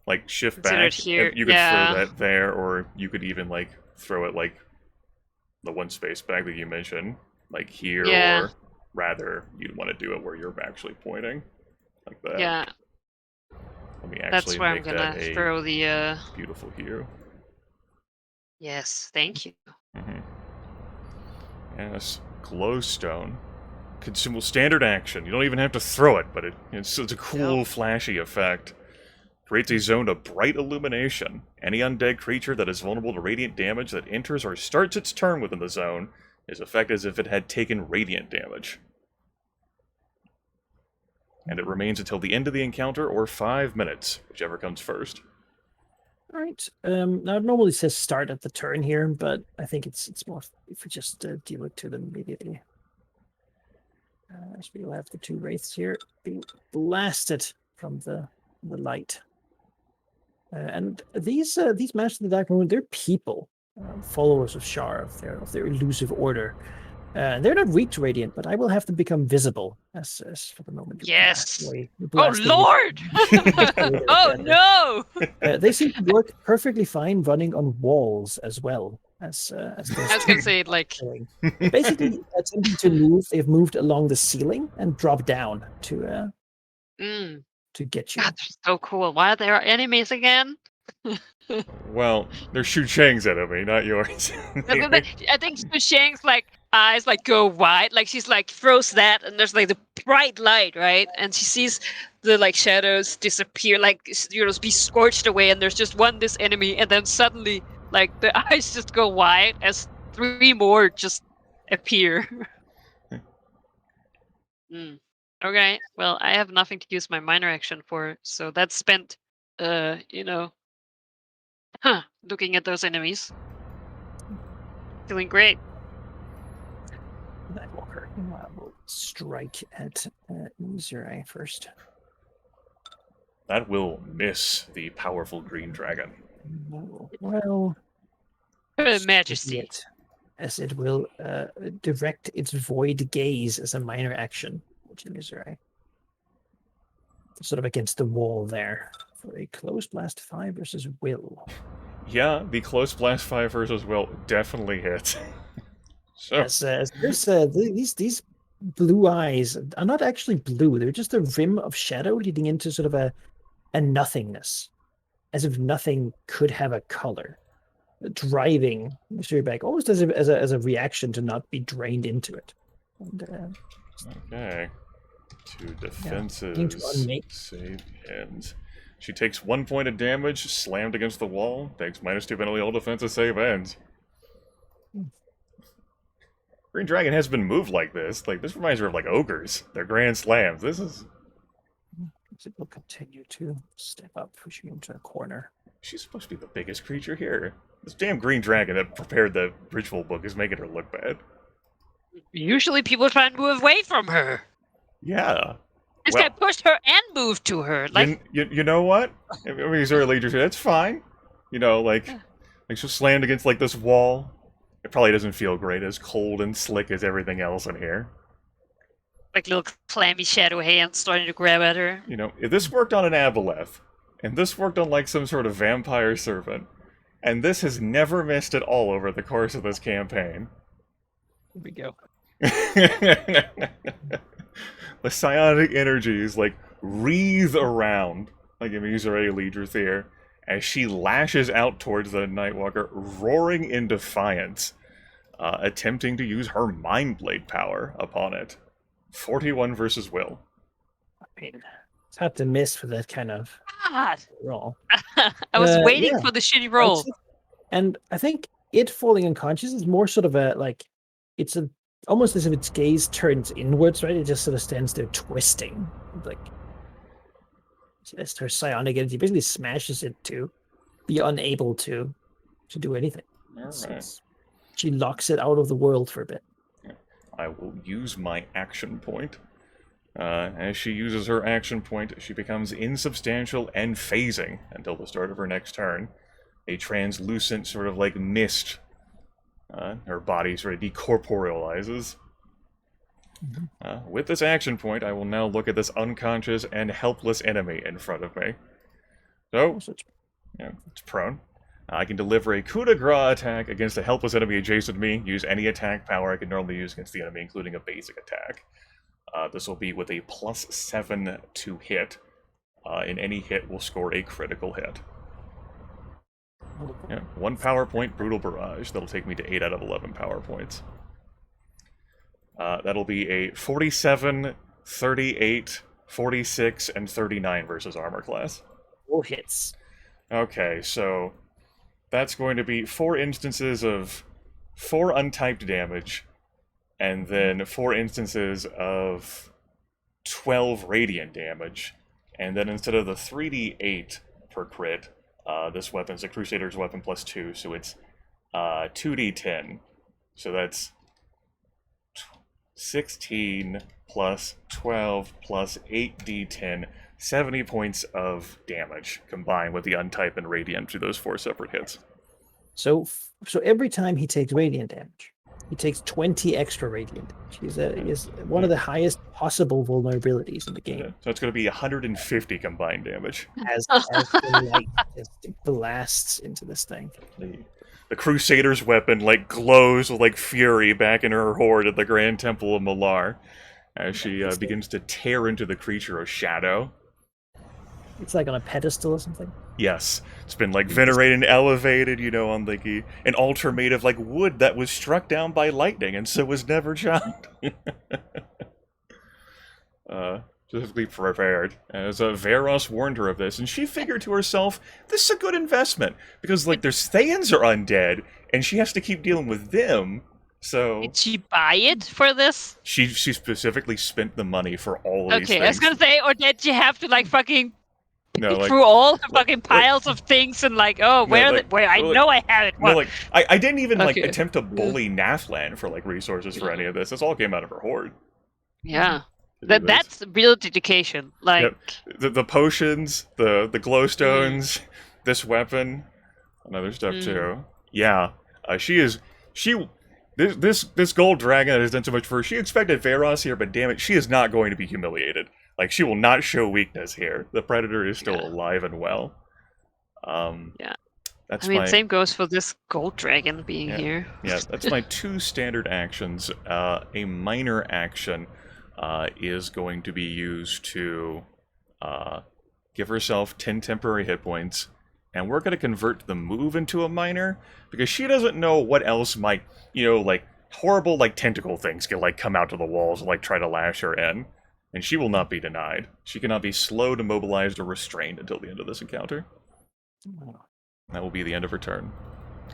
like, shift Consider back. it here, You could yeah. throw that there, or you could even, like, throw it, like, the one space back that you mentioned, like, here, Yeah. or rather, you'd want to do it where you're actually pointing, like that. Yeah. Let me actually That's where I'm make gonna that a throw the, beautiful hue. Yes, thank you. Yes, glowstone. Consumable standard action. You don't even have to throw it, but it's a cool, flashy effect. Creates a zone of bright illumination. Any undead creature that is vulnerable to radiant damage that enters or starts its turn within the zone is affected as if it had taken radiant damage. And it remains until the end of the encounter or 5 minutes, whichever comes first. All right. Now it normally says start at the turn here, but I think it's more if we just deal it to them immediately. So we'll have the two wraiths here being blasted from the light. And these Masters of the Dark Moon, they're people, followers of Shar, of their elusive order. They're not weak to radiant, but I will have them become visible as for the moment. Yes. Oh Lord! Oh no! They seem to work perfectly fine running on walls as well as I was gonna say, like, basically attempting to move. They've moved along the ceiling and dropped down to get you. God, they're so cool. Why are there enemies again? Well, they're Shu Chang's enemy, not yours. I think Shu Shang's like eyes like go wide, like she's like throws that, and there's like the bright light, right? And she sees the like shadows disappear, like be scorched away, and there's just this enemy, and then suddenly like the eyes just go wide as 3 more just appear. Okay, well, I have nothing to use my minor action for, so that's spent, looking at those enemies. Feeling great. Nightwalker will strike at Mizurai first. That will miss the powerful green dragon. Well, Majesty. As it will direct its void gaze as a minor action, which Mizurai. Sort of against the wall there for a close blast 5 versus Will. Yeah, the close blast 5 versus Will definitely hits. So as there's these blue eyes are not actually blue; they're just a rim of shadow leading into sort of a nothingness, as if nothing could have a color, driving Mystery back almost as a reaction to not be drained into it. And, okay. 2 defenses. Save ends. She takes 1 point of damage, slammed against the wall, takes -2 penalty, all defenses, save ends. Green Dragon has been moved like this. Like, this reminds her of, like, ogres. They're grand slams. This is... It will continue to step up, pushing him to a corner. She's supposed to be the biggest creature here. This damn Green Dragon that prepared the ritual book is making her look bad. Usually people try and move away from her. Yeah. This guy pushed her and moved to her. Like, you know what? I mean, he's early leader. That's fine. You know, like she'll slammed against like this wall. It probably doesn't feel great, as cold and slick as everything else in here. like little clammy shadow hands starting to grab at her. You know, if this worked on an Aboleth, and this worked on like some sort of vampire servant, and this has never missed at all over the course of this campaign. Here we go. The psionic energies like wreathe around, like in Misery Leadrethir, as she lashes out towards the Nightwalker, roaring in defiance, attempting to use her Mind Blade power upon it. 41 versus Will. I mean, it's hard to miss with that kind of God. roll. I was waiting yeah. for the shitty roll. And I think it falling unconscious is more sort of a, like, it's a almost as if its gaze turns inwards, right? It just sort of stands there twisting. Like, just her psionic energy basically smashes it to be unable to do anything. Alright. She locks it out of the world for a bit. I will use my action point. As she uses her action point, she becomes insubstantial and phasing until the start of her next turn. A translucent sort of like mist. Her body sort of decorporealizes. With this action point, I will now look at this unconscious and helpless enemy in front of me. So, yeah, it's prone. I can deliver a coup de grace attack against a helpless enemy adjacent to me. Use any attack power I can normally use against the enemy, including a basic attack. This will be with a +7 to hit. In any hit, will score a critical hit. Yeah, 1 power point, Brutal Barrage. That'll take me to 8 out of 11 power points. That'll be a 47, 38, 46, and 39 versus armor class. 4 hits. Okay, so that's going to be 4 instances of 4 untyped damage, and then 4 instances of 12 radiant damage. And then instead of the 3d8 per crit, this weapon's a Crusader's weapon +2, so it's 2d10. So that's 16 plus 12 plus 8d10, 70 points of damage combined with the untype and radiant through those 4 separate hits. So every time he takes radiant damage, he takes 20 extra radiant damage. He is one of the highest possible vulnerabilities in the game. Yeah, so it's going to be 150 combined damage. As the light just blasts into this thing. The Crusader's weapon like glows with like fury back in her horde at the Grand Temple of Malar as she begins to tear into the creature of shadow. It's like on a pedestal or something. Yes, it's been like venerated and elevated, you know, on like an altar made of like wood that was struck down by lightning and so was never chopped. Specifically prepared, as Veros warned her of this, and she figured to herself, this is a good investment, because like their Thayans are undead, and she has to keep dealing with them, so... Did she buy it for this? She specifically spent the money for all of these things. Okay, I was gonna say, or did she have to like fucking no, like, through all the fucking piles of things and like, oh, where I know I have it. No, like, I didn't even like Okay. attempt to bully Nathlan for like resources for any of this. This all came out of her hoard. Yeah. That's real dedication. Like the potions, the glowstones, this weapon, and other stuff too. Yeah, this gold dragon that has done so much for her. She expected Veros here, but damn it, she is not going to be humiliated. Like, she will not show weakness here. The Predator is still alive and well. Yeah. That's same goes for this gold dragon being here. Yeah, that's my 2 standard actions. A minor action is going to be used to give herself 10 temporary hit points, and we're going to convert the move into a minor, because she doesn't know what else might, you know, like, horrible, like, tentacle things can, like, come out to the walls and, like, try to lash her in, and she will not be denied. She cannot be slowed, immobilized, or restrained until the end of this encounter. That will be the end of her turn.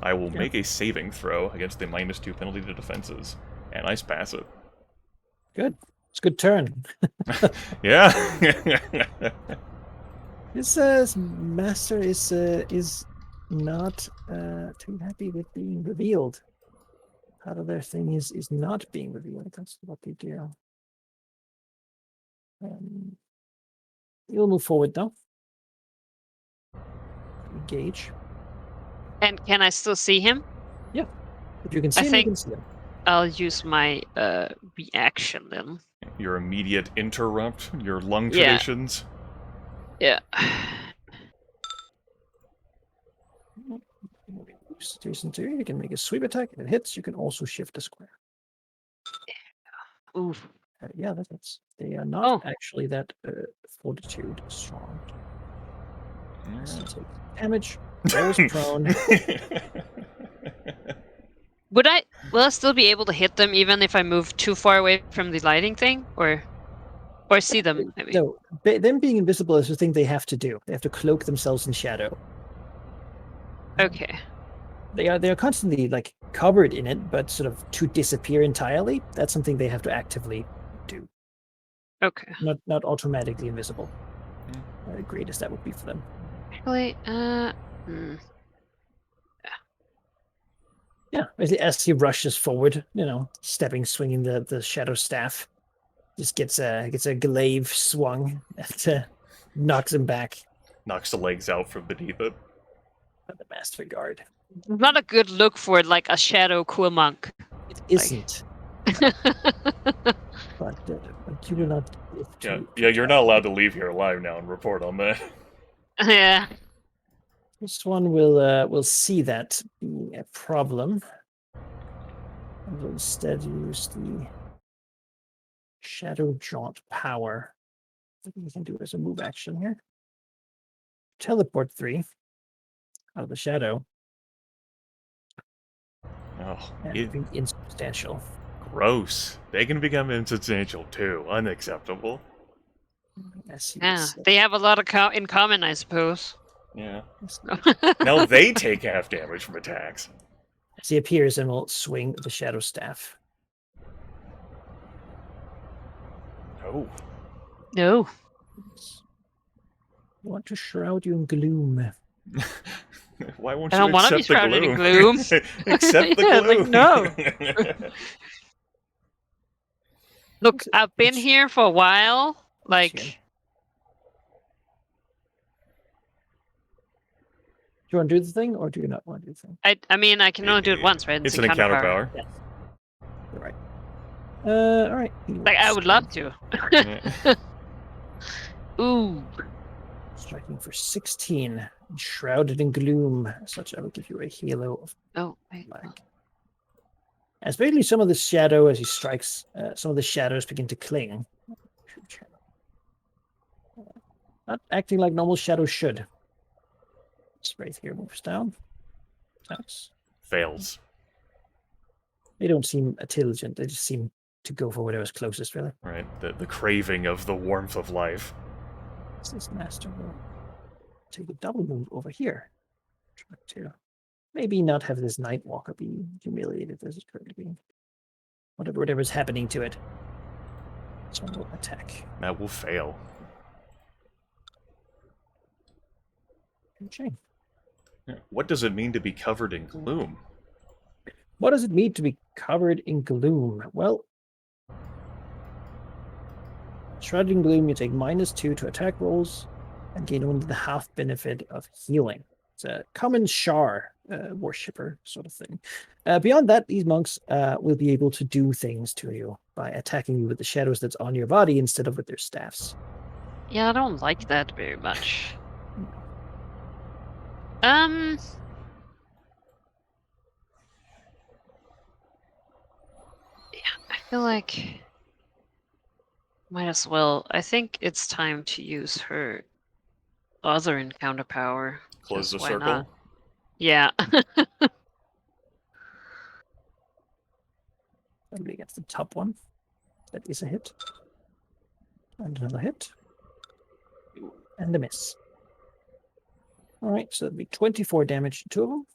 I will make a saving throw against the -2 penalty to defenses. And I pass it. Good. It's a good turn. Yeah. This master is not too happy with being revealed. Part of their thing is not being revealed. That's what they do. You'll move forward though. Engage. And can I still see him? If you can see him, you can see him. I'll use my reaction then. Your immediate interrupt, your lung Yeah. traditions. Yeah. Jason 2, you can make a sweep attack. If it hits, you can also shift a square. Oof. Yeah, that's. They are not actually that fortitude strong. So take damage. Rolls prone. Will I still be able to hit them even if I move too far away from the lighting thing, or see them? I mean. No, them being invisible is the thing they have to do. They have to cloak themselves in shadow. Okay. They are constantly like covered in it, but sort of to disappear entirely, that's something they have to actively do. Okay. Not automatically invisible. Great as that would be for them. Actually, Yeah, as he rushes forward, stepping, swinging the shadow staff, just gets a glaive swung that knocks him back. Knocks the legs out from beneath it. The master guard. Not a good look for like a shadow cool monk. It isn't. But you do not. Yeah, you're not allowed to leave here alive now and report on that. Yeah. This one will see that being a problem, and will instead use the shadow jaunt power. I think we can do it as a move action here. Teleport 3 out of the shadow. Oh, and be insubstantial. Gross. They can become insubstantial too. Unacceptable. Yeah, they have a lot in common, I suppose. Yeah. Now they take half damage from attacks. As he appears and will swing the shadow staff. Oh. No. I want to shroud you in gloom. Why won't I you don't want to be accept the shrouded in gloom? gloom. Accept the Yeah, gloom. like, no. Look, I've been here for a while. Like, Do you want to do the thing, or do you not want to do the thing? I mean, I can only do it once, right? It's an encounter power. Yes. You're right. All right. Like, I would love to. Ooh. Striking for 16. Shrouded in gloom. As such, I will give you a halo of black. Especially some of the shadow as he strikes, some of the shadows begin to cling. Not acting like normal shadows should. This Wraith here moves down. Attacks. Fails. They don't seem intelligent. They just seem to go for whatever's closest, really. Right. The craving of the warmth of life. This master will take a double move over here. Try to maybe not have this Night Walker be humiliated as it's currently being. Whatever's happening to it. This one will attack. That will fail. Okay. What does it mean to be covered in gloom? What does it mean to be covered in gloom? Well, shrouded in gloom, you take -2 to attack rolls and gain only the half benefit of healing. It's a common Shar worshipper sort of thing. Beyond that, these monks will be able to do things to you by attacking you with the shadows that's on your body instead of with their staffs. Yeah, I don't like that very much. Yeah, I feel like might as well. I think it's time to use her other encounter power. Close the why circle. not? Yeah. Somebody gets the top one. That is a hit. And another hit. And a miss. All right, so that'd be 24 damage to two of them.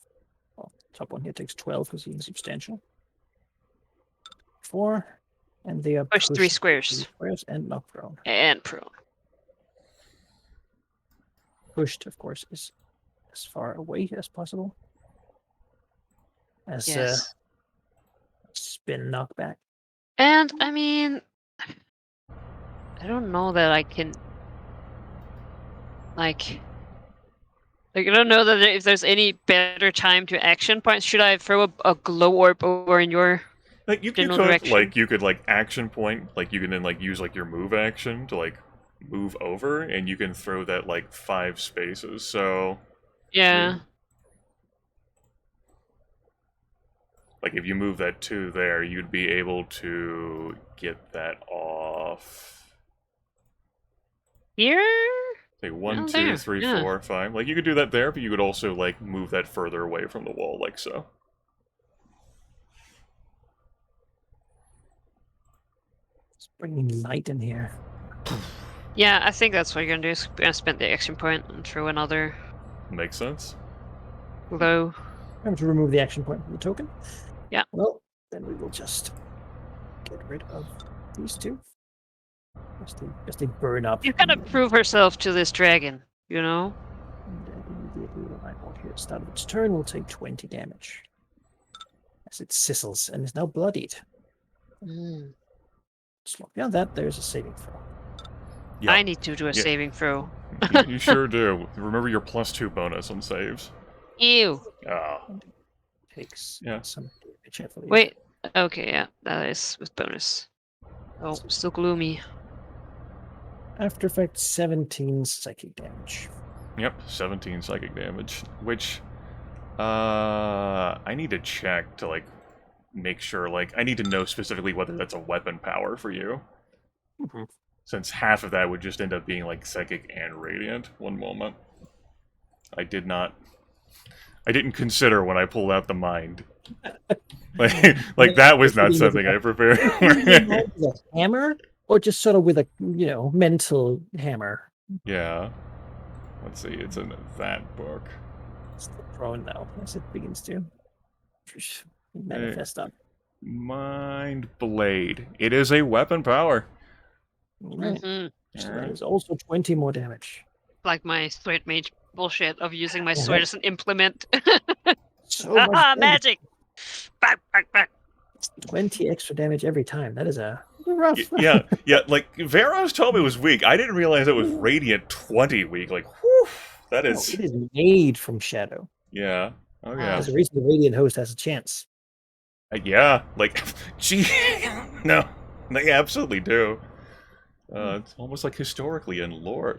Well, top one here takes 12 because he's insubstantial. 4. And they are Push 3 pushed squares. 3 squares and knocked prone. And prone. Pushed, of course, is as far away as possible. As Yes. spin knockback. And I mean, I don't know that I can, like I don't know that if there's any better time to action points. Should I throw a glow orb over in your Like you general could direction? you could action point, like you can then use your move action to move over, and you can throw that 5 spaces. So Yeah. if you move that 2 there, you'd be able to get that off. Here? Say 1, Oh, 2, there. 3, Yeah. 4, 5. Like you could do that there, but you could also move that further away from the wall, like so. It's bringing light in here. Yeah, I think that's what you're gonna do. Is gonna spend the action point and throw another Makes sense. glow. I have to remove the action point from the token. Yeah. Well, then we will just get rid of these 2. As they burn up. You gotta prove herself to this dragon, you know? And immediately the Nightwalker here at the start of its turn will take 20 damage. As it sizzles and is now bloodied. So beyond that, there's a saving throw. Yeah, I need to do a saving throw. you sure do. Remember your +2 bonus on saves. Ew. Ah, Takes Yeah. some damage, I believe. Wait. Okay, yeah, that is with bonus. Oh, still gloomy. After effect, 17 psychic damage. yep, 17 psychic damage, which I need to check to make sure. I need to know specifically whether that's a weapon power for you, since half of that would just end up being psychic and radiant. One moment. I didn't consider when I pulled out the mind. That was not something I prepared. With a hammer, or just sort of with a mental hammer. Yeah. Let's see. It's in that book. It's prone now as it begins to manifest up. Mind Blade. It is a weapon power. Right. Mm-hmm. So that is also 20 more damage. Like my sword mage bullshit of using my sword as an implement. So much damage. Magic! Back, back, back. 20 extra damage every time. That is a rough. Yeah. Veros told me it was weak. I didn't realize it was Radiant 20 weak. Whew, that No, is. it is made from shadow. Yeah. Oh, yeah. There's a reason the Radiant host has a chance. Yeah. Gee. No. They absolutely do. It's almost historically in lore.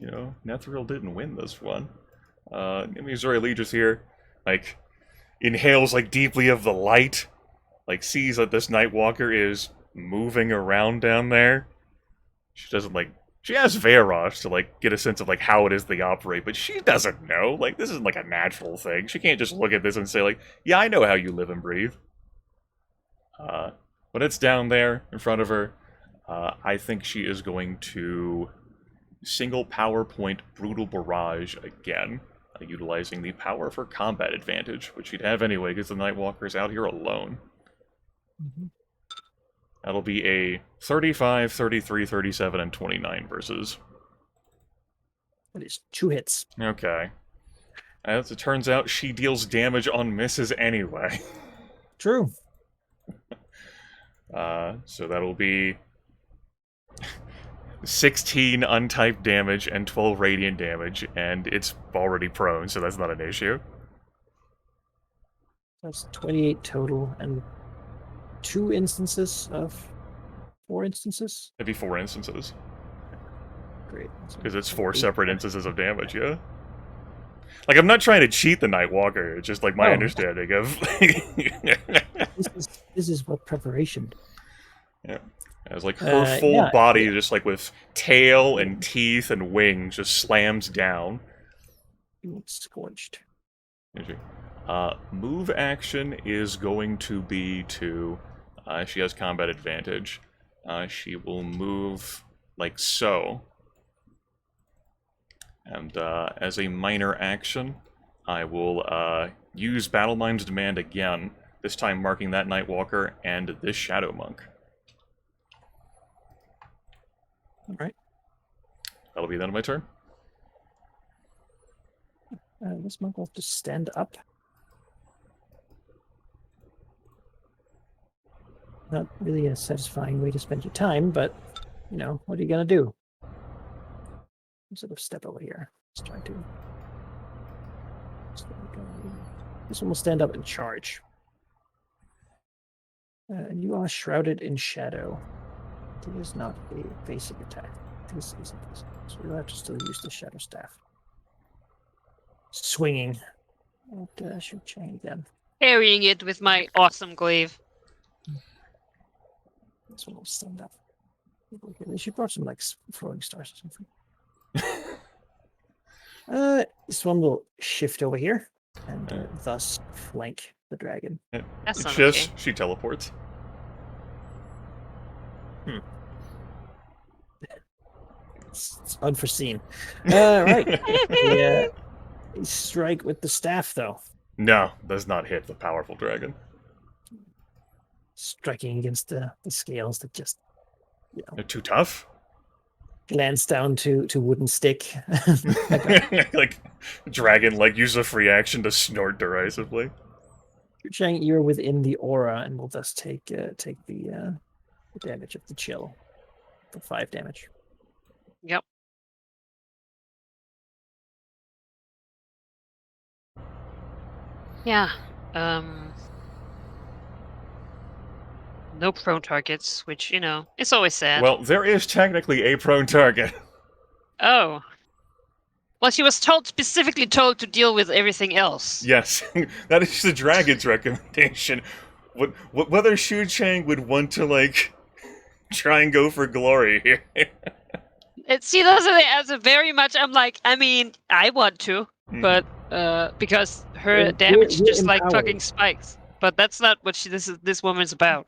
Netheril didn't win this one. Missouri Legis here, inhales deeply of the light, sees that this Nightwalker is moving around down there. She doesn't she has Veros to get a sense of how it is they operate, but she doesn't know. This isn't a natural thing. She can't just look at this and say yeah, I know how you live and breathe. But it's down there in front of her. I think she is going to single power point Brutal Barrage again, utilizing the power of her combat advantage, which she'd have anyway because the Nightwalker's out here alone. That'll be a 35, 33, 37, and 29 versus. That is 2 hits. Okay. As it turns out, she deals damage on misses anyway. True. So that'll be 16 untyped damage and 12 radiant damage, and it's already prone, so that's not an issue. That's 28 total, and 2 instances of 4 instances. It'd be 4 instances. Great. Because it's 4 separate instances of damage, yeah? I'm not trying to cheat the Nightwalker, it's just my understanding of. This is what preparation. Yeah. As her full body, just with tail and teeth and wings, just slams down. It's scorched. Move action is going to be to. She has combat advantage. She will move so. And as a minor action, I will use Battle Mind's Demand again. this time marking that Nightwalker and this Shadow Monk. All right. That'll be the end of my turn. This monk will have to stand up. Not really a satisfying way to spend your time, but, you know, what are you going to do? Sort of step over here. Let's try to... This one will stand up and charge. You are shrouded in shadow. It is not a basic attack. This is a basic. So you'll have to still use the shadow staff. Swinging. What should change then? Carrying it with my awesome glaive. This one will stand up. They should brought some like throwing stars or something. This one will shift over here and thus flank the dragon. That's not Just okay. she teleports. It's unforeseen. Right. Yeah. Strike with the staff though. No, does not hit the powerful dragon. Striking against the scales that just, you know, They're too tough. glance down to wooden stick. Like dragon, like use a free action to snort derisively. You're within the aura and will thus take the damage of the chill for 5 damage. Yep. Yeah. No prone targets, which, you know, it's always sad. Well, there is technically a prone target. Oh. Well, she was specifically told to deal with everything else. Yes, that is the dragon's recommendation. Whether Shu Chang would want to, like, try and go for glory here. See, those are the answer very much. I'm like, I mean, I want to, but because her We're damage just like empowered. fucking spikes. But that's not what this woman's about.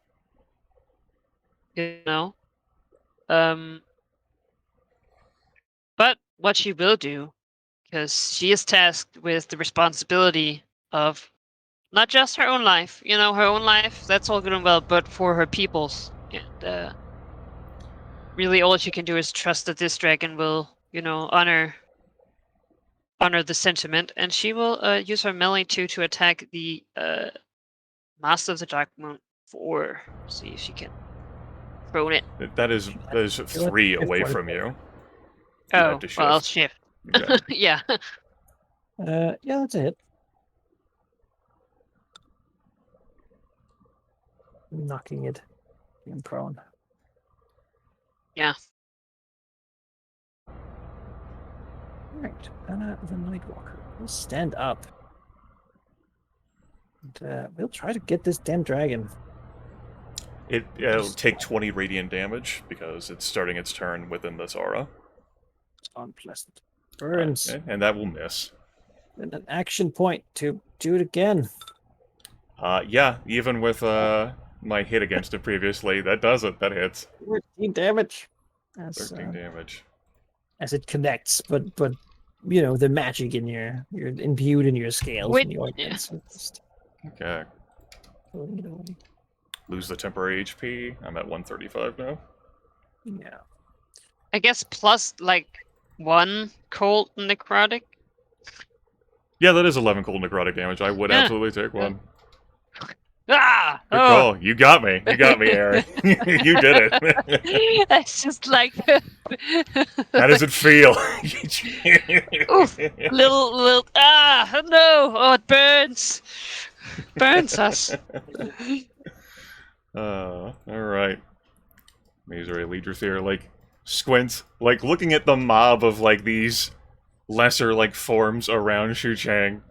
You know? But what she will do, because she is tasked with the responsibility of not just her own life, you know, her own life, that's all good and well, but for her people's. And really all she can do is trust that this dragon will, you know, honor the sentiment, and she will use her melee 2 to attack the Master of the Dark Moon 4. See if she can prone it. That is 3 away from you. You Oh, have to well, I'll shift. shift. Okay. Yeah. Yeah, that's a hit. Knocking it in prone. Yeah. Alright, the Nightwalker will stand up. And we'll try to get this damn dragon. It'll take 20 radiant damage because it's starting its turn within this aura. It's unpleasant. Burns. Okay, and that will miss. And an action point to do it again. Yeah, even with my hit against it previously, that does it. That hits. 13 damage. 13 damage. As it connects, but you know, the magic in you're imbued in your scales Wait, and your yeah. organs. Just Okay. pulling it away. Lose the temporary HP. I'm at 135 now. Yeah. I guess plus like 1 cold necrotic. Yeah, that is 11 cold necrotic damage. I would Yeah. absolutely take one. Ah! Good Oh! call. You got me. You got me, Aaron. You did it. That's just like How does it feel? Oof, little no! Oh, it burns. Burns us. All right. Misery Leaders here, like, squints, like, looking at the mob of, like, these lesser, like, forms around Shu Chang.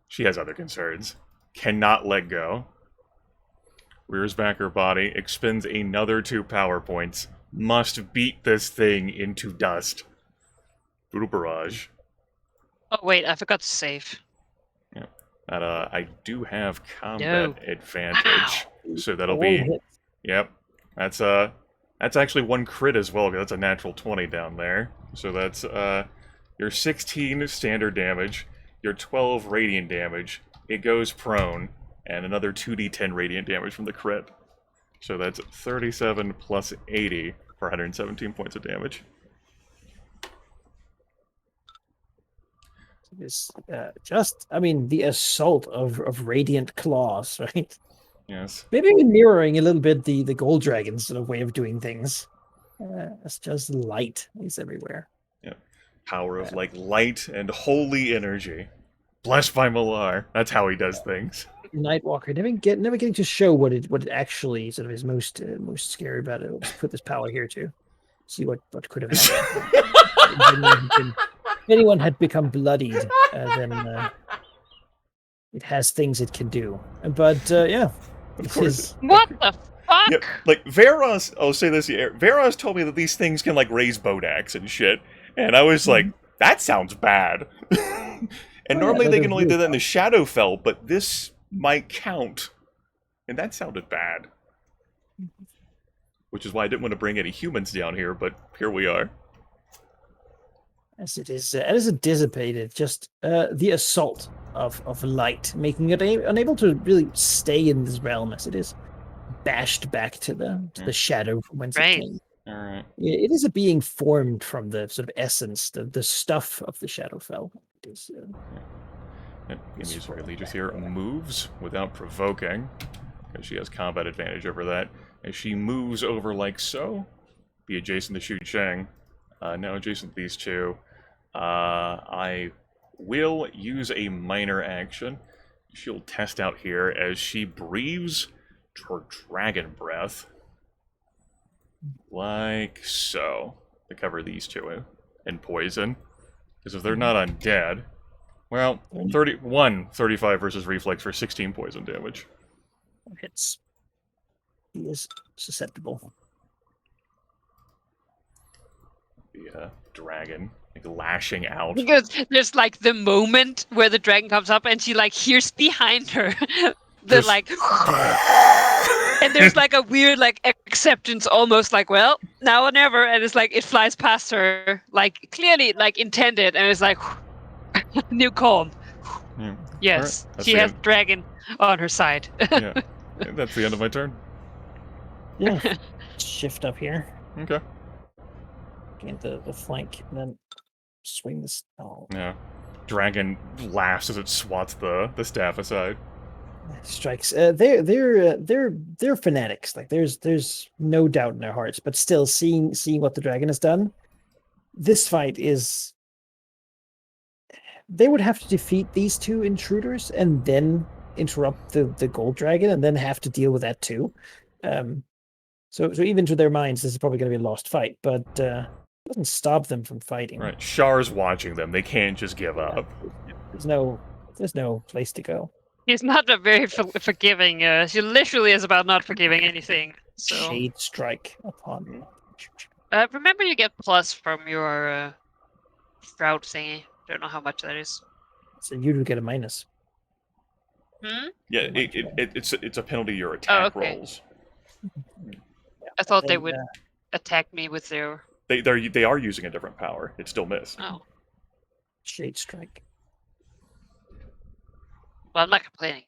She has other concerns. Cannot let go. Rears back her body, expends another 2 power points. Must beat this thing into dust. Brutal Barrage. Oh wait, I forgot to save. That, I do have combat advantage, so that'll All be... hits. Yep. That's actually 1 crit as well, because that's a natural 20 down there. So that's your 16 standard damage, your 12 radiant damage, it goes prone, and another 2d10 radiant damage from the crit. So that's 37 plus 80 for 117 points of damage. This I mean, the assault of radiant claws, right? Yes. Maybe mirroring a little bit the gold dragon's sort of way of doing things. It's just light is everywhere. Yeah. Power of like light and holy energy. Blessed by Malar. That's how he does things. Nightwalker never getting to show what it actually sort of is most scary about it. Let's put this power here too. See what could have happened. If anyone had become bloodied, then it has things it can do. But yeah, Of course. What the fuck? Yep. Like Veros, I'll say this here. Veros told me that these things can like raise Bodax and shit, and I was like, that sounds bad. And normally they can only do that in the Shadowfell, but this might count, and that sounded bad. Which is why I didn't want to bring any humans down here, but here we are. As it is dissipated, just the assault of light, making it unable to really stay in this realm as it is bashed back to the shadow from whence it came. All right. It is a being formed from the sort of essence, the stuff of the Shadowfell. It is. Use Regis here moves without provoking, because she has combat advantage over that. As she moves over like so, be adjacent to Xu Cheng. Now adjacent to these two. I will use a minor action. She'll test out here as she breathes her dragon breath. Like so. To cover these two in poison. Because if they're not undead, well, 35 versus reflex for 16 poison damage. Hits. He is susceptible. The dragon, like, lashing out. Because there's like the moment where the dragon comes up and she like hears behind her the Just- like and there's like a weird like acceptance, almost like, well, now or never, and it's like it flies past her, like clearly like intended, and it's like new calm. Yeah. Yes, Alright, that's she the has end. dragon on her side. Yeah. That's the end of my turn. Yeah. Shift up here. Okay. Gain the flank, and then swing this. Oh, Yeah. Dragon laughs as it swats the staff aside. strikes. They're fanatics. Like there's no doubt in their hearts, but still seeing what the dragon has done, this fight is. They would have to defeat these two intruders and then interrupt the gold dragon, and then have to deal with that too. So even to their minds, this is probably going to be a lost fight, but it doesn't stop them from fighting. Right. Shar's watching them. They can't just give up. There's no place to go. He's not a very forgiving. She literally is about not forgiving anything. So Shade strike upon. remember, you get plus from your shroud thingy. Don't know how much that is. So you do get a minus. Hmm? Yeah, it's a penalty to your attack okay. rolls. I thought they And, would attack me with their. They are using a different power. It still missed. Oh, Shade strike. well, I'm not complaining.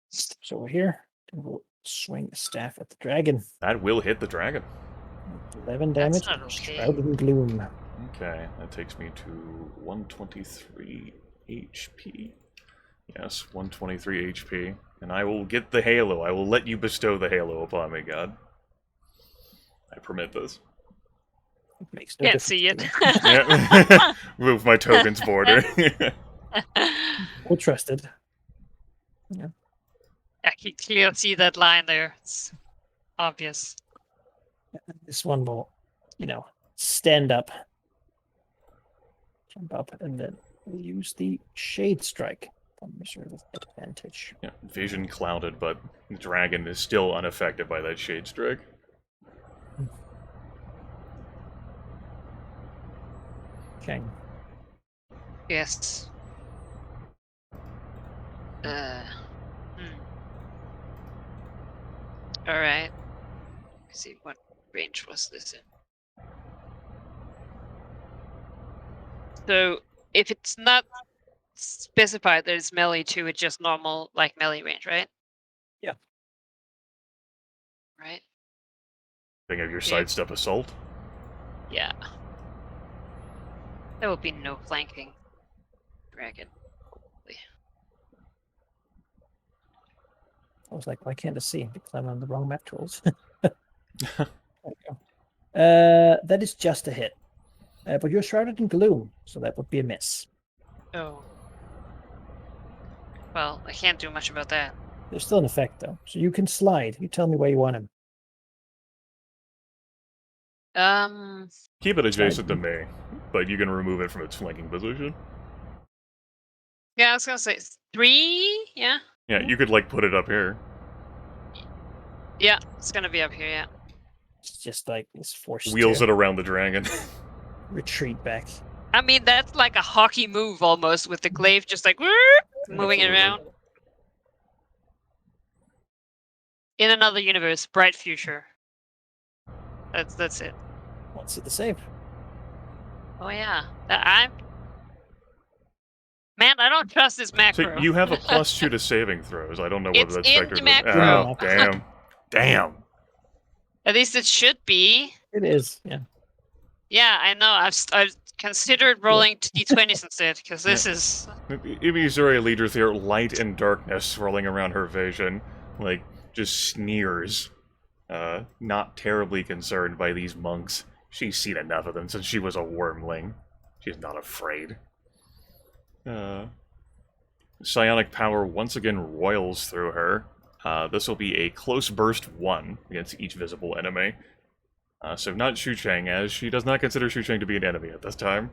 Steps over here. And we'll swing the staff at the dragon. That will hit the dragon. 11 That's damage. not okay. Shrouded in gloom. Okay, that takes me to 123 HP. Yes, 123 HP. And I will get the halo. I will let you bestow the halo upon me, God. I permit this. It makes no Can't difference see to it. me. Yeah. Move my tokens border. Well trusted. I can clearly see that line there. It's obvious. This one will, stand up. Jump up, and then we'll use the shade strike. From reserve with advantage. Yeah, vision clouded, but the dragon is still unaffected by that shade strike. Okay. Yes. All right. Let's see, what range was this in? So if it's not specify that it's melee too. It's just normal, like melee range, right? Yeah. Right. Think of your Yeah. sidestep assault. Yeah. There will be no flanking dragon. I was like, why can't I see? Because I'm on the wrong map tools. There we go. That is just a hit. But you're shrouded in gloom, so that would be a miss. Oh. Well, I can't do much about that. There's still an effect, though. So you can slide. You tell me where you want him. Keep it adjacent to Slide. me, but you can remove it from its flanking position. Yeah, I was gonna say 3. Yeah. Yeah, you could like put it up here. Yeah, it's gonna be up here. Yeah. It's just like it's forced Wheels to it around the dragon. retreat back. I mean, that's like a hockey move almost, with the glaive just like moving it Absolutely. around. In another universe, bright future. That's it. Let's see the save. Oh yeah, Man, I don't trust this So macro. you have a +2 to saving throws. I don't know whether It's that's in factored the in. macro. Oh, damn. Damn. At least it should be. It is, yeah. Yeah, I know. I've considered rolling to d20s instead, because this is. Imisuri Leader there, light and darkness swirling around her vision, like, just sneers. Not terribly concerned by these monks. She's seen enough of them since she was a wormling. She's not afraid. Psionic power once again roils through her. This will be a close burst 1 against each visible enemy. So not Shu Cheng, as she does not consider Shu Cheng to be an enemy at this time.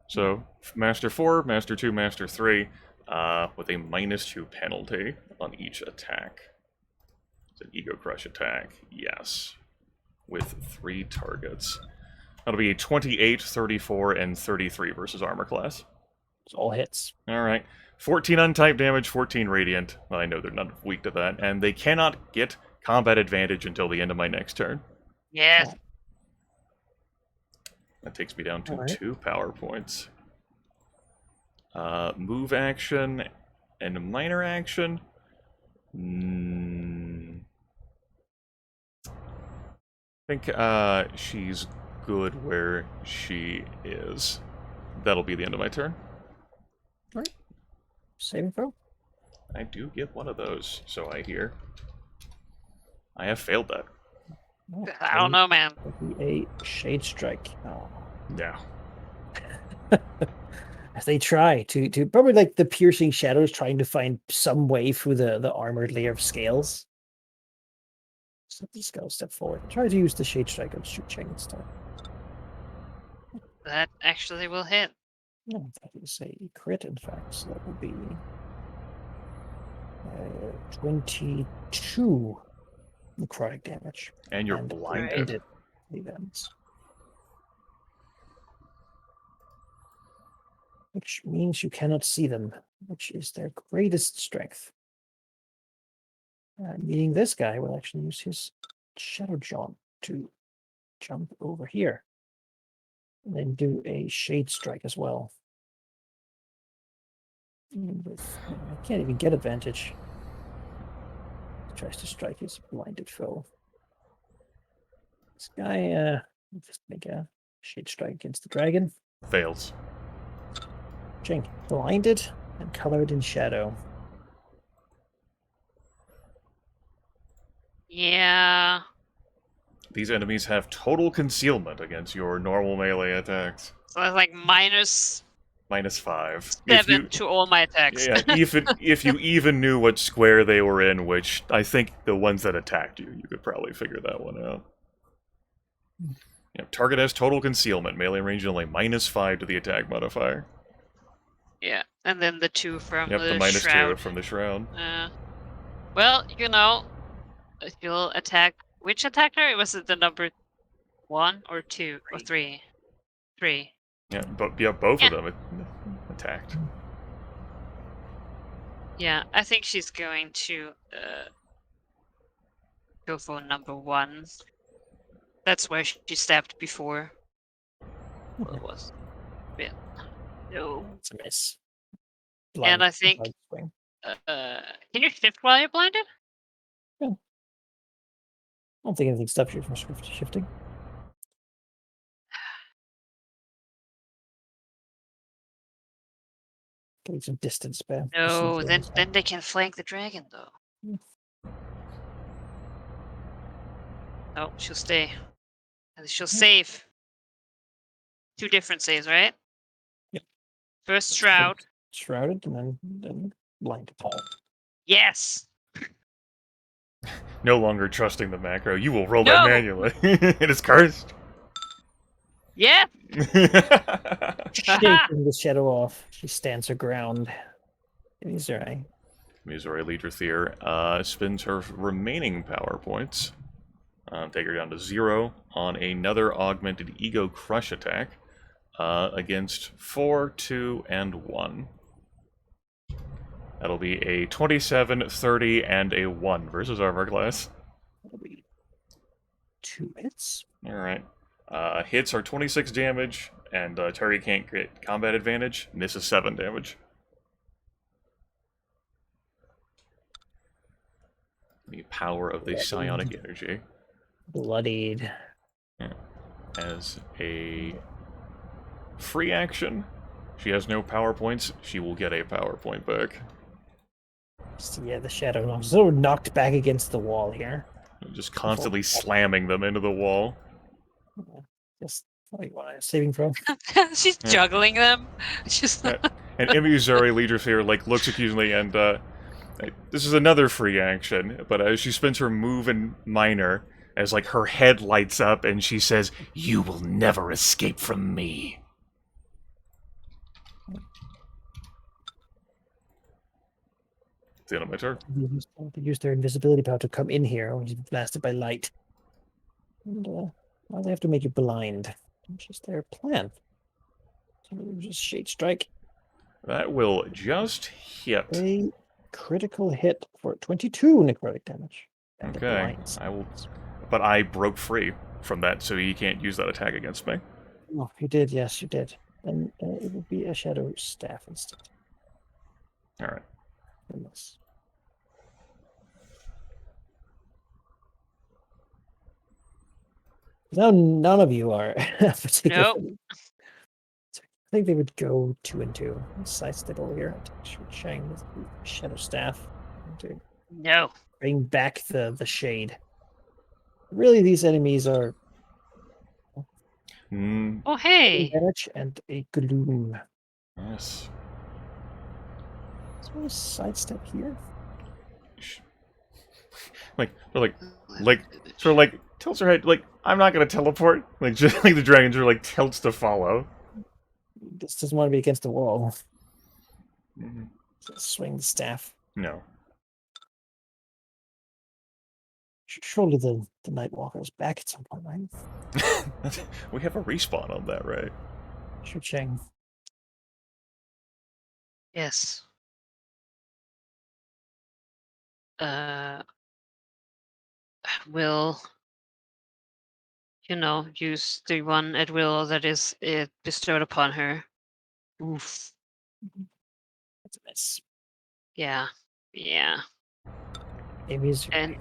So, Master 4, Master 2, Master 3, with a -2 penalty on each attack. It's an Ego Crush attack, yes. With 3 targets. That'll be a 28, 34, and 33 versus armor class. It's all hits. Alright. 14 untyped damage, 14 radiant. Well, I know they're not weak to that. And they cannot get combat advantage until the end of my next turn. Yes. That takes me down to Alright. 2 power points. Move action and minor action. I think she's good where she is. That'll be the end of my turn. Alright. Saving throw. I do get one of those, so I hear. I have failed that. Oh, I don't know, man. It'll be a Shade Strike. Oh. Yeah. As they try to probably like the piercing shadows trying to find some way through the armored layer of scales. So just go step forward. Try to use the Shade Strike on Shu Cheng instead. That actually will hit. No, that is a crit, in fact. So that would be 22 necrotic damage. And you're And blinded. Events. Which means you cannot see them, which is their greatest strength. Meaning this guy will actually use his Shadow Jump to jump over here. And then do a Shade Strike as well. I can't even get advantage. He tries to strike his blinded foe. This guy, just make a Shade Strike against the dragon. Fails. Cheng, blinded and colored in shadow. Yeah. These enemies have total concealment against your normal melee attacks. So that's like -7 -5. to all my attacks. Yeah, if you even knew what square they were in, which I think the ones that attacked you, you could probably figure that one out. Yeah, target has total concealment, melee range only -5 to the attack modifier. Yeah, and then the 2 from Yep, the the shroud. -2 from the shroud. Well, you know, if you'll attack, which attacker? Was it the number 1 or 2 or 3? 3. Yeah, both of them attacked. Yeah, I think she's going to go for number 1. That's where she stabbed before. Well, it was. Yeah. No. It's a miss. blind. I think- blind swing. Can you shift while you're blinded? I don't think anything stops you from shifting. Getting some distance back. No, then they can flank the dragon though. Hmm. Oh, she'll stay. And she'll save. 2 different saves, right? Yep. First shroud. Shrouded and then blinded. Yes. No longer trusting the macro. You will roll No! that manually. It is cursed. Yeah. Shaking the shadow off, she stands her ground. Missouri. Missouri Leader spends her remaining power points. Take her down to 0 on another augmented ego crush attack against 4, 2, and 1. That'll be a 27, 30, and a 1 versus armor class. That'll be 2 hits. Alright. Hits are 26 damage, and target can't get combat advantage. Misses 7 damage. The power of the psionic energy. Bloodied. Yeah. As a free action, she has no power points. She will get a power point back. So, yeah, the shadow is sort of knocked back against the wall here. Just constantly slamming them into the wall. Just what do you want? Saving throw. She's juggling them. Just And Missouri Leader looks accusingly, and this is another free action, but she spends her move in minor as her head lights up and she says, "You will never escape from me." It's the end of my turn. They use their invisibility power to come in here when he's blasted by light. And now they have to make you blind. It's just their plan. So just shade strike. That will just hit. A critical hit for 22 necrotic damage. And it Okay, blinds. I will. But I broke free from that, so you can't use that attack against me. Oh, you did. Yes, you did. Then it would be a shadow staff instead. All right. Goodness. Now none of you are particularly. I think they would go 2 and 2. Sidestep over here. Shang with the shadow staff to no. bring back the shade. Really, these enemies are Oh hey. damage and a gloom. Yes. So a sidestep here. Tilts her head, I'm not gonna teleport. Just the dragons are tilts to follow. This doesn't want to be against the wall. Mm-hmm. Swing the staff. No. Surely the Nightwalker is back at some point, right? We have a respawn on that, right? Sure, Chang. Yes. Will use the one at will that is bestowed upon her. Oof. That's a miss. Yeah. Yeah. Amy's And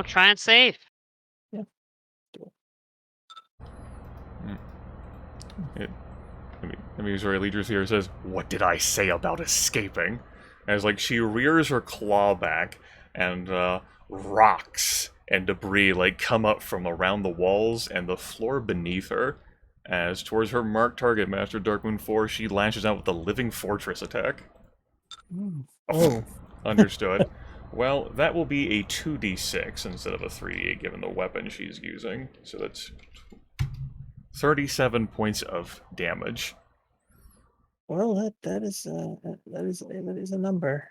try and save. Yeah. Missouri Leader here says, "What did I say about escaping?" As she rears her claw back, and rocks and debris come up from around the walls and the floor beneath her. As towards her marked target, Master Darkmoon 4, she lashes out with the Living Fortress attack. Oh. Understood. Well, that will be a 2d6 instead of a 3d8 given the weapon she's using. So that's 37 points of damage. Well, that is a number.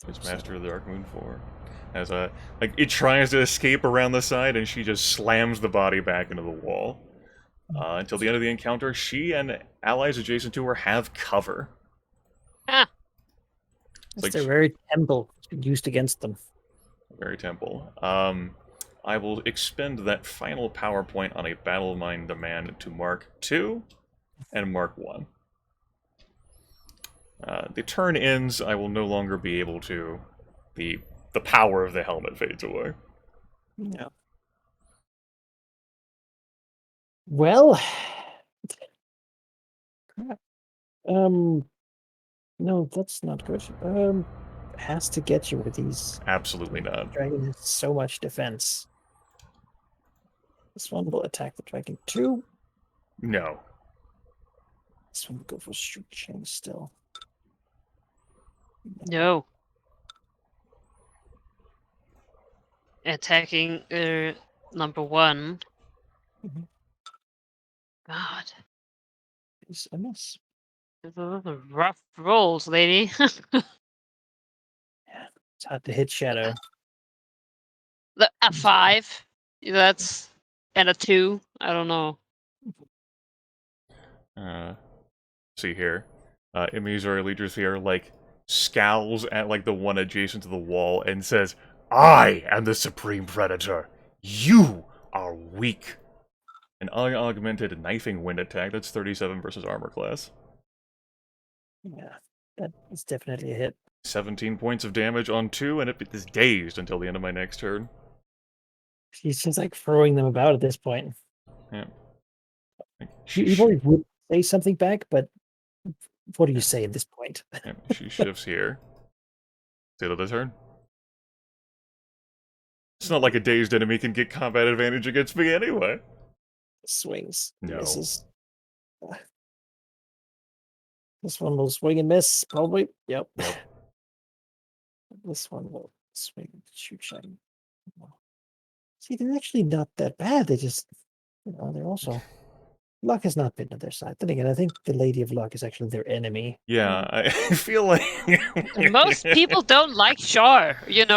It's Master of the Darkmoon 4. As it tries to escape around the side, and she just slams the body back into the wall. Until the end of the encounter, she and allies adjacent to her have cover. Ah. It's their very temple used against them. Very temple. I will expend that final power point on a battle mind demand to mark 2 and mark 1. The turn ends, I will no longer be able to. The power of the helmet fades away. Yeah. Well, crap. No, that's not good. Has to get you with these. Absolutely not. Dragon has so much defense. This one will attack the dragon too. No. This one will go for shoot chain still. No. Attacking number 1. Mhm. God. It's a miss. Those are rough rolls, lady. It's hard to hit shadow. A 5. That's and a 2. I don't know. See here. Immusory leaders here, like, scowls at, like, the one adjacent to the wall and says, I am the Supreme Predator. You are weak. An unaugmented knifing wind attack. That's 37 versus armor class. Yeah, that is definitely a hit. 17 points of damage on 2, and it is dazed until the end of my next turn. He's just like throwing them about at this point. Yeah. He probably would say something back, but what do you say at this point? Yeah, she shifts here. Is it the turn? It's not like a dazed enemy can get combat advantage against me anyway. Swings. No. Misses. This one will swing and miss, probably. Yep. Yep. This one will swing and shoot shine. See, they're actually not that bad. They just, they're also. Luck has not been on their side. Then again, I think the Lady of Luck is actually their enemy. Yeah, I feel like Most people don't like Char,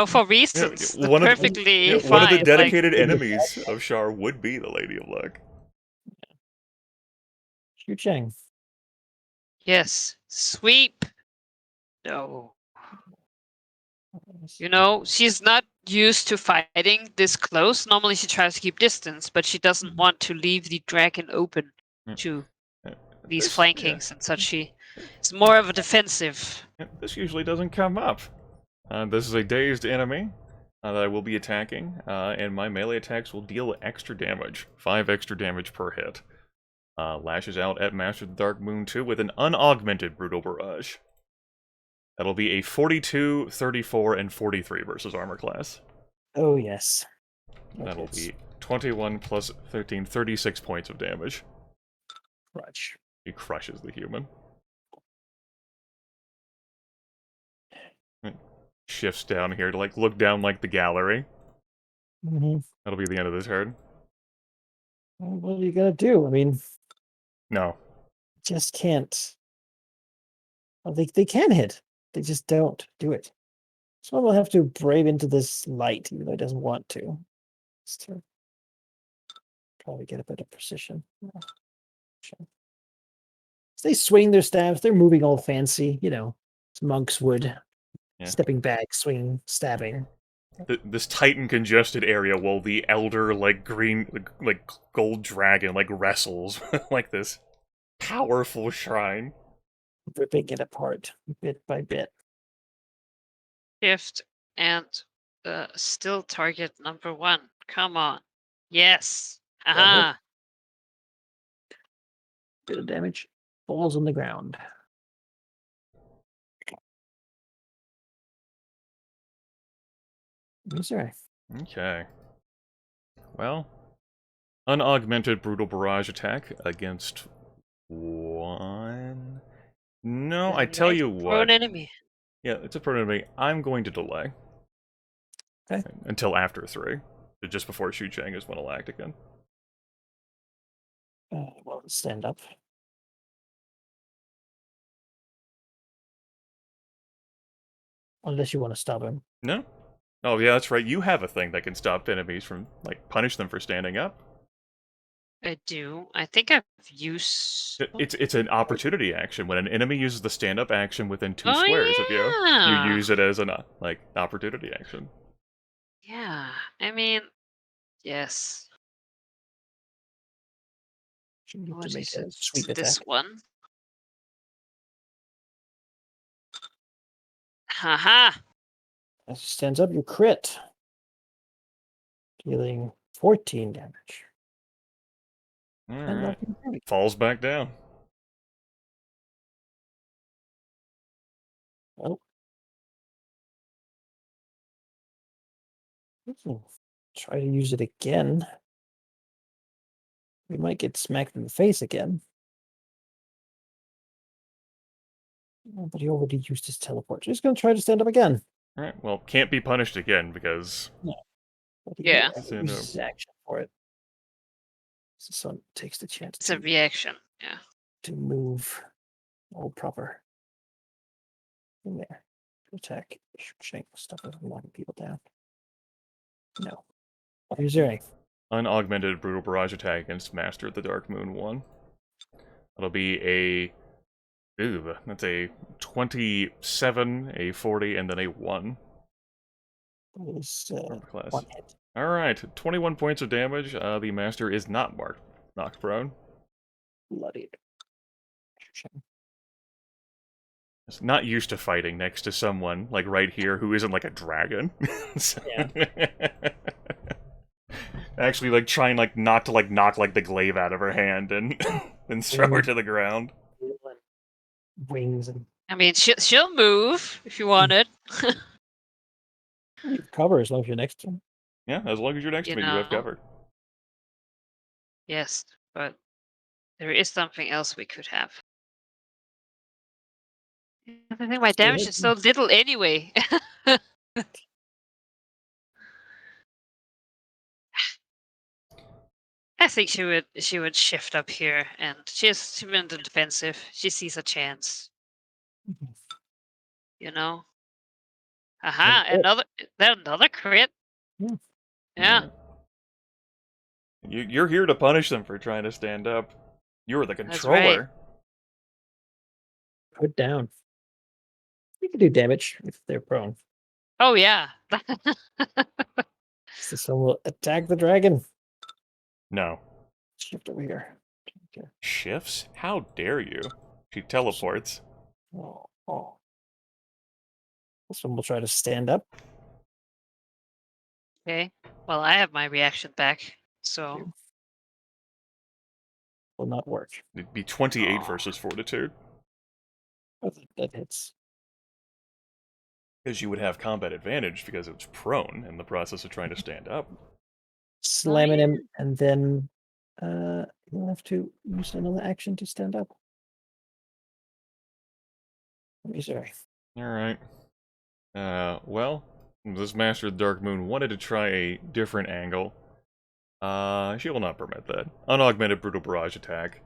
for reasons. one of Perfectly the, fine. one of the like- dedicated enemies of Char would be the Lady of Luck. Xu Cheng. yes. Sweep. No. She's not used to fighting this close. Normally she tries to keep distance, but she doesn't want to leave the dragon open to these flankings and such. It's more of a defensive. This usually doesn't come up. This is a dazed enemy that I will be attacking, and my melee attacks will deal extra damage. 5 extra damage per hit. Lashes out at Master of the Dark Moon 2 with an unaugmented Brutal Barrage. That'll be a 42, 34, and 43 versus armor class. Oh, yes. That'll be 21 plus 13, 36 points of damage. Crutch. He crushes the human. Shifts down here to, like, look down, like, the gallery. Mm-hmm. That'll be the end of the turn. What are you gonna do? I mean, No. just can't. Well, they can hit. They just don't do it. So we'll have to brave into this light, even though it doesn't want to. Just to probably get a bit of precision. Yeah. Sure. So they swing their staffs. They're moving all fancy. It's monks would. Yeah. Stepping back, swinging, stabbing. This titan congested area while the elder, like, green, like gold dragon, like, wrestles like this powerful shrine. Ripping it apart bit by bit. Shift and still target number 1. Come on. Yes. Aha. Bit of damage. Falls on the ground. Sorry. Okay. Well, unaugmented brutal barrage attack against 1. No, I tell you what. Prone enemy. Yeah, it's a prone enemy. I'm going to delay. Okay. Until after 3. Just before Xu Chang is when it'll act again. Well, stand up. Unless you want to stop him. No? Oh, yeah, that's right. You have a thing that can stop enemies from, like, punish them for standing up. I do. I think I've used. It's an opportunity action. When an enemy uses the stand-up action within 2 Oh, squares of you, yeah. you use it as an, opportunity action. Yeah. I mean, yes. You need What to make is a it? sweep attack. This one. Haha. As he stands up, you crit. Dealing 14 damage. And Alright. knocking him down. Falls back down. Oh. Try to use it again. We might get smacked in the face again. Oh, but he already used his teleport. Just gonna try to stand up again. Alright, well, can't be punished again because... But he Yeah. uses his action for it. So someone takes the chance It's a reaction. Yeah. to move all proper in there. Attack, shank, stuff like knocking people down. No. Here's there. Unaugmented brutal barrage attack against Master of the Dark Moon 1. That'll be a... Ooh, that's a 27, a 40, and then a 1. That is Class. 1 hit. Alright, 21 points of damage. The Master is not knocked prone. Bloodied. It's not used to fighting next to someone, like right here, who isn't like a dragon. So- Actually, like, trying not to knock the glaive out of her hand and then throw her to the ground. Wings and I mean, she'll move if you want it. you cover as long as you're next to him. Yeah, as long as you're next to me, you have cover. Yes, but there is something else we could have. I think my damage is so little anyway. I think she would shift up here, and she's in the defensive. She sees a chance. You know. Aha! Another crit. Yeah. You're here to punish them for trying to stand up. You're the controller. That's right. Put down. You can do damage if they're prone. Oh yeah. So someone will attack the dragon. No. Shift over here. Okay. Shifts? How dare you? She teleports. Oh. This one will try to stand up. Okay. Well, I have my reaction back, so Will not work. It'd be 28 versus Fortitude. That hits. Because you would have combat advantage because it's prone in the process of trying to stand up. Slamming him, and then you'll have to use another action to stand up. Sorry. Alright. Well, this Master of the Dark Moon wanted to try a different angle. She will not permit that. Unaugmented Brutal Barrage attack.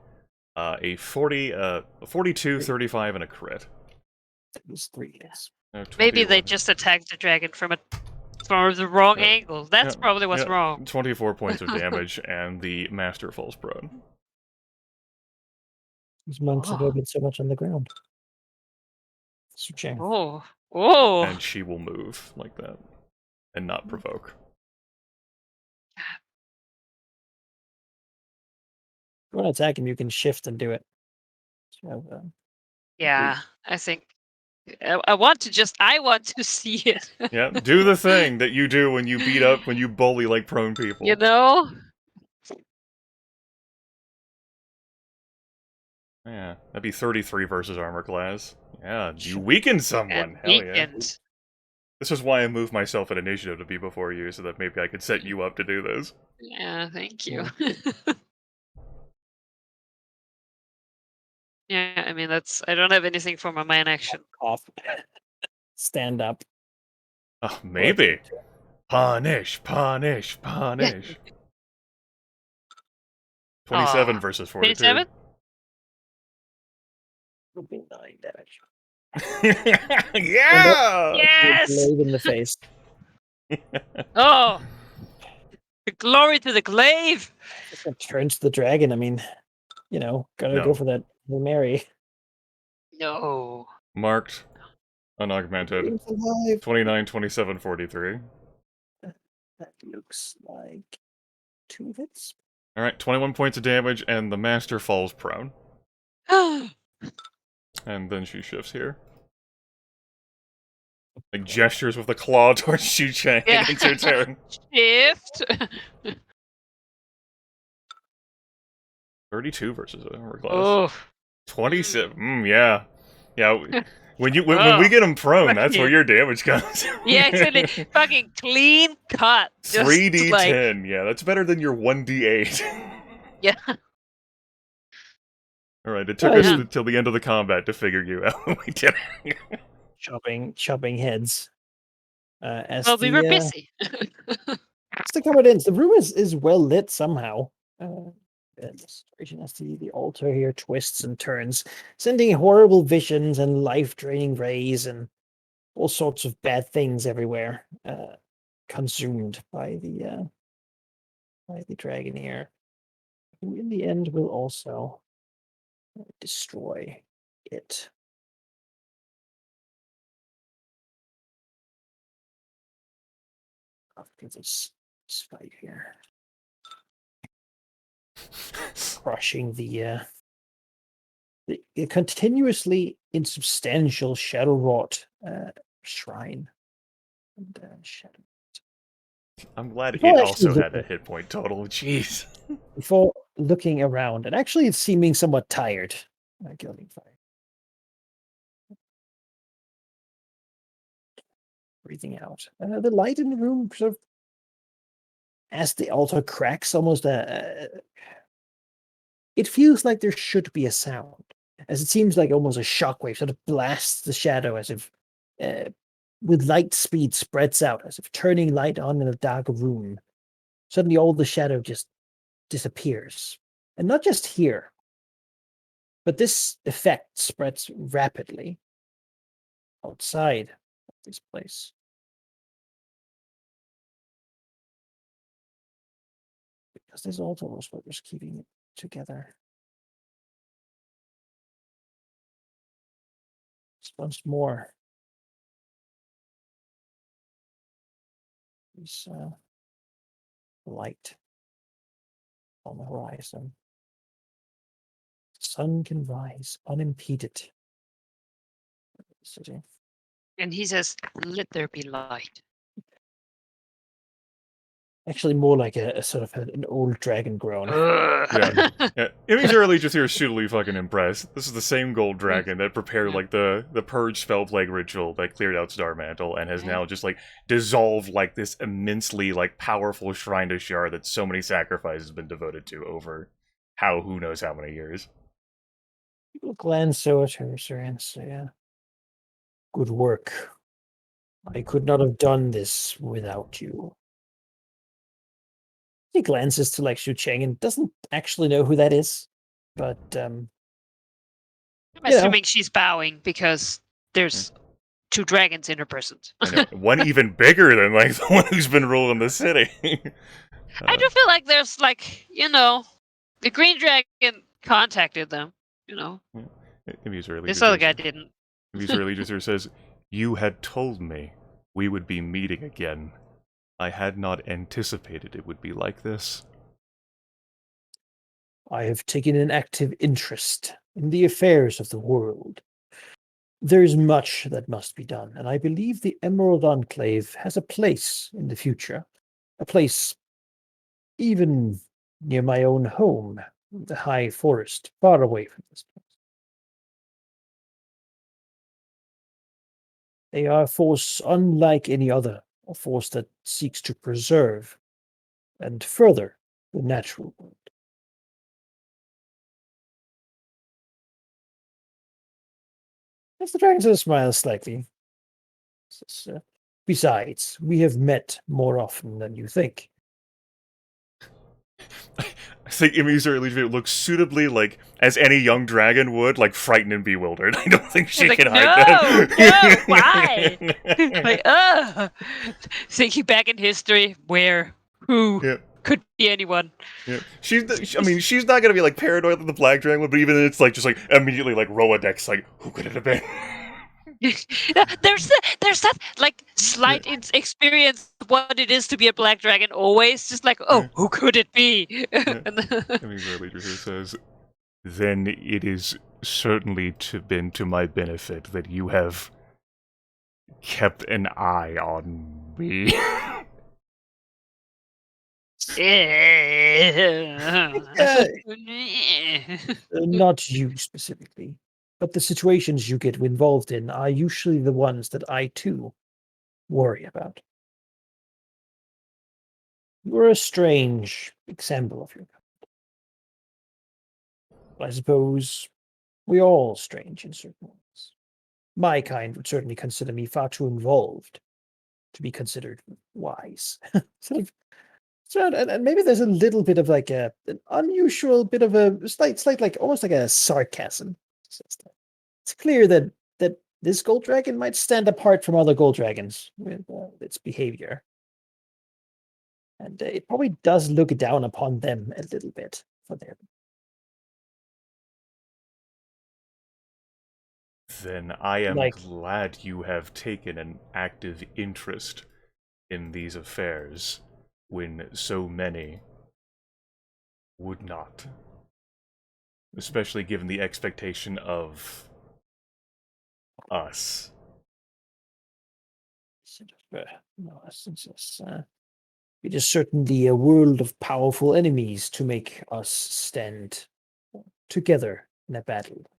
A 42, 35, and a crit. It was 3 hits. maybe they just attacked the dragon from the wrong angle. That's probably what's wrong. 24 points of damage, and the Master falls prone. These monks have been so much on the ground. Oh. And she will move like that. And not provoke. If you want to attack him, you can shift and do it. So, Yeah, I think I want to see it. Yeah, do the thing that you do when you bully like prone people. You know? Yeah, that'd be 33 versus armor class. Yeah, you weakened someone. Hell yeah. This is why I moved myself in initiative to be before you, so that maybe I could set you up to do this. Yeah, thank you. Yeah, I mean I don't have anything for my main action. Off. Stand up. Oh, maybe. Punish. 27 versus 42. 27? Would be 9 damage. Yeah! Yes! Glaive in the face. Oh! The glory to the glaive! It turns to the dragon. I mean, gotta go for that Mary. No. Marked. Unaugmented. 29, 27, 43. That looks like 2 hits. Alright, 21 points of damage, and the Master falls prone. And then she shifts here. Like gestures with the claw towards Xu Chang Yeah. and it's your turn. Shift. 32 versus a armor class. Oh. 27. Yeah. Yeah. When we Oh, get him prone, that's where fucking- your damage comes. Yeah, actually, fucking clean cut. Just 3d10. like, Yeah, that's better than your 1d8. yeah. Alright, it took us till the end of the combat to figure you out. We did it. chopping heads. As Well, the we were busy. as the combat ends, the room is well lit somehow. As the altar here twists and turns, sending horrible visions and life-draining rays and all sorts of bad things everywhere, consumed by the Dragoneer, who in the end will also destroy it. After this fight here, crushing the continuously insubstantial shadow wrought shrine and shadow. I'm glad Before it actually also had a looking- hit point total. Jeez. Before looking around and actually seeming somewhat tired, Gilding Fire. Breathing out. The light in the room sort of, as the altar cracks, almost it feels like there should be a sound, as it seems like almost a shockwave sort of blasts the shadow, as if with light speed spreads out, as if turning light on in a dark room. Suddenly all the shadow just disappears. And not just here, but this effect spreads rapidly outside of this place. Because this altar was what was keeping it together. Just once more. This light on the horizon. The sun can rise unimpeded. City. And he says, "Let there be light." Actually, more like a sort of an old dragon groan. Yeah. Image early just here is shootily fucking impressed. This is the same gold dragon that prepared like the purge spell plague ritual that cleared out Star Mantle and has now just like dissolved like this immensely like powerful shrine to Shar that so many sacrifices have been devoted to over who knows how many years. People glance so at her, sir, and say, "Good work. I could not have done this without you." He glances to like Xu Cheng and doesn't actually know who that is, but I'm assuming she's bowing because there's two dragons in her presence. I know. One even bigger than like the one who's been ruling the city. I do feel like there's like, the green dragon contacted them, This other guy didn't. User Legislator says, "You had told me we would be meeting again. I had not anticipated it would be like this." I have taken an active interest in the affairs of the world. There is much that must be done, and I believe the Emerald Enclave has a place in the future. A place even near my own home, the high forest, far away from this place. They are a force unlike any other, a force that seeks to preserve and further the natural world. As the dragon sort of smiles slightly. Says, besides, we have met more often than you think. I think User Legislator looks suitably like as any young dragon would, like frightened and bewildered. I don't think she can hide that. No, why? Like, thinking back in history, who could be anyone. Yeah. She's not gonna be like paranoid like the Black Dragon would, but even it's like just like immediately like Rolodex, like who could it have been? there's that like slight experience of what it is to be a black dragon. Always just like, who could it be? Leader says, "Then it is certainly been to my benefit that you have kept an eye on me. Not you specifically, but the situations you get involved in are usually the ones that I too worry about. You're a strange example of your kind. I suppose we're all strange in certain ways. My kind would certainly consider me far too involved to be considered wise. sort of, and maybe there's a little bit of like an unusual bit of a slight like almost like a sarcasm. It's clear that this gold dragon might stand apart from other gold dragons with its behavior, and it probably does look down upon them a little bit for their. Then I am Like, glad you have taken an active interest in these affairs when so many would not. Especially given the expectation of us. sort of, no, since it is certainly a world of powerful enemies to make us stand together in a battle.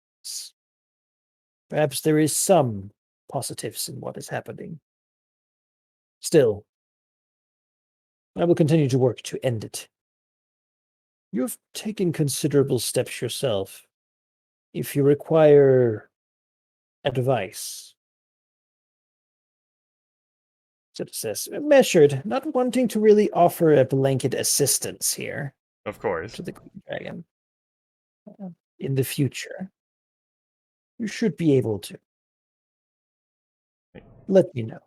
Perhaps there is some positives in what is happening. Still, I will continue to work to end it. You have taken considerable steps yourself. If you require advice, so it says, measured, not wanting to really offer a blanket assistance here Of course. to the Green Dragon. In the future, you should be able to. Let me know.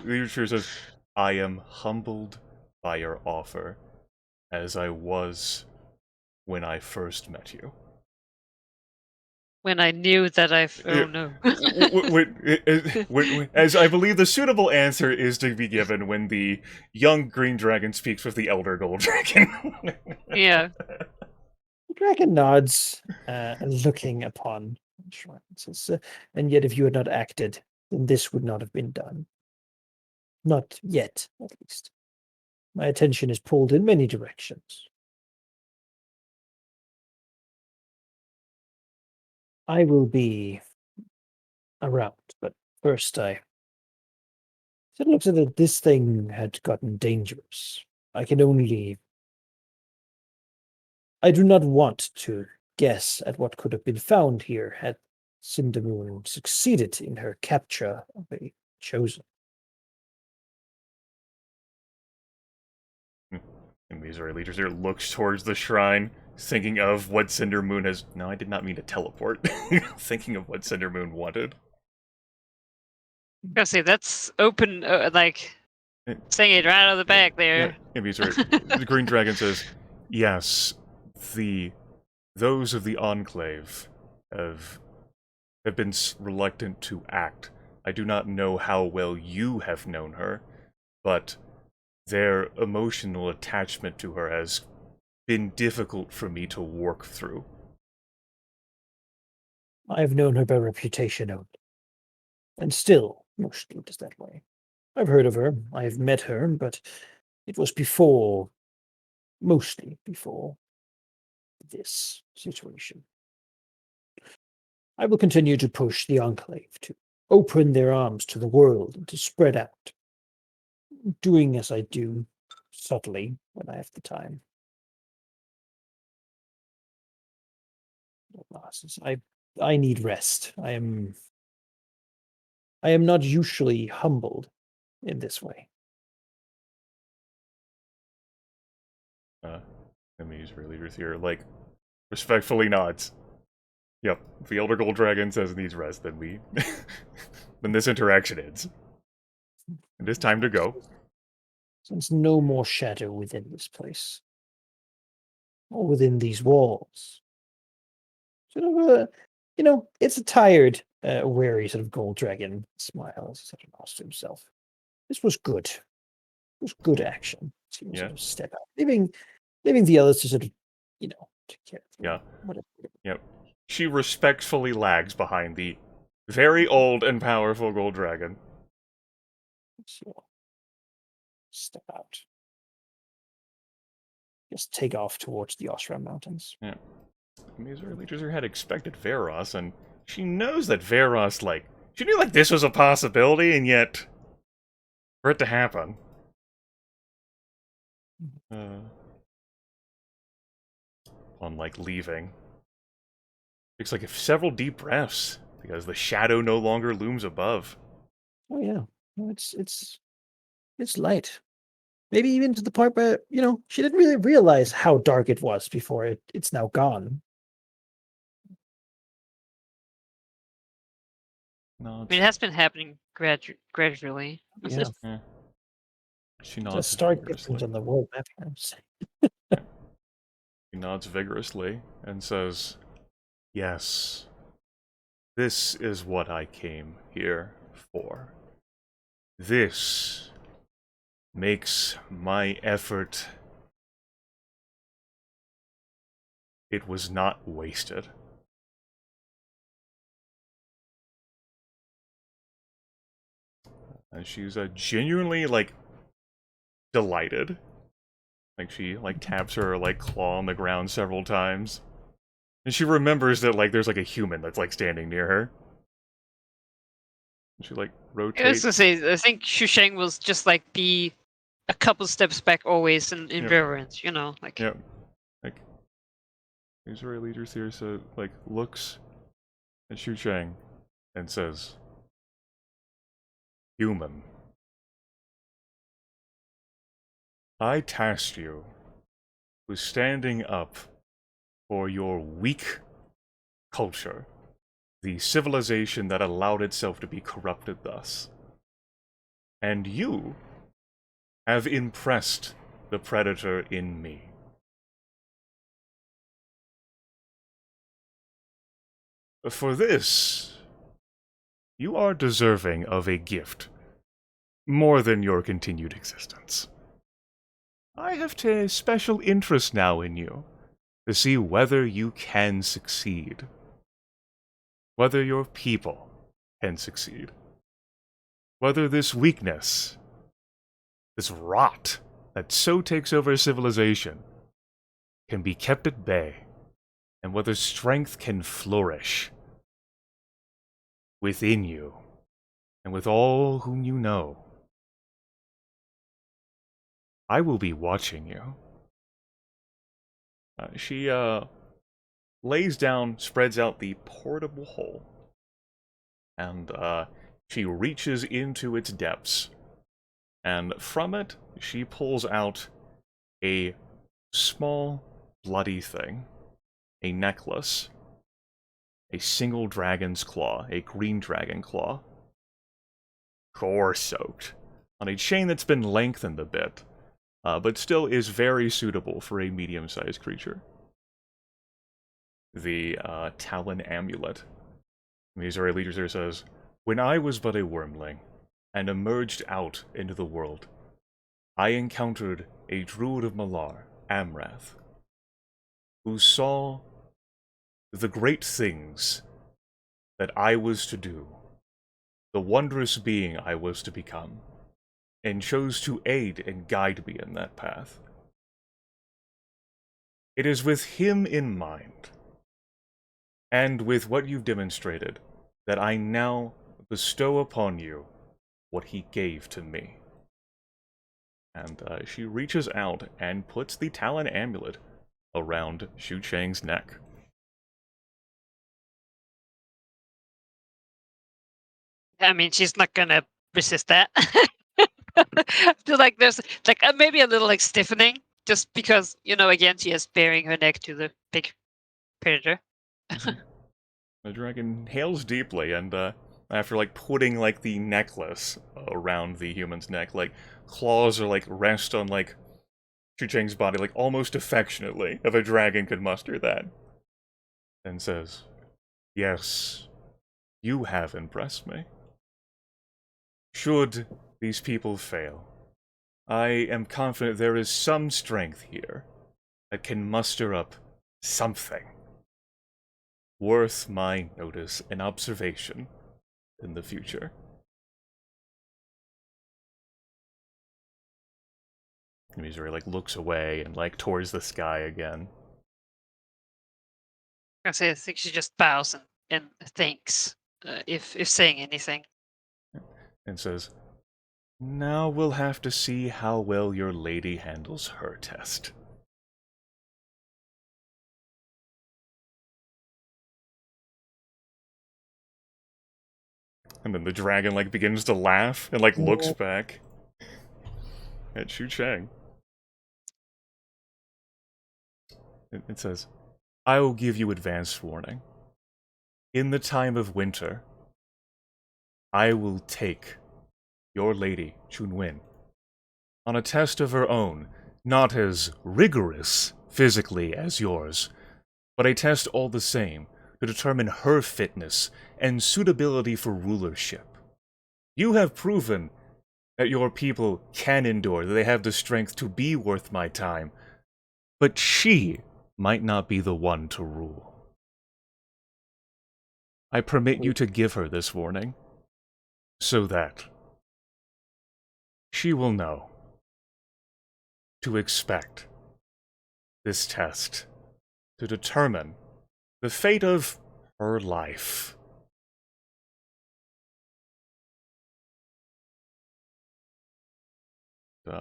Leader says, I am humbled by your offer, as I was when I first met you. When I knew that oh no. As I believe the suitable answer is to be given when the young green dragon speaks with the elder gold dragon. Yeah. The dragon nods, looking upon Shrine. Says, and yet if you had not acted, then this would not have been done. Not yet, at least. My attention is pulled in many directions. I will be around, but first I it looks as if this thing had gotten dangerous. I can only. I do not want to guess at what could have been found here had Cindermoon succeeded in her capture of a chosen. And Missouri leaders here looks towards the shrine, thinking of what Cindermoon has. No, I did not mean to teleport. Thinking of what Cindermoon wanted. I say that's open, like saying it right out of the back there. Yeah, the Green Dragon says, "Yes, those of the Enclave have been reluctant to act. I do not know how well you have known her, but their emotional attachment to her has been difficult for me to work through." I have known her by reputation only, and still mostly it is that way. I've heard of her, I have met her, but it was mostly before this situation. I will continue to push the Enclave to open their arms to the world and to spread out, doing as I do subtly when I have the time. I need rest. I am not usually humbled in this way. Let me use her leaders here, like, respectfully nods. Yep, if the Elder Gold Dragon says it needs rest, then then this interaction ends. It is time to go. Since no more shadow within this place, or within these walls. Sort of it's a tired, wary sort of gold dragon smile as he sort of nods to himself. This was good. It was good action. So he sort of step out, leaving the others to sort of, take care of Yeah. whatever. Yep. She respectfully lags behind the Very old and powerful gold dragon. So step out. Just take off towards the Osram Mountains. Yeah. Misery Leecher had expected Veros, and she knows that Veros, like, she knew, like, this was a possibility, and yet, for it to happen. On, like, leaving. Takes, like, several deep breaths, because the shadow no longer looms above. Oh yeah, no, it's light. Maybe even to the point where, she didn't really realize how dark it was before it's now gone. No, I mean, it has been happening gradually. Yeah. yeah. She It's a nods stark vigorously. difference on the world map here. He nods vigorously and says, "Yes, this is what I came here for. This makes my effort. It was not wasted." And she's genuinely, like, delighted. Like, she, like, taps her, like, claw on the ground several times. And she remembers that, like, there's, like, a human that's, like, standing near her. And she, like, I was rotates. gonna say, I think Shusheng will just like be a couple steps back always in Yep. reverence, like. Yep. Like, Israeli leaders here, so, like, looks at Xu Chang and says, "Human, I tasked you with standing up for your weak culture, the civilization that allowed itself to be corrupted thus. And you have impressed the predator in me. For this, you are deserving of a gift, more than your continued existence. I have a special interest now in you, to see whether you can succeed. Whether your people can succeed. Whether this weakness, this rot that so takes over civilization, can be kept at bay, and whether strength can flourish within you, and with all whom you know. I will be watching you." She lays down, spreads out the portable hole, and she reaches into its depths, and from it, she pulls out a small, bloody thing, a necklace, a single dragon's claw, a green dragon claw, gore-soaked, on a chain that's been lengthened a bit, but still is very suitable for a medium-sized creature. The Talon Amulet. Missouri Leader says, "When I was but a wormling, and emerged out into the world, I encountered a druid of Malar, Amrath, who saw the great things that I was to do, the wondrous being I was to become, and chose to aid and guide me in that path. It is with him in mind, and with what you've demonstrated, that I now bestow upon you what he gave to me." And she reaches out and puts the Talon Amulet around Xu Chang's neck. I mean, she's not gonna resist that. I feel like there's like maybe a little like stiffening, just because again she is baring her neck to the big predator. The dragon hails deeply, and after like putting like the necklace around the human's neck, like claws are like rest on like Xu Chang's body, like almost affectionately, if a dragon could muster that, and says, "Yes, you have impressed me. Should these people fail, I am confident there is some strength here that can muster up something worth my notice and observation in the future. And Missouri like looks away and like towards the sky again. I think she just bows and thanks, if saying anything. And says, "Now we'll have to see how well your lady handles her test." And then the dragon like begins to laugh and like looks back at Xu Cheng. It says, "I will give you advance warning. In the time of winter, I will take your lady, Chunwin, on a test of her own, not as rigorous physically as yours, but a test all the same to determine her fitness and suitability for rulership. You have proven that your people can endure, that they have the strength to be worth my time, but she might not be the one to rule. I permit you to give her this warning, so that she will know to expect this test to determine the fate of her life."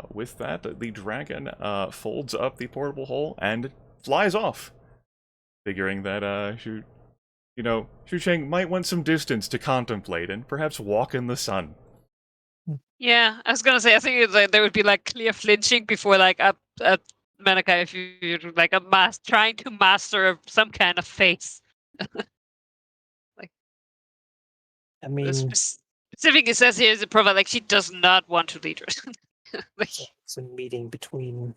With that, the dragon folds up the portable hole and flies off, figuring that Xu Cheng might want some distance to contemplate and perhaps walk in the sun. Yeah, I was gonna say, I think it's like there would be like clear flinching before like a Manaka, if you're like trying to master some kind of face. I mean, Specifically, it says here is a profile like she does not want to lead her. Like, it's a meeting between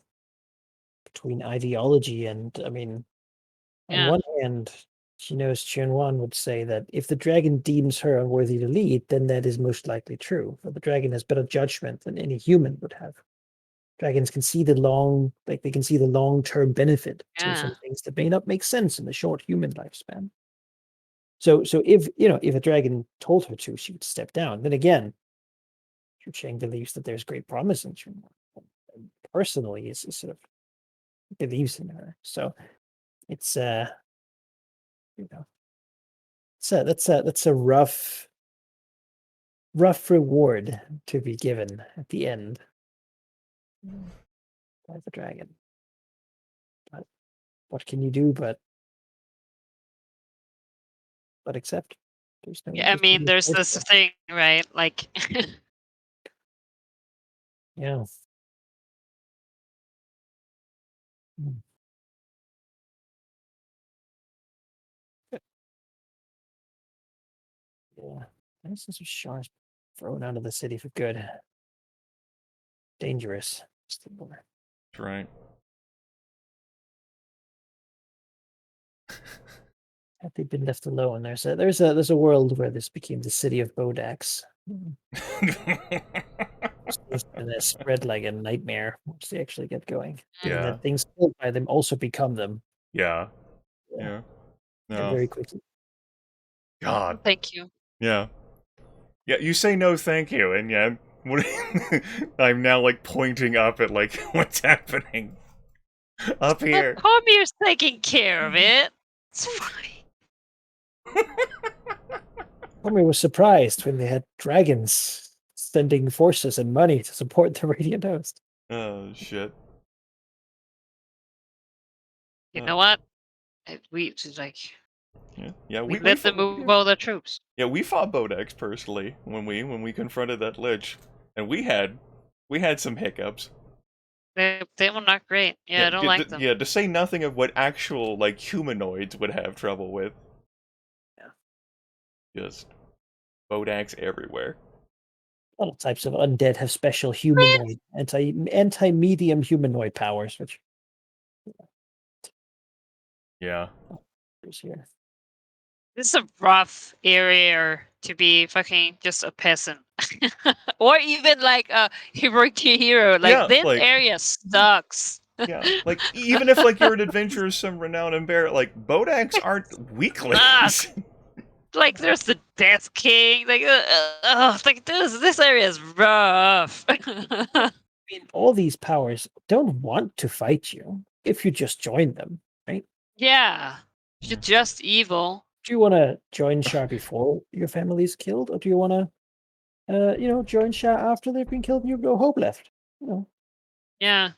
ideology and, I mean, on Yeah. one hand, she knows Qianwan would say that if the dragon deems her unworthy to lead, then that is most likely true. But the dragon has better judgment than any human would have. Dragons can see the long-term benefit to some Yeah. things that may not make sense in the short human lifespan. So if a dragon told her to, she would step down. Then again, Xu Cheng believes that there's great promise in Qianwan. And personally, is sort of believes in her. So it's that's a rough reward to be given at the end by the dragon. But what can you do but accept? There's no, Yeah, I mean, no there's choice this there. thing, right? Like, Yeah. Mm. Yeah. Innocence of shards thrown out of the city for good. Dangerous. That's right. Had they been left alone, there's a world where this became the city of Bodax. And they spread like a nightmare once they actually get going. And Yeah. that things killed by them also become them. Yeah. Yeah. No. And very quickly. God. thank you. Yeah. Yeah, you say no thank you, and yeah, I'm now like pointing up at like what's happening up here. Cormier's taking care of it. It's fine. Cormier was surprised when they had dragons sending forces and money to support the Radiant Host. Oh shit. You know what? We just like Yeah. we let them move all their troops. Yeah, we fought Bodex personally when we confronted that lich, and we had some hiccups. They were not great. Yeah, I don't like them. Yeah, to say nothing of what actual like humanoids would have trouble with. Yeah. Just Bodax everywhere. All types of undead have special humanoid anti-medium humanoid powers, which Yeah. is here. This is a rough area to be fucking just a peasant. Or even like a heroic hero. Like, Yeah, this like- area sucks. Yeah, like even if like you're an adventurer, some renowned and bear, like Bodax aren't weaklings. like there's the Death King. Like this area is rough. I mean, all these powers don't want to fight you if you just join them, right? Yeah, you're just evil. Do you want to join Shah before your family is killed, or do you want to, join Shah after they've been killed and you have no hope left? Yeah.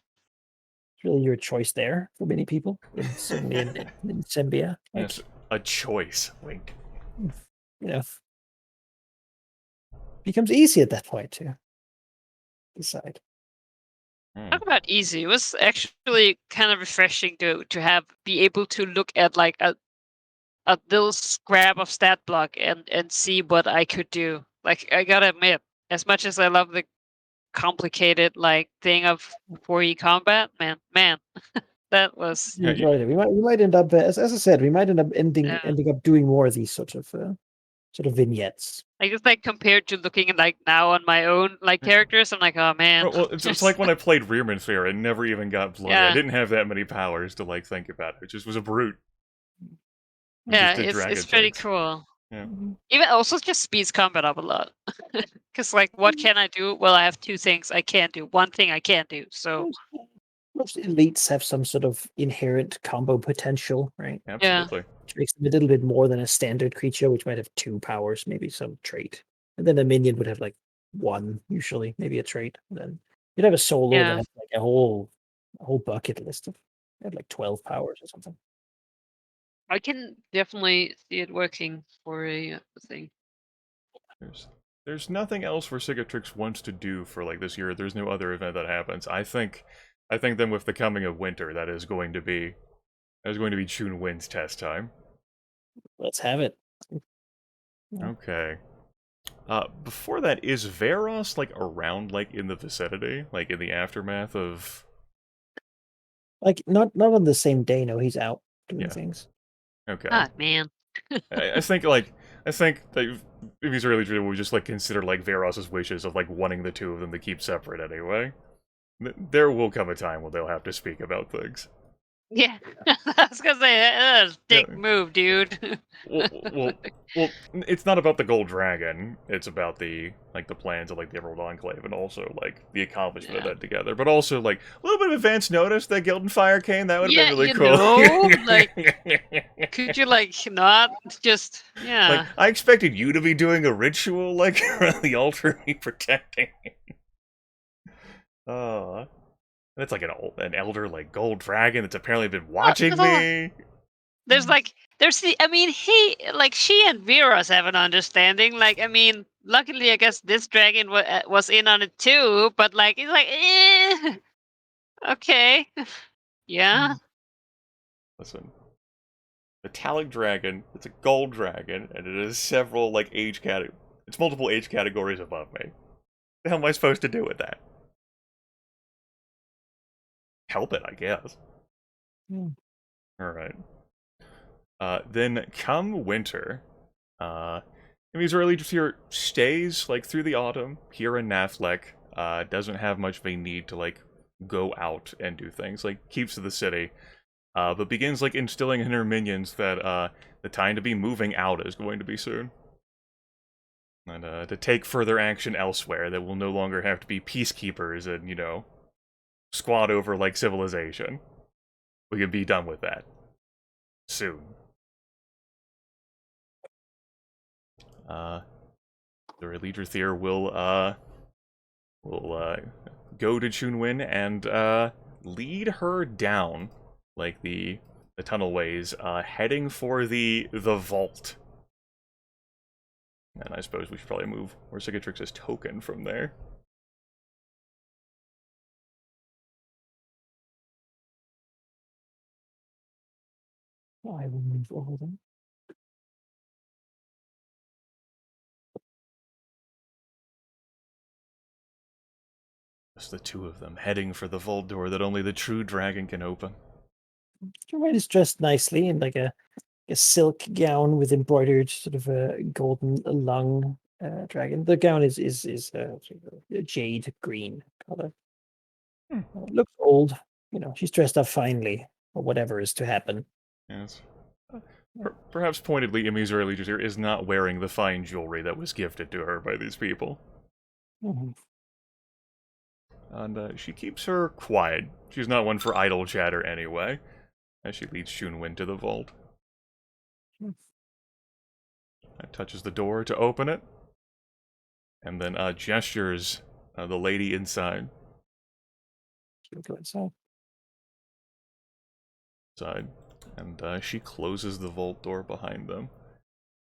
It's really your choice there for many people, certainly in Sembia. It's a choice. Wink. Becomes easy at that point to decide. Talk about easy. It was actually kind of refreshing to be able to look at like a little scrap of stat block and see what I could do. Like I gotta admit, as much as I love the complicated like thing of 4E combat, man, that was You enjoyed it. We might end up, as I said, we might end up ending up doing more of these sort of vignettes. I just like compared to looking like now on my own like characters, I'm like, oh man. Well, it's like when I played Rearman Fair and never even got bloody. Yeah. I didn't have that many powers to like think about it. It just was a brute. Yeah, it's pretty cool. Yeah. Even also just speeds combat up a lot. Because like, what can I do? Well, I have two things I can't do. One thing I can't do. So most elites have some sort of inherent combo potential, right? Absolutely. Which makes them a little bit more than a standard creature, which might have 2 powers, maybe some trait. And then a minion would have like 1, usually, maybe a trait. And then you'd have a solo that has like a whole bucket list of like 12 powers or something. I can definitely see it working for a thing. There's nothing else for Cicatrix wants to do for like this year. There's no other event that happens. I think then with the coming of winter, that is going to be Chun Win's test time. Let's have it. Okay. Before that, is Veros like around like in the vicinity, like in the aftermath of? Like not on the same day. No, he's out doing things. Okay. Ah, man. I think that if he's really true, we just like consider like Veros's wishes of like wanting the two of them to keep separate anyway. There will come a time when they'll have to speak about things. Yeah, I was gonna say dick move, dude. well, it's not about the Gold Dragon. It's about the plans of like the Emerald Enclave and also like the accomplishment of that together. But also like a little bit of advance notice that Gildan Fire came. That would have been really cool. Like, could you like not just Like I expected you to be doing a ritual like around the altar, me protecting. It's like an elder like gold dragon that's apparently been watching me. There's she and Veros have an understanding. Like, I mean, luckily, I guess this dragon was in on it too. But like, it's like, okay, yeah. Listen, metallic dragon. It's a gold dragon, and it is several like age categories. It's multiple age categories above me. What the hell am I supposed to do with that? Help it, I guess. Alright. Then come winter, Emmy's early here stays like through the autumn here in Naflek. Doesn't have much of a need to like go out and do things. Like keeps to the city, but begins like instilling in her minions that the time to be moving out is going to be soon, and to take further action elsewhere. That will no longer have to be peacekeepers and squad over like civilization. We can be done with that soon. The Leader Thier will go to Chunwin and lead her down like the tunnelways, heading for the vault. And I suppose we should probably move where Cicatrix's token from there. I will move over them. Just the two of them heading for the vault door that only the true dragon can open. Right is dressed nicely in like a silk gown with embroidered sort of a golden lung dragon. The gown is sort of a jade green color. It looks old. She's dressed up finely for whatever is to happen. Yes. Perhaps pointedly, Imi's early here is not wearing the fine jewelry that was gifted to her by these people. Mhm. And she keeps her quiet. She's not one for idle chatter anyway, as she leads Shunwen to the vault. Hmm. Touches the door to open it, and then gestures the lady inside. She'll go inside. And she closes the vault door behind them.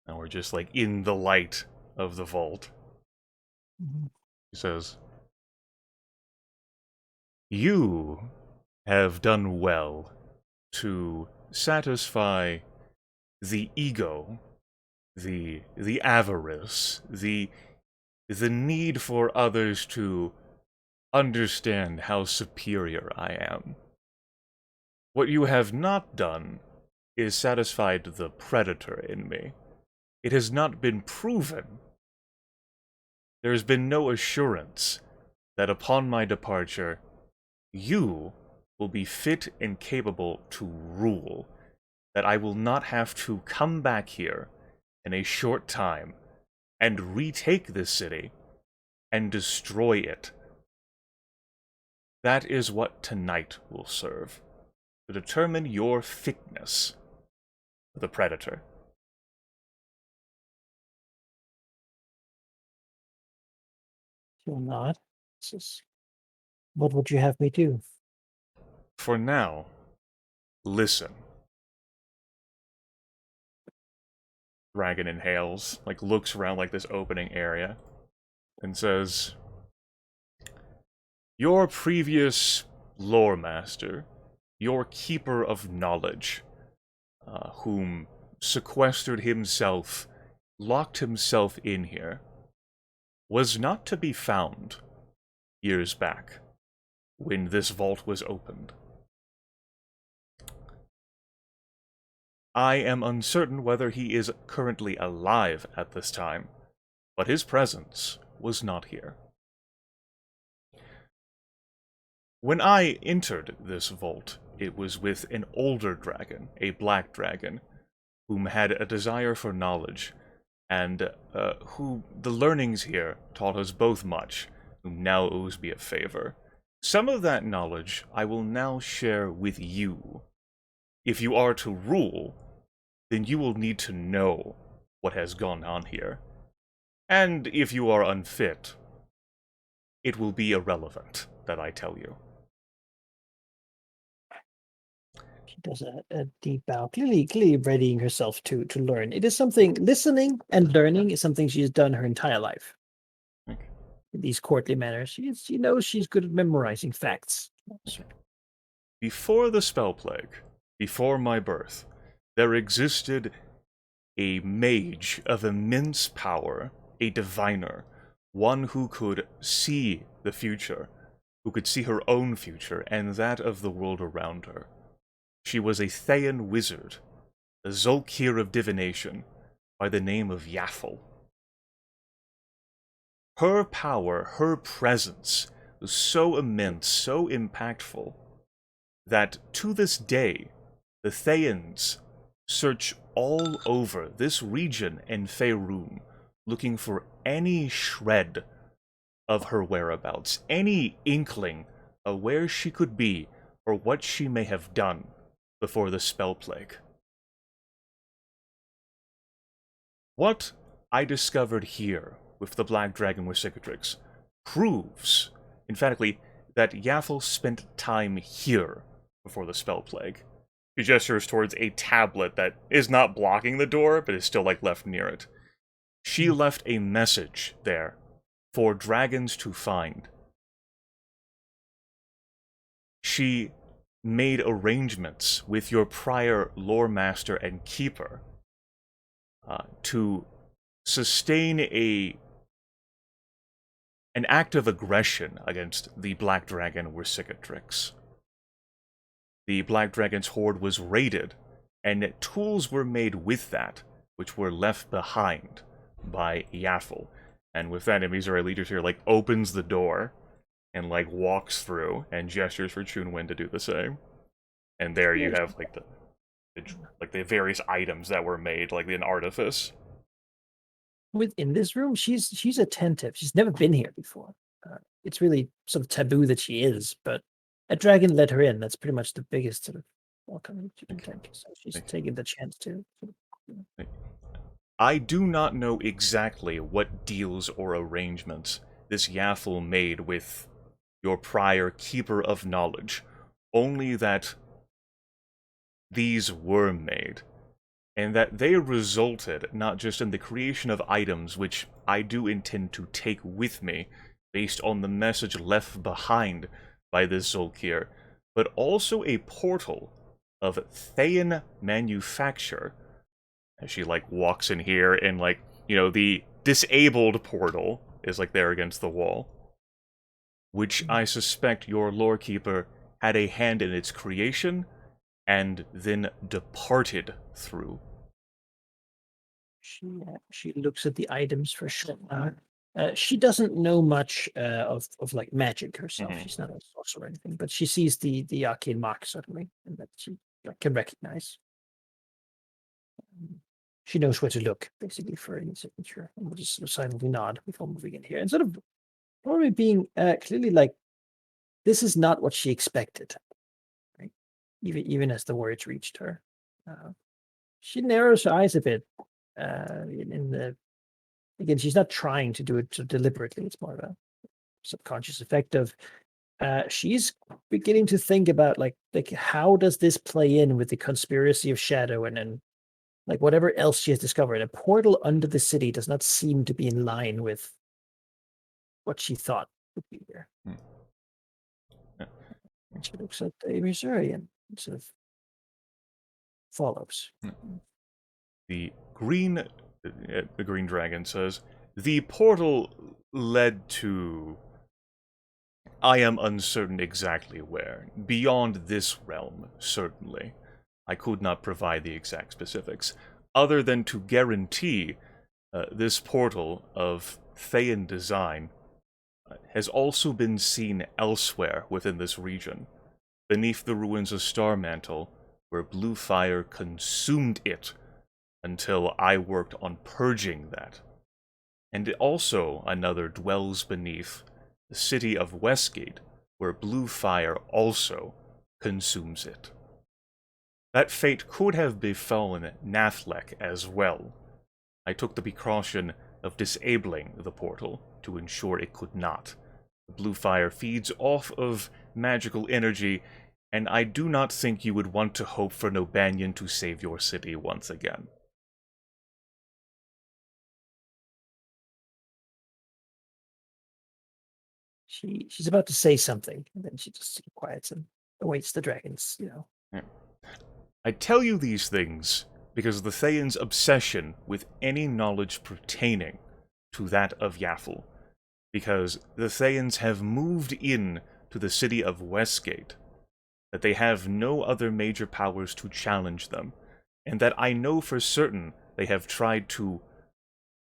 And we're just like in the light of the vault. Mhm. She says, "You have done well to satisfy the ego, the avarice, the need for others to understand how superior I am. What you have not done is satisfied the predator in me. It has not been proven. There has been no assurance that upon my departure, you will be fit and capable to rule, that I will not have to come back here in a short time and retake this city and destroy it. That is what tonight will serve, to determine your fitness for the predator." She'll nod. Says, "What would you have me do?" For now, listen. Dragon inhales, like looks around like this opening area, and says, "Your previous lore master, your keeper of knowledge, whom sequestered himself, locked himself in here, was not to be found years back when this vault was opened. I am uncertain whether he is currently alive at this time, but his presence was not here. When I entered this vault, it was with an older dragon, a black dragon, whom had a desire for knowledge, and who the learnings here taught us both much, whom now owes me a favor. Some of that knowledge I will now share with you. If you are to rule, then you will need to know what has gone on here. And if you are unfit, it will be irrelevant that I tell you." She does a deep bow, clearly readying herself to learn. It is something, listening and learning is something she's done her entire life. Okay. These courtly manners. She knows she's good at memorizing facts. So, Before the spell plague, before my birth, there existed a mage of immense power, a diviner, one who could see the future, who could see her own future and that of the world around her. She was a Thayan wizard, a Zolkir of divination, by the name of Yaffle. Her power, her presence, was so immense, so impactful, that to this day, the Thayans search all over this region and Faerun, looking for any shred of her whereabouts, any inkling of where she could be, or what she may have done before the spell plague. What I discovered here with the Black Dragon with Cicatrix proves, emphatically, that Yaffle spent time here before the spell plague. She gestures towards a tablet that is not blocking the door, but is still, like, left near it. She left a message there for dragons to find. She made arrangements with your prior lore master and keeper to sustain an act of aggression against the Black Dragon with Cicatrix. The Black Dragon's horde was raided, and tools were made with that, which were left behind by Yaffle. And with that, Imizure leaders here, like, opens the door and, like, walks through and gestures for Chunwen to do the same. And there you have, like, the like the various items that were made, like an artifice. Within this room, she's attentive. She's never been here before. It's really sort of taboo that she is, but a dragon let her in. That's pretty much the biggest sort of welcome you can take. So she's taking the chance to. I do not know exactly what deals or arrangements this Yaffle made with your prior Keeper of Knowledge, only that these were made, and that they resulted not just in the creation of items which I do intend to take with me, based on the message left behind by this Zolkir, but also a portal of Thayan manufacture. As she, like, walks in here, and, like, you know, the disabled portal is, like, there against the wall, which I suspect your lorekeeper had a hand in its creation, and then departed through. She looks at the items for sure. She doesn't know much of like magic herself. She's not a sorcerer or anything, but she sees the arcane mark certainly, and that she can recognize. She knows where to look basically for any signature, and we'll just sort of silently nod before moving in here, and sort of probably being clearly like this is not what she expected, right? Even as the words reached her, she narrows her eyes a bit. In the Again, she's not trying to do it so deliberately. It's more of a subconscious effect of she's beginning to think about like how does this play in with the conspiracy of Shadow and like whatever else she has discovered. A portal under the city does not seem to be in line with what she thought would be here. And she looks at the Missouri and sort of follows. The green dragon says, the portal led to... I am uncertain exactly where. Beyond this realm, certainly. I could not provide the exact specifics, other than to guarantee this portal of Thayan design has also been seen elsewhere within this region, beneath the ruins of Starmantle, where blue fire consumed it until I worked on purging that. And also another dwells beneath the city of Westgate, where blue fire also consumes it. That fate could have befallen Nathlek as well. I took the precaution of disabling the portal to ensure it could not. The blue fire feeds off of magical energy, and I do not think you would want to hope for Nobanian to save your city once again. She's about to say something, and then she just quiets and awaits the dragons, Yeah. I tell you these things because of the Thayan's obsession with any knowledge pertaining to that of Yaffle, because the Thayans have moved in to the city of Westgate, that they have no other major powers to challenge them, and that I know for certain they have tried to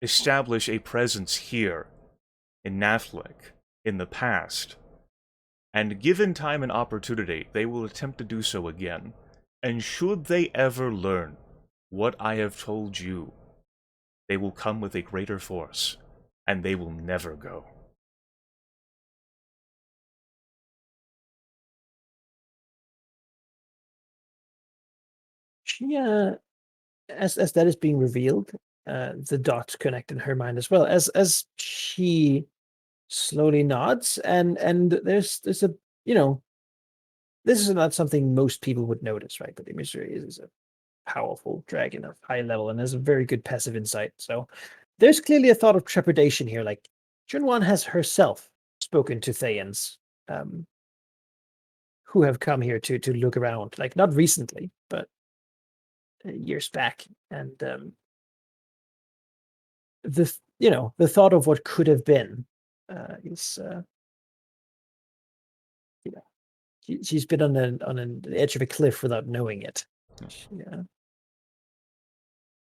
establish a presence here in Nathlek in the past, and given time and opportunity, they will attempt to do so again. And should they ever learn what I have told you, they will come with a greater force, and they will never go. She, as that is being revealed, the dots connect in her mind as well. As she slowly nods, and there's a this is not something most people would notice, right? But the Missouri is a powerful dragon of high level and has a very good passive insight. So there's clearly a thought of trepidation here. Like Junwan has herself spoken to Thayans, who have come here to look around, like not recently, but years back. And the thought of what could have been is she's been on the edge of a cliff without knowing it. Yeah.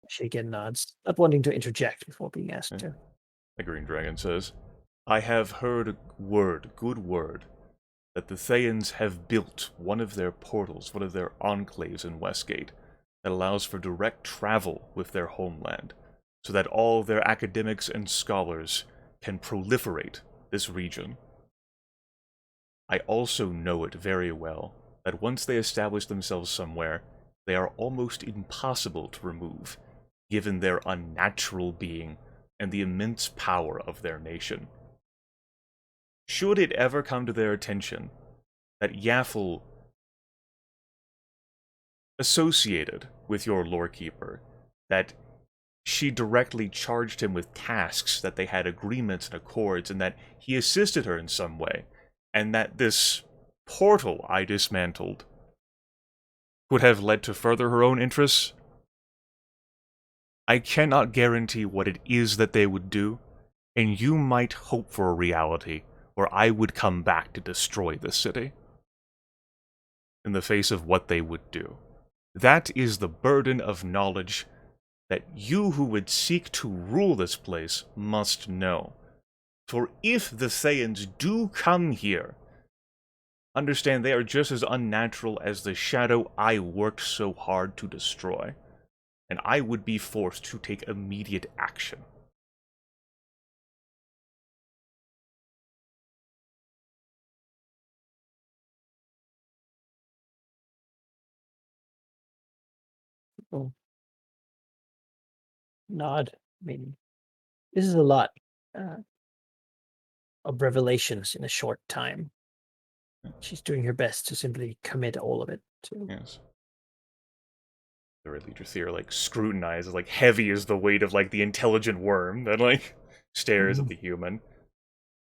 She again nods, not wanting to interject before being asked to. The Green Dragon says, I have heard good word, that the Thayans have built one of their portals, one of their enclaves in Westgate, that allows for direct travel with their homeland, so that all their academics and scholars can proliferate this region. I also know it very well that once they establish themselves somewhere, they are almost impossible to remove, given their unnatural being and the immense power of their nation. Should it ever come to their attention that Yaffle associated with your lorekeeper, that she directly charged him with tasks, that they had agreements and accords, and that he assisted her in some way, and that this portal I dismantled would have led to further her own interests, I cannot guarantee what it is that they would do, and you might hope for a reality where I would come back to destroy this city in the face of what they would do. That is the burden of knowledge that you who would seek to rule this place must know. For if the Thaans do come here, understand they are just as unnatural as the shadow I worked so hard to destroy, and I would be forced to take immediate action. Oh. Nod. I mean, this is a lot of revelations in a short time. She's doing her best to simply commit all of it to. Yes. The Legiothere, like, scrutinizes, like, heavy as the weight of, like, the intelligent worm that, like, stares at the human.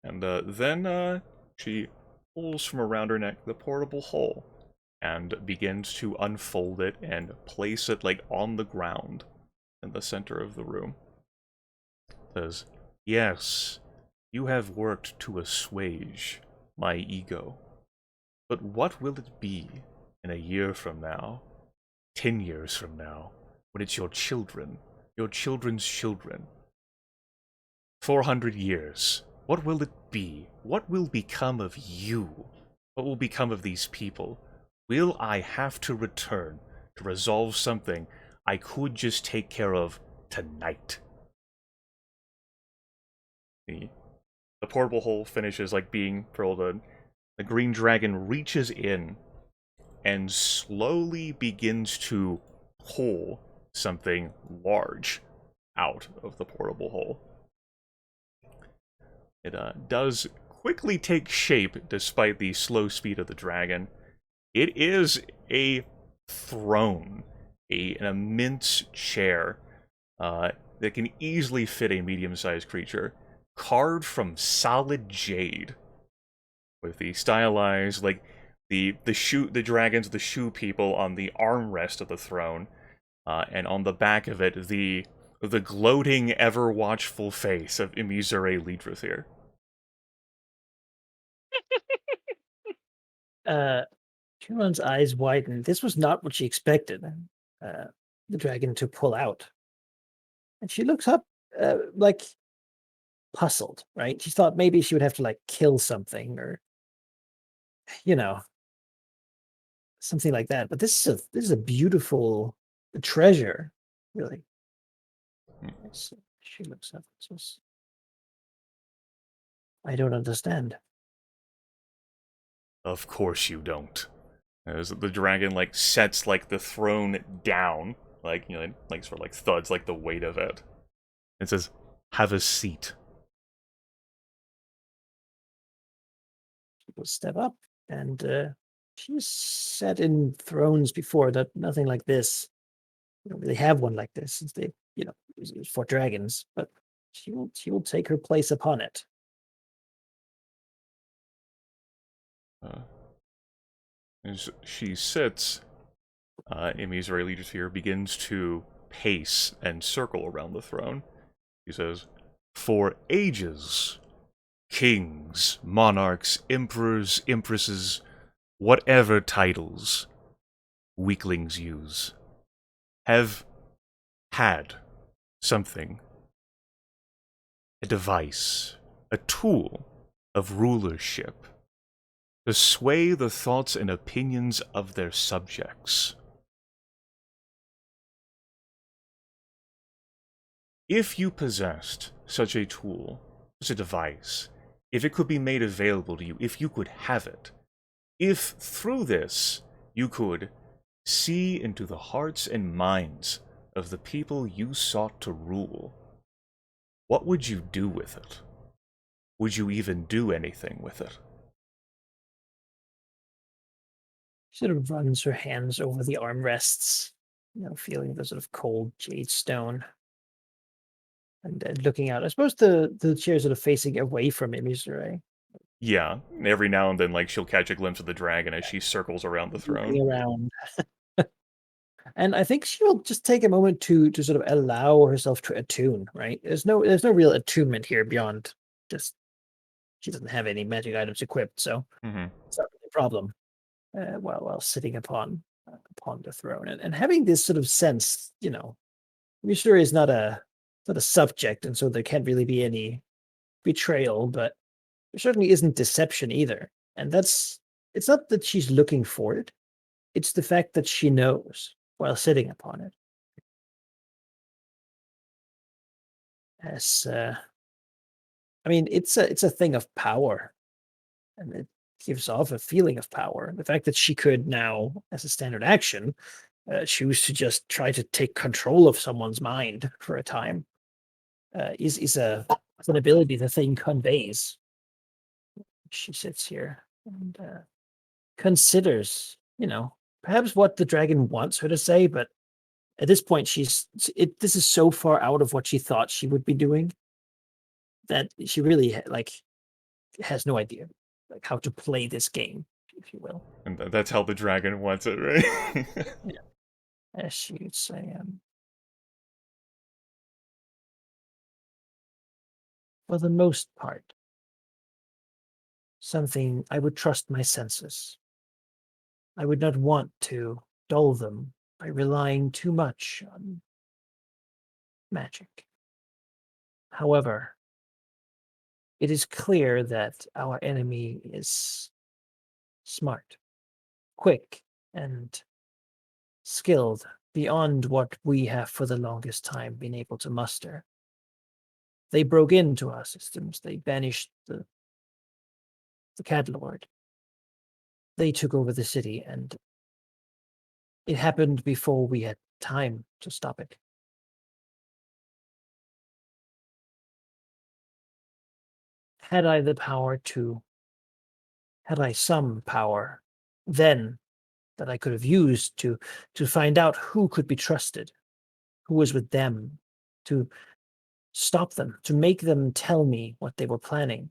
And, then, she pulls from around her neck the portable hole, and begins to unfold it and place it, like, on the ground in the center of the room. Says, yes, you have worked to assuage my ego. But what will it be in a year from now, 10 years from now, when it's your children, your children's children? 400 years. What will it be? What will become of you? What will become of these people? Will I have to return to resolve something I could just take care of tonight? The portable hole finishes, like, being filled in. The green dragon reaches in and slowly begins to pull something large out of the portable hole. It does quickly take shape despite the slow speed of the dragon. It is a throne, an immense chair that can easily fit a medium-sized creature, carved from solid jade, with the stylized, like, the dragons, the shoe people on the armrest of the throne, and on the back of it, the gloating, ever-watchful face of Imizure Lidrathyr. Kumon's eyes widen. This was not what she expected. The dragon to pull out. And she looks up, like, puzzled, right? She thought maybe she would have to, like, kill something or, you know, something like that. But this is a beautiful treasure, really. So she looks up and says, I don't understand. Of course you don't. As the dragon, like, sets, like, the throne down, like, you know, like, sort of, like, thuds, like, the weight of it. It says, have a seat. People step up, and she's sat in thrones before, that nothing like this. They don't really have one like this, since they, it was for dragons, but she will take her place upon it. As she sits, Imizure Lidrathyr begins to pace and circle around the throne. He says, for ages, kings, monarchs, emperors, empresses, whatever titles weaklings use, have had something, a device, a tool of rulership, to sway the thoughts and opinions of their subjects. If you possessed such a tool, such a device, if it could be made available to you, if you could have it, if through this you could see into the hearts and minds of the people you sought to rule, what would you do with it? Would you even do anything with it? Sort of runs her hands over the armrests, feeling the sort of cold jade stone, and looking out. I suppose the chair sort of facing away from Imizure, Yeah, every now and then, like, she'll catch a glimpse of the dragon as she circles around the throne. looking around. And I think she'll just take a moment to sort of allow herself to attune, right? There's no real attunement here beyond just she doesn't have any magic items equipped, so Mm-hmm. it's not really a problem. While sitting upon the throne, and having this sort of sense, Mystery is not a subject, and so there can't really be any betrayal, but there certainly isn't deception either. And it's not that she's looking for it; it's the fact that she knows while sitting upon it. As I mean, it's a thing of power, and it gives off a feeling of power. The fact that she could now, as a standard action, choose to just try to take control of someone's mind for a time is an ability the thing conveys. She sits here and considers, perhaps what the dragon wants her to say, but at this point, this is so far out of what she thought she would be doing that she really has no idea like how to play this game, if you will. And that's how the dragon wants it, right? Yeah. As she would say, for the most part, something I would trust my senses. I would not want to dull them by relying too much on magic. However, it is clear that our enemy is smart, quick, and skilled beyond what we have for the longest time been able to muster. They broke into our systems, they banished the Cat Lord. They took over the city, and it happened before we had time to stop it. Had I the power to, had I some power then that I could have used to find out who could be trusted, who was with them, to stop them, to make them tell me what they were planning,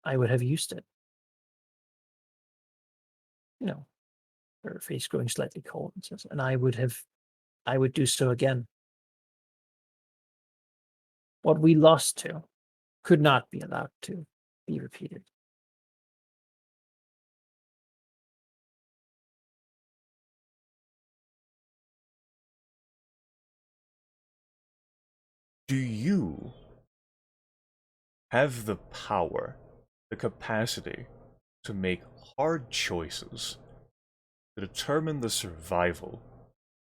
I would have used it. You know, her face growing slightly cold, and says, and I would do so again. What we lost to could not be allowed to be repeated. Do you have the power, the capacity to make hard choices to determine the survival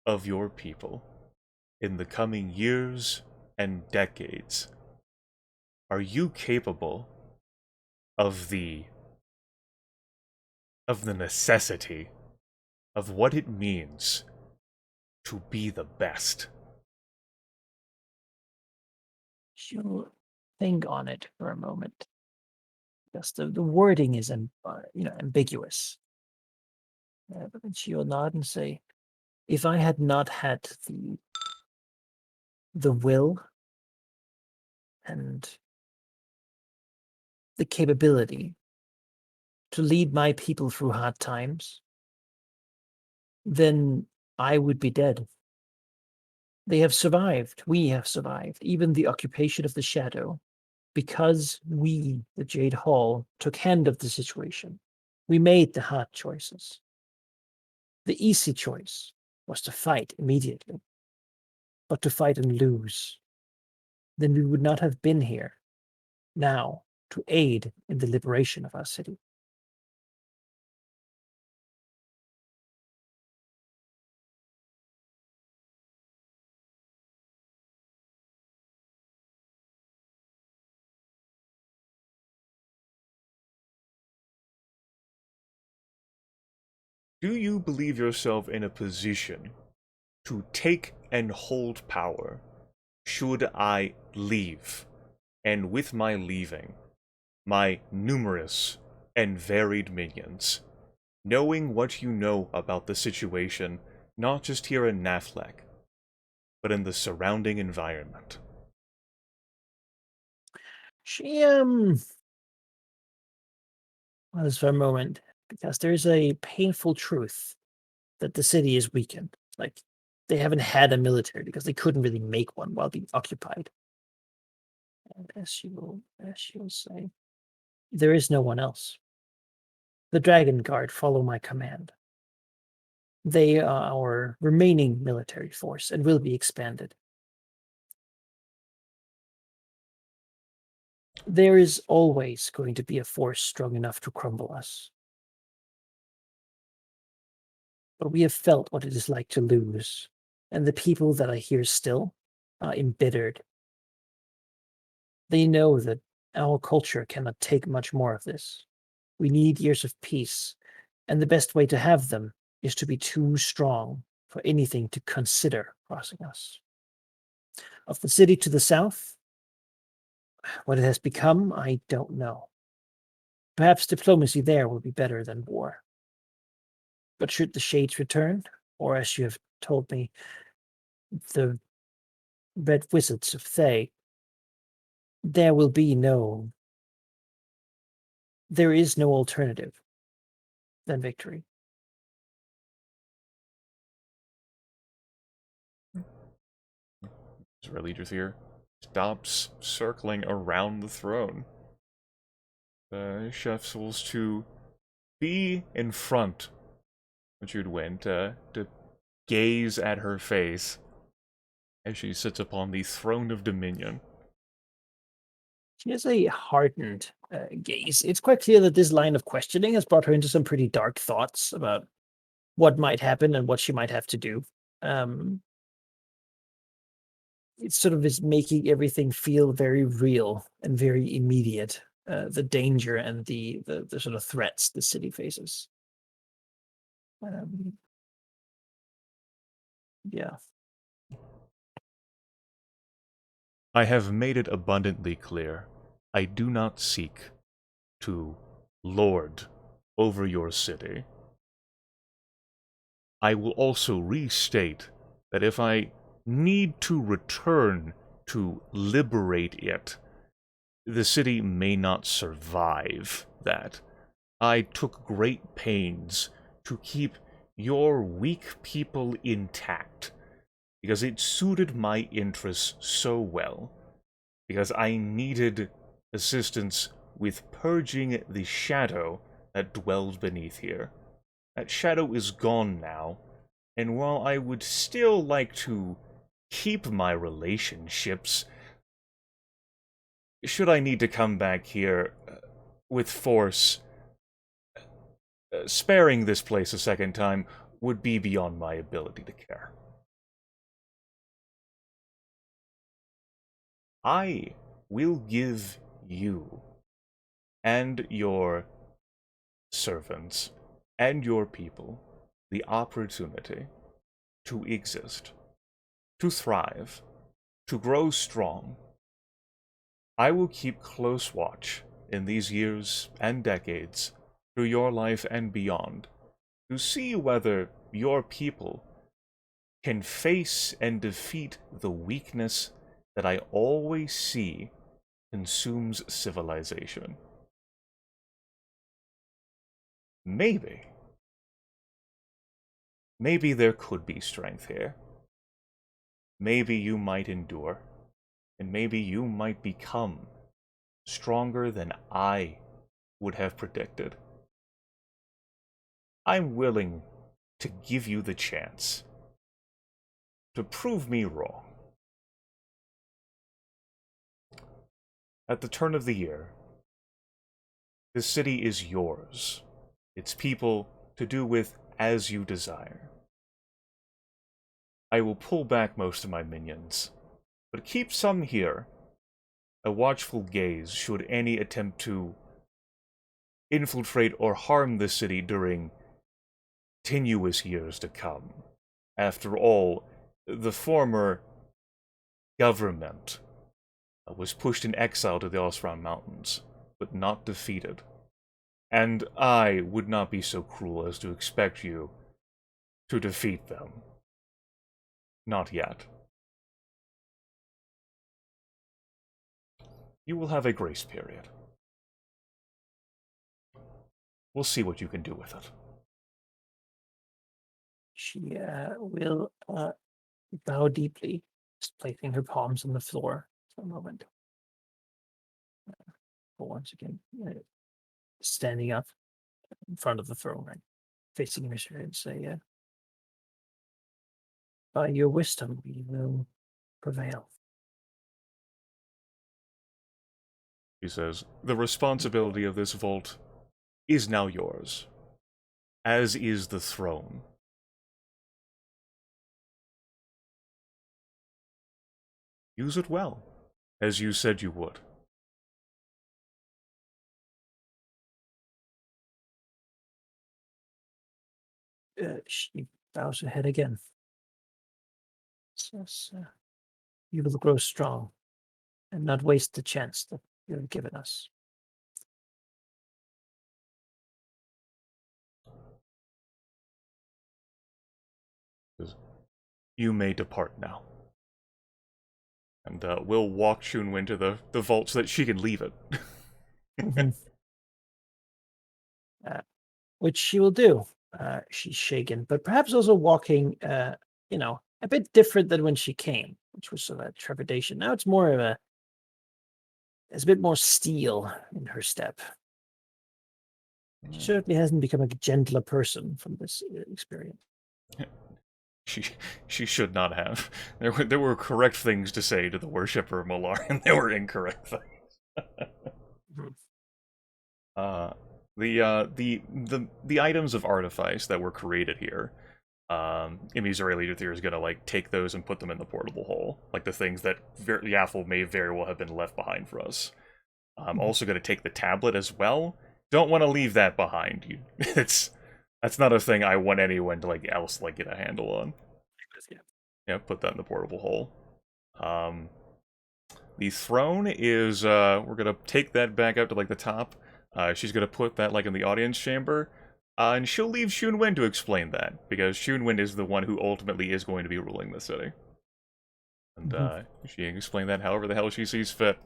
of your people in the coming years and decades? Are you capable of the necessity of what it means to be the best? She'll think on it for a moment. Because the wording is ambiguous. But then she'll nod and say, if I had not had the will and the capability to lead my people through hard times, then I would be dead. They have survived. We have survived. Even the occupation of the shadow, because we, the Jade Hall, took hand of the situation. We made the hard choices. The easy choice was to fight immediately, but to fight and lose. Then we would not have been here now to aid in the liberation of our city. Do you believe yourself in a position to take and hold power should I leave? And with my leaving, my numerous and varied minions, knowing what you know about the situation, not just here in Naflek, but in the surrounding environment. She was for a moment, because there's a painful truth that the city is weakened. Like, they haven't had a military because they couldn't really make one while being occupied. And as she will say, there is no one else. The Dragon Guard follow my command. They are our remaining military force and will be expanded. There is always going to be a force strong enough to crumble us. But we have felt what it is like to lose, and the people that are here still are embittered. They know that our culture cannot take much more of this. We need years of peace, and the best way to have them is to be too strong for anything to consider crossing us. Of the city to the south, what it has become, I don't know. Perhaps diplomacy there will be better than war. But should the Shades return, or as you have told me, the Red Wizards of Thay, there is no alternative than victory. Religious here stops circling around the throne. Shuffles to be in front of Judwin to gaze at her face as she sits upon the throne of dominion. She has a hardened gaze. It's quite clear that this line of questioning has brought her into some pretty dark thoughts about what might happen and what she might have to do. It sort of is making everything feel very real and very immediate. The danger and the sort of threats the city faces. Yeah. I have made it abundantly clear. I do not seek to lord over your city. I will also restate that if I need to return to liberate it, the city may not survive that. I took great pains to keep your weak people intact, because it suited my interests so well, because I needed assistance with purging the shadow that dwelled beneath here. That shadow is gone now, and while I would still like to keep my relationships, should I need to come back here with force, sparing this place a second time would be beyond my ability to care. I will give you and your servants and your people the opportunity to exist, to thrive, to grow strong. I will keep close watch in these years and decades through your life and beyond to see whether your people can face and defeat the weakness that I always see consumes civilization. Maybe there could be strength here. Maybe you might endure, and maybe you might become stronger than I would have predicted. I'm willing to give you the chance to prove me wrong. At the turn of the year, this city is yours, its people to do with as you desire. I will pull back most of my minions, but keep some here, a watchful gaze should any attempt to infiltrate or harm the city during continuous years to come. After all, the former government was pushed in exile to the Osran Mountains, but not defeated. And I would not be so cruel as to expect you to defeat them. Not yet. You will have a grace period. We'll see what you can do with it. She will bow deeply, just placing her palms on the floor for a moment. But once again, standing up in front of the throne, right, facing Mr. and say, by your wisdom, we will prevail. He says, the responsibility of this vault is now yours, as is the throne. Use it well, as you said you would. She bows her head again. Says, you will grow strong and not waste the chance that you have given us. You may depart now. And we'll walk Shunwen to the vault so that she can leave it. Which she will do. She's shaken, but perhaps also walking, a bit different than when she came, which was sort of a trepidation. Now it's more of there's a bit more steel in her step. She certainly hasn't become a gentler person from this experience. She should not have. There were correct things to say to the worshipper Malar, and there were incorrect things. The items of artifice that were created here, Imizareli Duthir is gonna take those and put them in the portable hole, like the things that Yaffle may very well have been left behind for us. I'm also gonna take the tablet as well. Don't want to leave that behind. That's not a thing I want anyone to else get a handle on. Yeah, put that in the portable hole. The throne is we're gonna take that back up to the top. She's gonna put that in the audience chamber, and she'll leave Shunwen to explain that, because Shunwen is the one who ultimately is going to be ruling the city. And she can explain that however the hell she sees fit.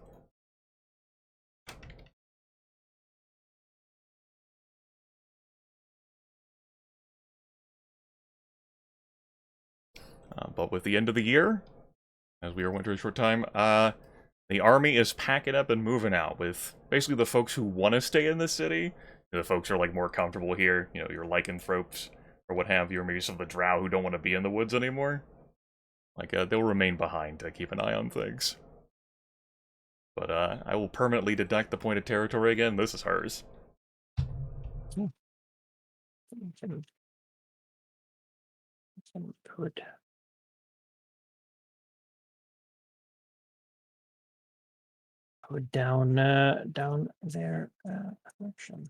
But with the end of the year, as we went through a short time, the army is packing up and moving out, with basically the folks who want to stay in the city. The folks who are more comfortable here, your lycanthropes or what have you, or maybe some of the drow who don't want to be in the woods anymore. They'll remain behind to keep an eye on things. But I will permanently deduct the point of territory again. This is hers. Put down their collection.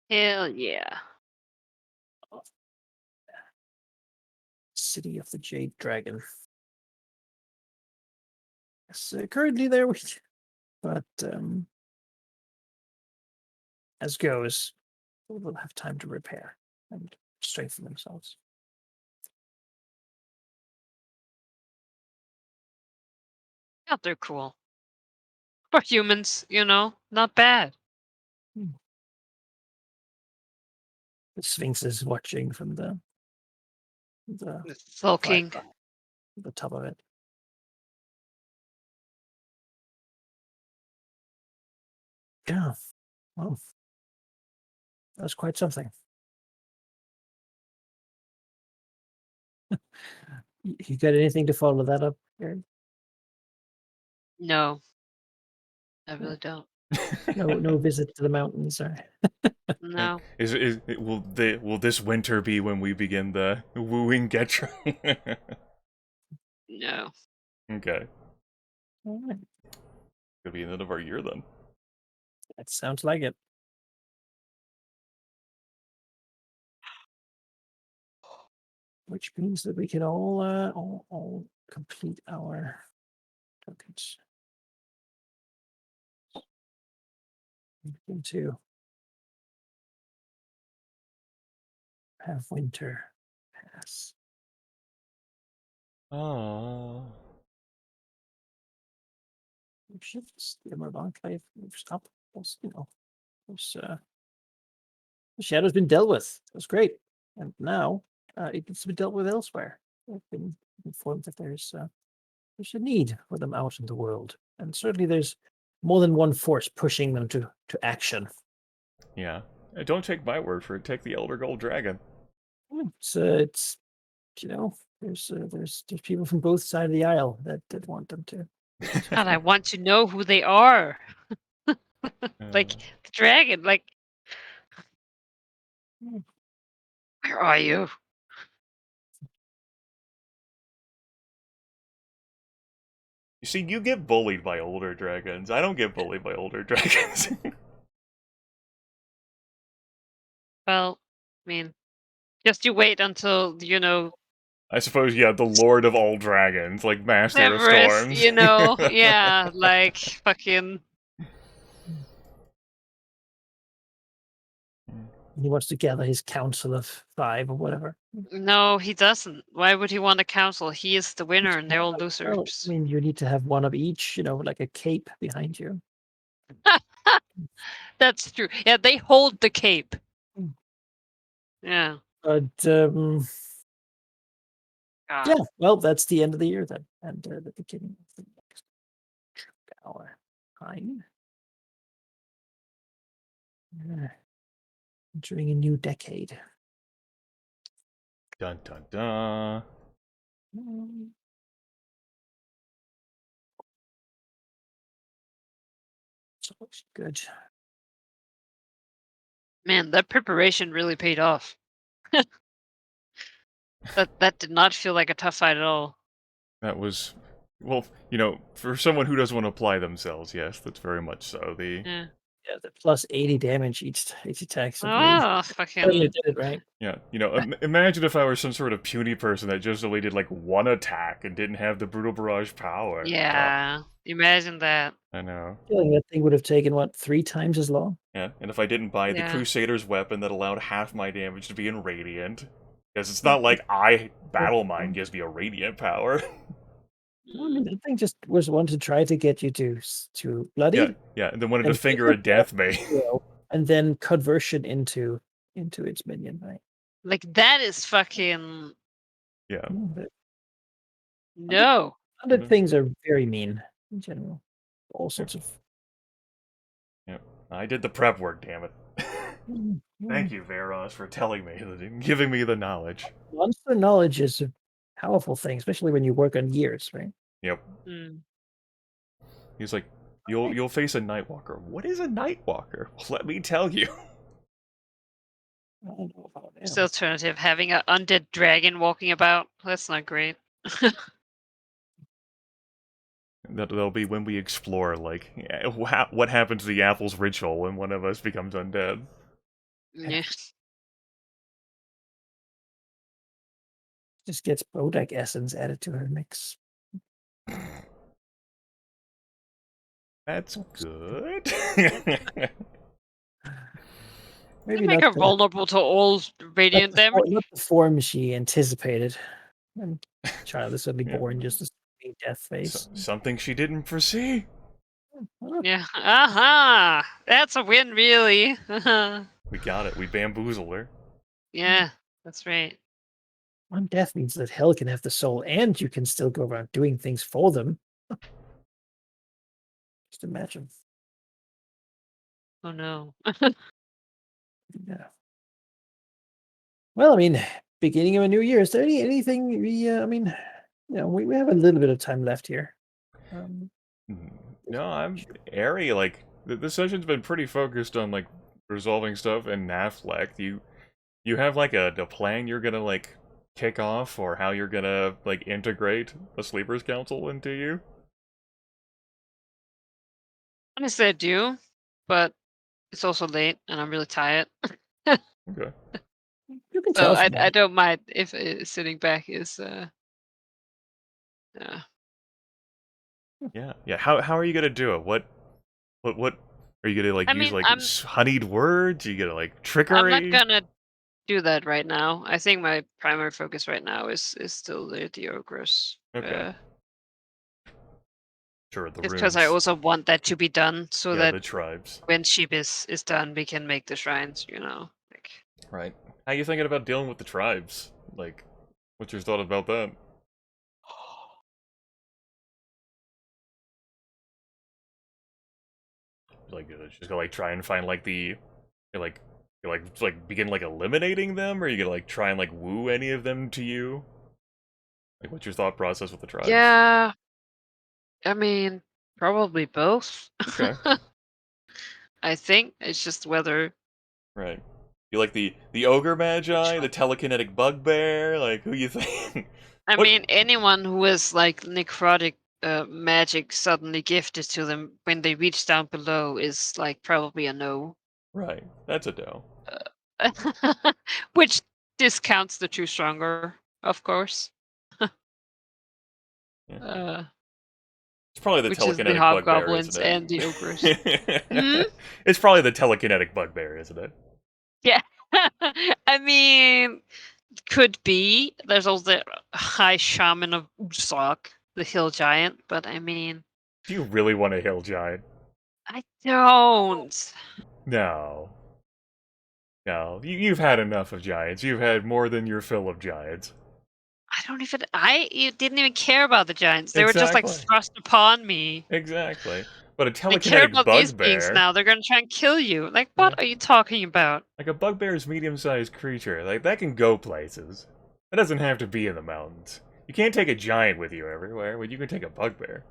Hell yeah. City of the Jade Dragon. Yes, currently there, but as goes, they will have time to repair and strengthen themselves. Yeah, they're cool. For humans, not bad. The Sphinx is watching from the Sulking. the top of it. Yeah. Well, that was quite something. You got anything to follow that up, Aaron? No. I really don't. No visit to the mountains, or No. Will this winter be when we begin the wooing Getra? No. Okay. all right. Could be the end of our year then. That sounds like it. Which means that we can all complete our tokens. Begin to have winter pass. Oh. Shifts the Emerald Enclave moves up. There's, there's the shadow's been dealt with. That's great, and now it needs to be dealt with elsewhere. I've been informed that there's a need for them out in the world, and certainly there's more than one force pushing them to action. Yeah. Don't take my word for it. Take the Elder Gold Dragon. It's there's people from both sides of the aisle that want them to. God, I want to know who they are. Like the dragon, like where are you? You see, you get bullied by older dragons. I don't get bullied by older dragons. Well, I mean, just you wait until, I suppose, yeah, the Lord of all dragons, like Master of Everest, Storms. yeah, like fucking. He wants to gather his council of 5 or whatever. No, he doesn't. Why would he want a council? He is the winner and they're all losers. Well, I mean, you need to have one of each, like a cape behind you. That's true. Yeah, they hold the cape. Yeah. But yeah, well, that's the end of the year then, and the beginning of the next hour time. Entering a new decade. Dun dun dun. So looks good. Man, that preparation really paid off. That did not feel like a tough fight at all. That was, well, for someone who doesn't want to apply themselves, yes, that's very much so. Yeah. Yeah, the plus 80 damage each attack. Oh, fucking. Totally did it right. Yeah, imagine if I were some sort of puny person that just only did like one attack and didn't have the brutal barrage power. Yeah, imagine that. I know. I feel like that thing would have taken, what, 3 times as long? Yeah, and if I didn't buy the Yeah. Crusader's weapon that allowed half my damage to be in Radiant, because it's not like Battle Mind gives me a Radiant power. I mean, that thing just was one to try to get you to bloody. Yeah, and then wanted to And finger a death mate. And then conversion into its minion, right? Like, that is fucking. Yeah. No. Other things are very mean in general. All sorts of. Yeah, I did the prep work, damn it. Thank you, Veros, for telling me, giving me the knowledge. Monster knowledge is a powerful thing, especially when you work on years, right? Yep. Mm. He's like, you'll face a Nightwalker. What is a Nightwalker? Well, let me tell you. I don't know about It's the alternative, having an undead dragon walking about. That's not great. That'll be when we explore, like, what happens to the apple's ritual when one of us becomes undead. Yeah. Just gets Bodak essence added to her mix. That's good. Maybe make not her vulnerable to all radiant damage. Not the form she anticipated. And child is suddenly born just to see death face. Something she didn't foresee. Yeah. Aha! That's a win, really. We got it. We bamboozled her. Yeah, that's right. One death means that hell can have the soul, and you can still go around doing things for them. Just imagine. Oh no. Yeah. Well, I mean, beginning of a new year. Is there anything we? I mean, we have a little bit of time left here. No, I'm airy. Like this session's been pretty focused on like resolving stuff and Naflect. You have like a plan you're gonna like kick off, or how you're gonna like integrate the Sleepers Council into you? Honestly, I do, but it's also late and I'm really tired. Okay. You can tell So us I more. don't mind if sitting back is Yeah. Yeah. How are you gonna do it? What are you gonna like I use mean, like honeyed words? Are you gonna like I'm not trickery? gonna do that right now. I think my primary focus right now is still the ogres. Okay. Sure, the Just because I runes. also want that to be done, so Yeah, that the tribes. when sheep is done, we can make the shrines. Like. Right. How you thinking about dealing with the tribes? Like, what's your thought about that? Like, just gonna like try and find like you're like like begin like eliminating them, or are you gonna like try and like woo any of them to you? Like, what's your thought process with the tribes? Yeah, I mean, probably both. Okay. I think it's just whether. Right. You like the ogre Which magi, the one? telekinetic bugbear? Like, who you think? I What? mean, anyone who is like necrotic magic suddenly gifted to them when they reach down below is like probably a no. Right. That's a no. Which discounts the two stronger, of course. Yeah. It's probably the Which is the telekinetic bugbear, hobgoblins isn't and the ogres. Hmm? it? It's probably the telekinetic bugbear, isn't it? Yeah. I mean, could be. There's also the high shaman of Usoc, the hill giant, but I mean, Do you really want a hill giant? I don't. No. No. You've had enough of giants. You've had more than your fill of giants. I don't even. Didn't even care about the giants. They were just like Exactly. thrust upon me. Exactly. But a They care telekinetic about these beings bugbear. now. They're gonna try and kill you. Like, Yeah. what are you talking about? Like a bugbear is medium-sized creature. Like that can go places. That doesn't have to be in the mountains. You can't take a giant with you everywhere, but you can take a bugbear.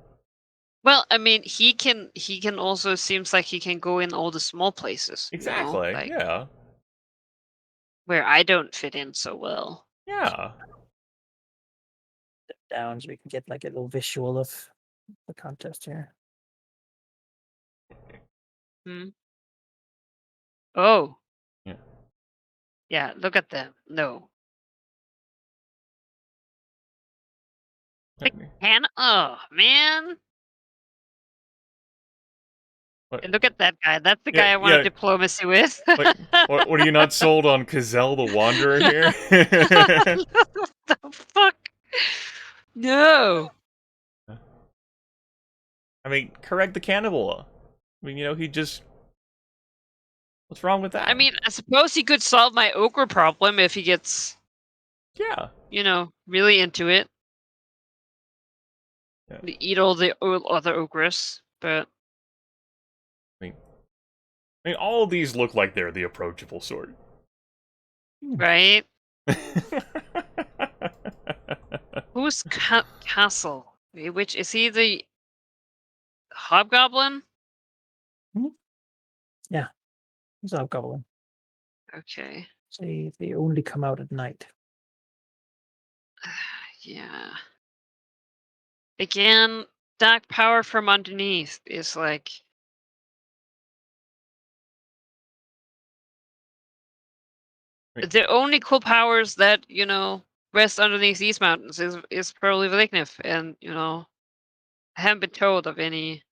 Well, I mean, he can. He can also seems like he can go in all the small places. Exactly. Like Yeah. where I don't fit in so well. Yeah. Down so we can get like a little visual of the contest here. Hmm. Oh. Yeah. Yeah. Look at them. No. Can. Oh man. What? And look at that guy. That's the Yeah, guy I want yeah. a diplomacy with. Like, what are you not sold on Kazel the Wanderer here? What the fuck? No. I mean, correct the cannibal. I mean, he just. What's wrong with that? I mean, I suppose he could solve my ogre problem if he gets, yeah. really into it. Yeah. Eat all the other ogres, but I mean, all of these look like they're the approachable sort. right? Who's Castle? Which is he the hobgoblin? Yeah, he's a hobgoblin. Okay. They only come out at night. Yeah. Again, dark power from underneath is like. Right. The only cool powers that, rest underneath these mountains is probably Valignif, and, I haven't been told of any.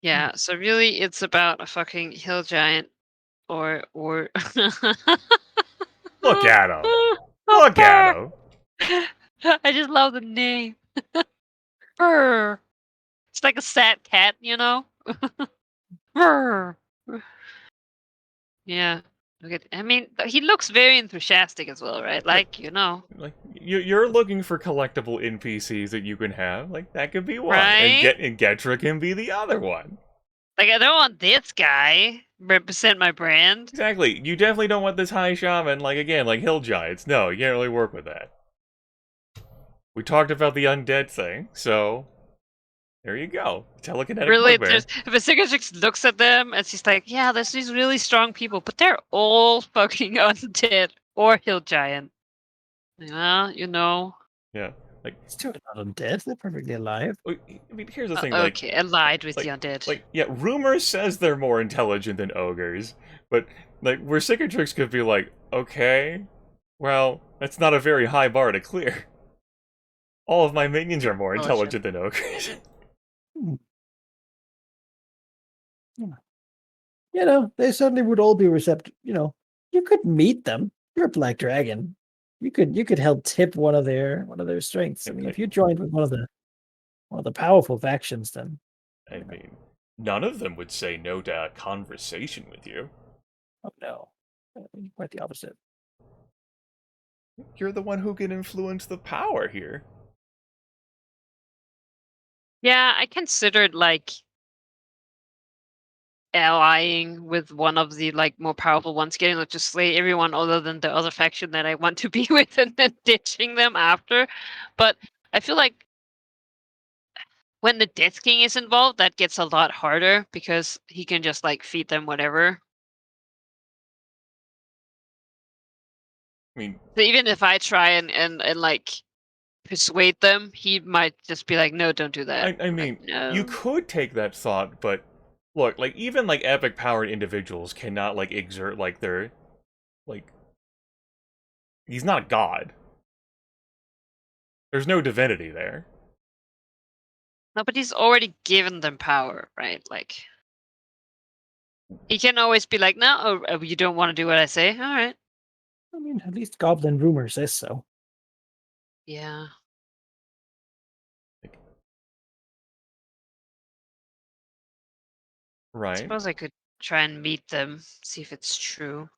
Yeah, so really it's about a fucking hill giant or Look at him. Look at him. I just love the name. Brr. It's like a sad cat, Brr. Yeah. I mean, he looks very enthusiastic as well, right? Like, Like you're looking for collectible NPCs that you can have. Like that could be one, right? and Getra can be the other one. Like, I don't want this guy represent my brand. Exactly. You definitely don't want this high shaman. Like again, like hill giants. No, you can't really work with that. We talked about the undead thing, so there you go. Telekinetic Really, bugbear. if a Sigurd looks at them and she's like, yeah, there's these really strong people, but they're all fucking undead or hill giant. Well, Yeah, like Still not undead. They're perfectly alive. I mean, here's the thing, like, Okay, allied with the like, undead. yeah, rumor says they're more intelligent than ogres, but like, where cicatrix could be like, okay, well, that's not a very high bar to clear. All of my minions are more intelligent than ogres. Hmm. Yeah. You know, they certainly would all be receptive. You know, you could meet them. You're a black dragon. You could help tip one of their strengths. I mean, if you joined with one of the powerful factions, then I you know, mean, none of them would say no to a conversation with you. oh no, quite the opposite. You're the one who can influence the power here. Yeah, I considered like allying with one of the like more powerful ones, getting like to slay everyone other than the other faction that I want to be with, and then ditching them after. But I feel like when the Death King is involved, that gets a lot harder because he can just like feed them whatever. I mean, So even if I try and like persuade them, he might just be like, "No, don't do that." I I'm like, mean, you no. could take that thought, but look, like even like epic powered individuals cannot like exert like their like he's not a god. There's no divinity there. No, but he's already given them power, right? Like he can always be like, "No, you don't want to do what I say." All right. I mean, at least Goblin rumor says so. Yeah. Like, I right? suppose I could try and meet them, see if it's true.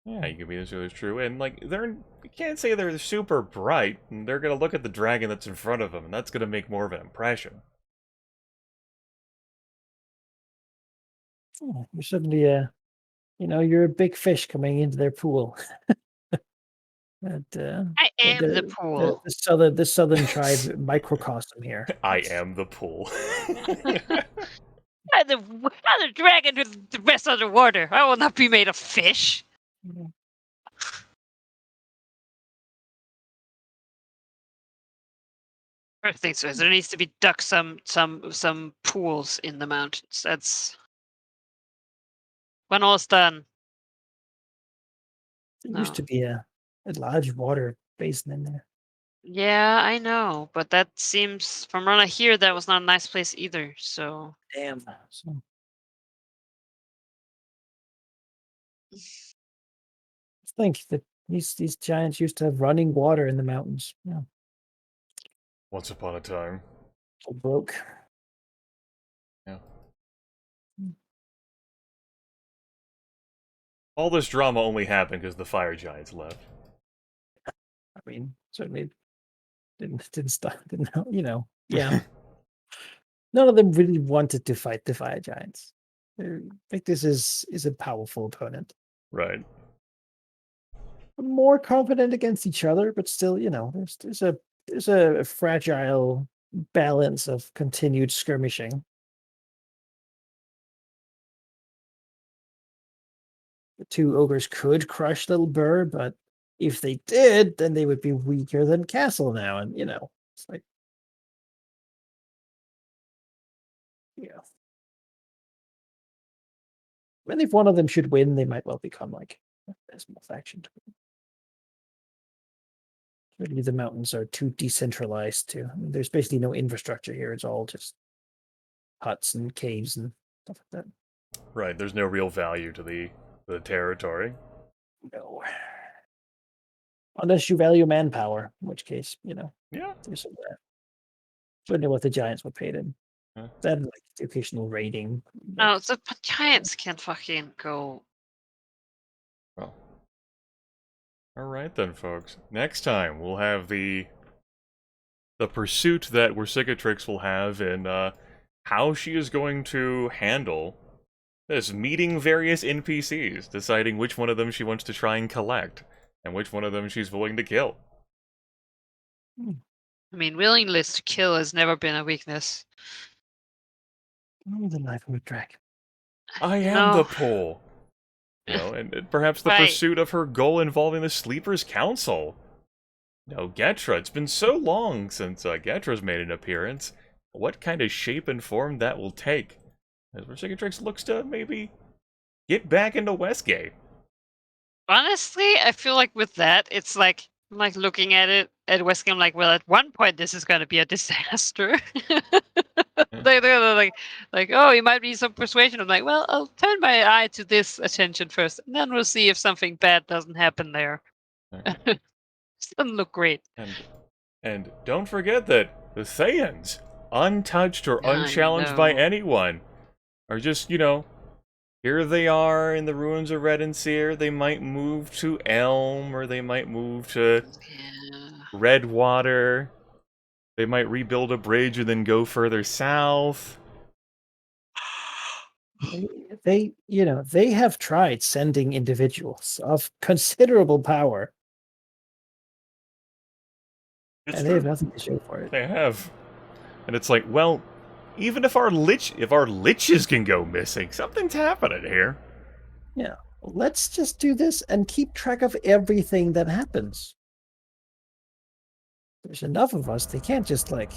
Yeah, you can be this really true, and like you can't say they're super bright, and they're gonna look at the dragon that's in front of them, and that's gonna make more of an impression. Oh, you're suddenly you're a big fish coming into their pool. That I am the pool. the southern tribe microcosm here. I am the pool. I'm the dragon with the best underwater. I will not be made of fish. Mhm. First things first, there needs to be some pools in the mountains. That's when all's done. There used No. to be a large water basin in there. Yeah, I know, but that seems from what I hear that was not a nice place either. So Damn. So think that these giants used to have running water in the mountains. Yeah, Once upon a time. all broke. Yeah. Mm. All this drama only happened because the fire giants left. I mean, certainly didn't stop. Didn't help, Yeah, none of them really wanted to fight the fire giants. I think this is a powerful opponent. Right. More confident against each other, but still, there's a fragile balance of continued skirmishing. The two ogres could crush Little Burr, but if they did, then they would be weaker than Castle now, and it's like, yeah. And if one of them should win, they might well become like a small faction. Really, the mountains are too decentralized too. I mean, there's basically no infrastructure here. It's all just huts and caves and stuff like that. Right. There's no real value to the territory. No. Unless you value manpower, in which case, Yeah. there's some of that. Certainly what the giants would pay in. Yeah. That and, like the occasional raiding. no, the giants can fucking go. Well. All right then, folks. Next time we'll have the pursuit that Cicatrix will have in how she is going to handle this, meeting various NPCs, deciding which one of them she wants to try and collect, and which one of them she's willing to kill. I mean, willingness to kill has never been a weakness. The life of a dragon. I You am the know, pull. And perhaps the right. pursuit of her goal involving the Sleeper's Council. No, Getra. It's been so long since Getra's made an appearance. What kind of shape and form that will take? As Vercingetorix looks to maybe get back into Westgate. Honestly, I feel like with that, it's like I'm like looking at it at Westgate. I'm like, well, at one point this is going to be a disaster. Like, oh, you might need some persuasion. I'm like, well, I'll turn my eye to this attention first, and then we'll see if something bad doesn't happen there. Okay. Doesn't look great. And don't forget that the Thaans, untouched or I unchallenged by know. anyone, are just, here they are in the ruins of Red and Seer. They might move to Elm, or they might move to Yeah. Redwater. They might rebuild a bridge and then go further south. They have tried sending individuals of considerable power, It's and they have true. nothing to show for it. They have. And it's like, well, even if our liches can go missing, something's happening here. Yeah, let's just do this and keep track of everything that happens. There's enough of us; they can't just like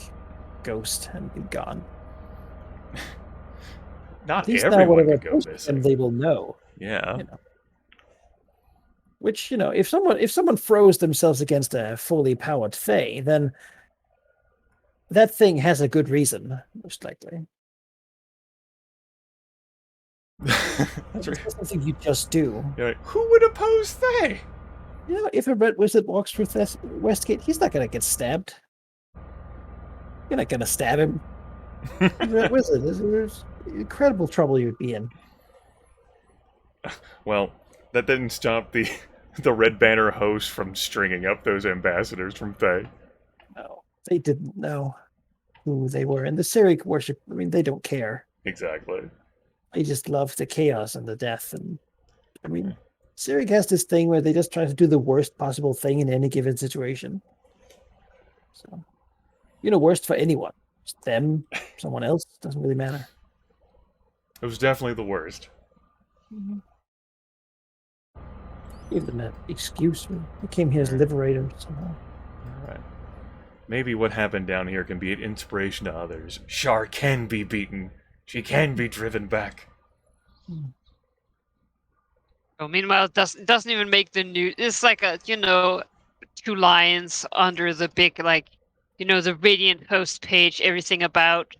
ghost and be gone. Not At least now, everyone whatever could go missing. they will know. Yeah. Which, if someone froze themselves against a fully powered Fae, then that thing has a good reason, most likely. That's It's right. not something you just do. You're like, who would oppose they? If a red wizard walks through Westgate, he's not going to get stabbed. You're not going to stab him. He's a red wizard. There's incredible trouble you'd be in. Well, that didn't stop the Red Banner host from stringing up those ambassadors from Fae. No, they didn't know who they were. And the Cyric worship, they don't care. Exactly. They just love the chaos and the death. And Cyric has this thing where they just try to do the worst possible thing in any given situation. So, worst for anyone. Just them, someone else, doesn't really matter. It was definitely the worst. Mm-hmm. Give them an excuse. They came here as liberators somehow. Alright. Maybe what happened down here can be an inspiration to others. Shar can be beaten. She can be driven back. Oh, meanwhile, it doesn't even make the news. It's like two lines under the big the Radiant Host page. Everything about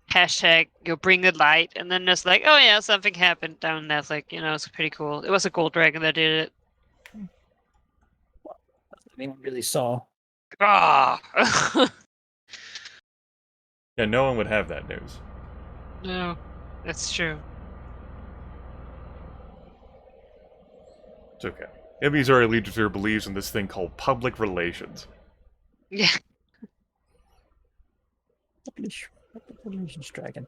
hashtag bring the light, and then it's like, oh yeah, something happened down there. It's like it's pretty cool. It was a gold dragon that did it. Anyone really saw. Ah. Yeah, no one would have that news. No, that's true. It's okay. Ibizari Legislature believes in this thing called public relations. Yeah. Public relations dragon.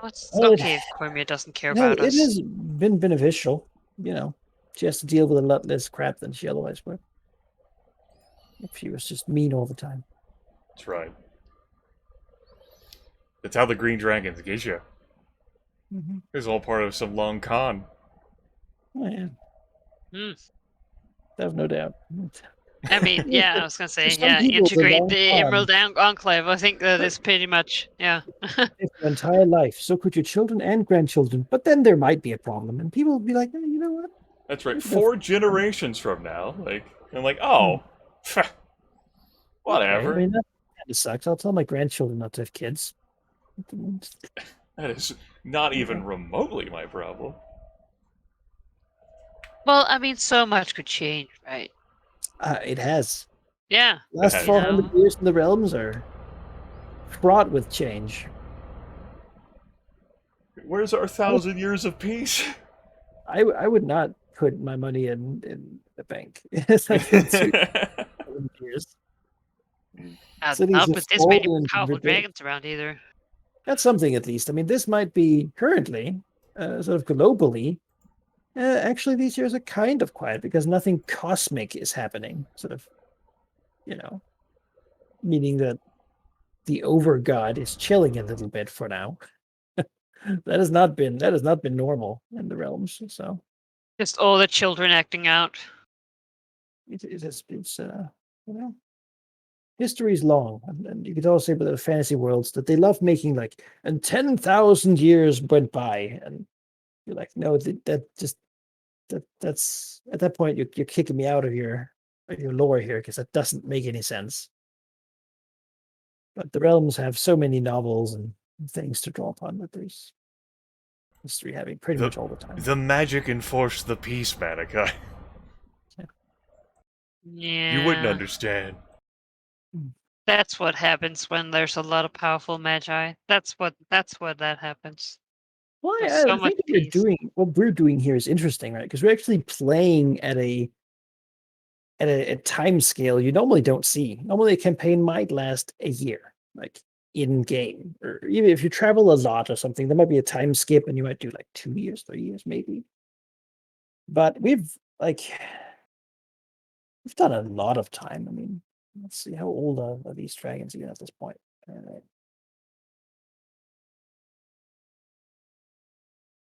It's okay if Cormier doesn't care about us. It has been beneficial. She has to deal with a lot less crap than she otherwise would. If she was just mean all the time. That's right. That's how the Green Dragons get you. Mm-hmm. It's all part of some long con. Oh, yeah. I have no doubt. I mean, yeah, I was gonna say, people, integrate the Emerald Enclave. I think that is pretty much, yeah. It's your entire life. So could your children and grandchildren. But then there might be a problem, and people will be like, you know what? That's right. 4 generations from now, oh, whatever. Okay, that kind of sucks. I'll tell my grandchildren not to have kids. That is not even remotely my problem. Well, I mean, so much could change, right? It has. Yeah. Last 400 years in the realms are fraught with change. Where's our 1,000 years of peace? I would not put my money in the bank. It's like 2 years. Not with this many powerful dragons around either. That's something, at least. I mean, this might be currently, sort of globally. Actually, these years are kind of quiet because nothing cosmic is happening. Sort of, meaning that the overgod is chilling a little bit for now. That has not been normal in the realms. So just all the children acting out. you know, history is long, and you could also say about the fantasy worlds that they love making like, and 10,000 years went by, and you're like, no, that's at that point you're kicking me out of your lore here because that doesn't make any sense. But the realms have so many novels and things to draw upon that there's history having pretty much all the time. The magic enforced the peace, Malachi. Yeah. You wouldn't understand. That's what happens when there's a lot of powerful magi. That's what that happens. Well, There's so I much think peace. what we're doing here is interesting, right? Because we're actually playing at a time scale you normally don't see. Normally, a campaign might last a year, like in game, or even if you travel a lot or something, there might be a time skip, and you might do like 2 years, 3 years, maybe. But we've done a lot of time. I mean, let's see, how old are these dragons even at this point?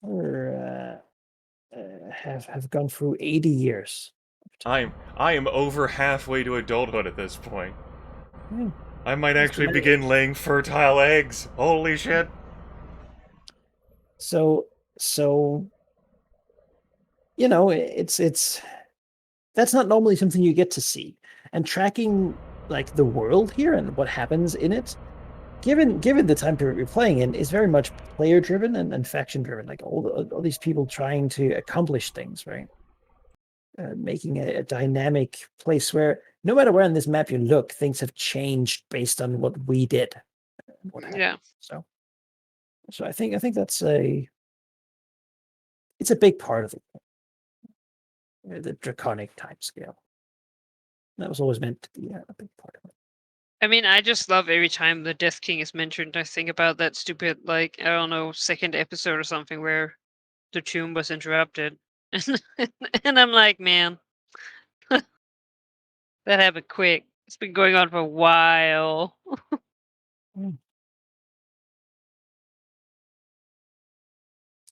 We're have gone through 80 years. I am over halfway to adulthood at this point. Yeah. I might That's actually many. begin laying fertile eggs. Holy shit. So it's that's not normally something you get to see. And tracking like the world here and what happens in it, given the time period we're playing in, is very much player driven and faction driven. Like all these people trying to accomplish things, right? Making a dynamic place where no matter where on this map you look, things have changed based on what we did, and what happened. Yeah. So I think that's it's a big part of it. The draconic time scale. That was always meant to be a big part of it. I mean, I just love every time the Death King is mentioned. I think about that stupid, like, I don't know, second episode or something where the tomb was interrupted. And I'm like, man, that happened quick. It's been going on for a while.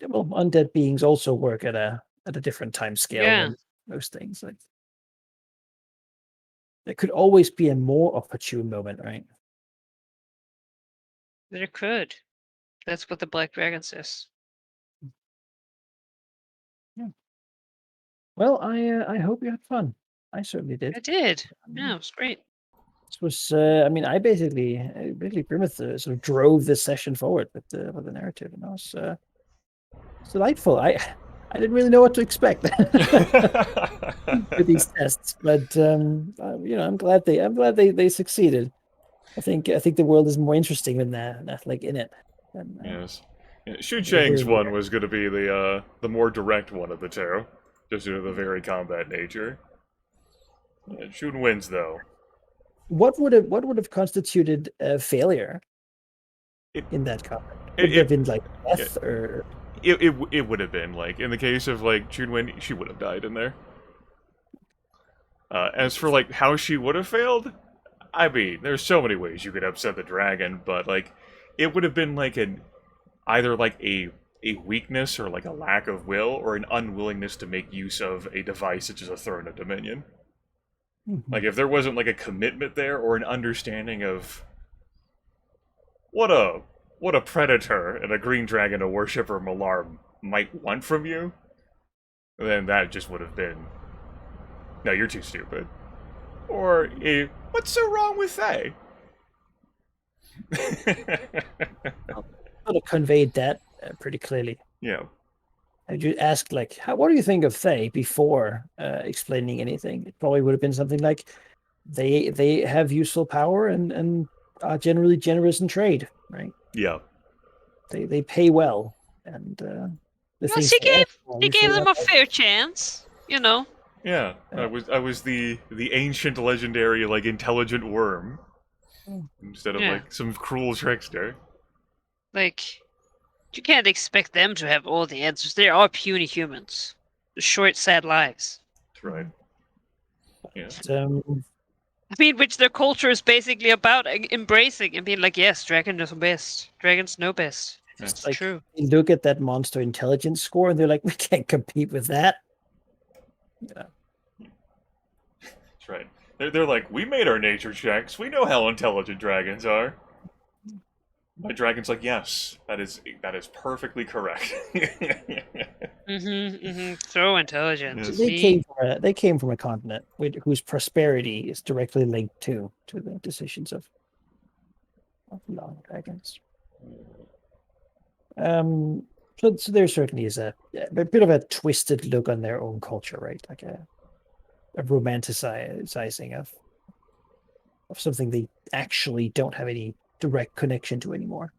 Yeah, well, undead beings also work at a different time scale Yeah. than most things. Like there could always be a more opportune moment, right? There could. That's what the Black Dragon says. Yeah. Well, I hope you had fun. I certainly did. I did. Yeah, it was great. This was, I mean, I basically Grimith sort of drove this session forward with the narrative, and it was delightful. I didn't really know what to expect with these tests, but I'm glad they succeeded. I think the world is more interesting when they're like in it. Than, Yes. Yeah, Shu than here Chang's and one there. was going to be the more direct one of the two, just due to the very combat nature. Shun wins though. What would have constituted a failure It in that combat? it Would it have it, been like death or? it would have been like in the case of like Chunwin, she would have died in there. As for like how she would have failed, I mean, there's so many ways you could upset the dragon, but like it would have been like either like a weakness or like a lack of will or an unwillingness to make use of a device such as a throne of dominion. Like if there wasn't like a commitment there or an understanding of what a predator and a green dragon, a worshipper Malar might want from you, then that just would have been no, you're too stupid. Or a what's so wrong with Faye? Could have conveyed that pretty clearly. Yeah. Had you asked like, what do you think of Faye before explaining anything? It probably would have been something like, they have useful power and are generally generous in trade, right? Yeah. They pay well, and the Well, things she they ask for gave usually them are a fair chance, you know. Yeah. I was the ancient legendary like intelligent worm instead of Yeah. like some cruel trickster. Like, you can't expect them to have all the answers. They are puny humans. Short, sad lives. That's right. Yeah. I mean, which their culture is basically about embracing and being like, yes, dragons know best. Dragons know best. It's like, true. they look at that monster intelligence score and they're like, we can't compete with that. Yeah. That's right. They're like, we made our nature checks. We know how intelligent dragons are. My dragon's like, yes, that is perfectly correct. So intelligent. Yes. See? They came from a continent whose prosperity is directly linked to the decisions of long dragons. So there certainly is a bit of a twisted look on their own culture, right? Like a romanticizing of something they actually don't have any direct connection to anymore.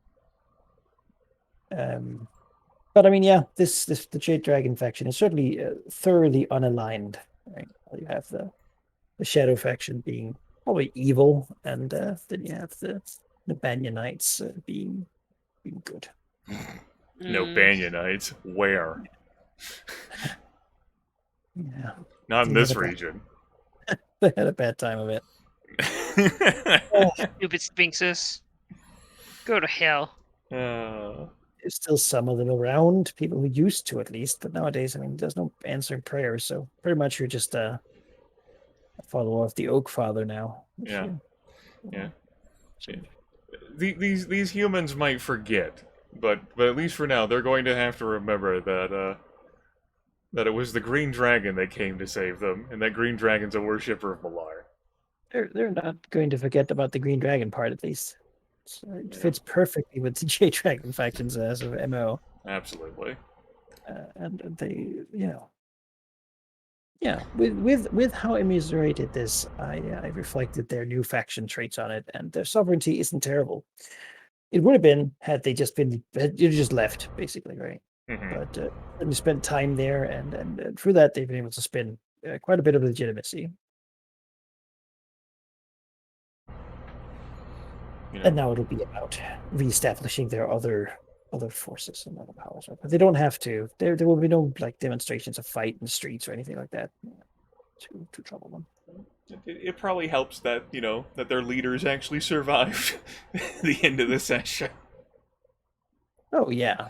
But I mean, yeah, the Jade Dragon faction is certainly thoroughly unaligned. Right? You have the Shadow faction being probably evil, and then you have the Banyan Knights being good. No Banyanites. Where? Yeah, Not in They had this a bad- region. they had a bad time of it. Stupid sphinxes. Go to hell. There's still some of them around, people who used to at least, but nowadays, I mean, there's no answering prayers, so pretty much you're just a follower of the Oak Father now. Yeah. Yeah. So- These humans might forget, but at least for now, they're going to have to remember that it was the Green Dragon that came to save them, and that Green Dragon's a worshipper of Malar. They're not going to forget about the Green Dragon part, at least. So it Yeah. fits perfectly with the J Dragon factions as of MO. Absolutely. And they, yeah, with how immiserated this, I reflected their new faction traits on it, and their sovereignty isn't terrible. It would have been had they just just left, basically, right? Mhm. But when you spent time there, and through that, they've been able to spin quite a bit of legitimacy. And now it'll be about reestablishing their other forces and other powers. But they don't have to. There will be no like demonstrations of fight in the streets or anything like that to trouble them. It probably helps that, that their leaders actually survived the end of the session. Oh yeah.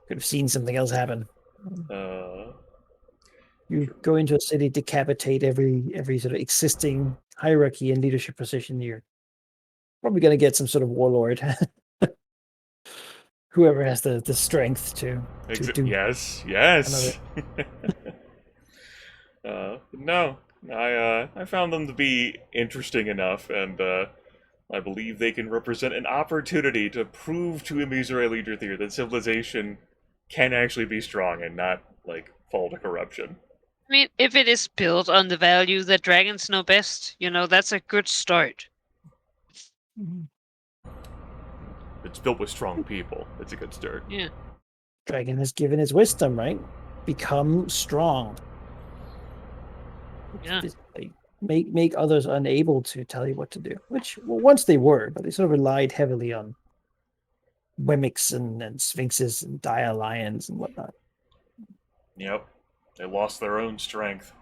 Could have seen something else happen. You go into a city, decapitate every sort of existing hierarchy and leadership position, you're probably going to get some sort of warlord. Whoever has the strength to do Yes. No, I found them to be interesting enough, and I believe they can represent an opportunity to prove to Immiserae Leader Theater that civilization can actually be strong and not fall to corruption. I mean, if it is built on the value that dragons know best, that's a good start. It's built with strong people. It's a good start. Yeah. Dragon has given his wisdom, right? Become strong. Yeah. Make others unable to tell you what to do. Which once they were, but they sort of relied heavily on mimics and sphinxes and dire lions and whatnot. Yep. They lost their own strength.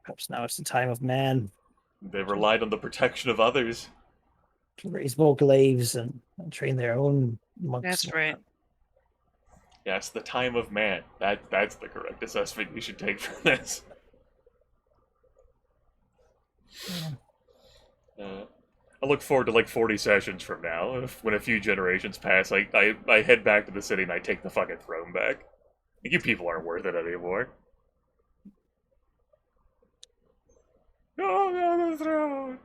Perhaps now it's the time of man. They relied on the protection of others. To raise more glaives and train their own monks. That's right. Yeah, it's the time of man. That's the correct assessment you should take from this. I look forward to 40 sessions from now. When a few generations pass, I head back to the city and I take the fucking throne back. You people aren't worth it anymore. No, the throne.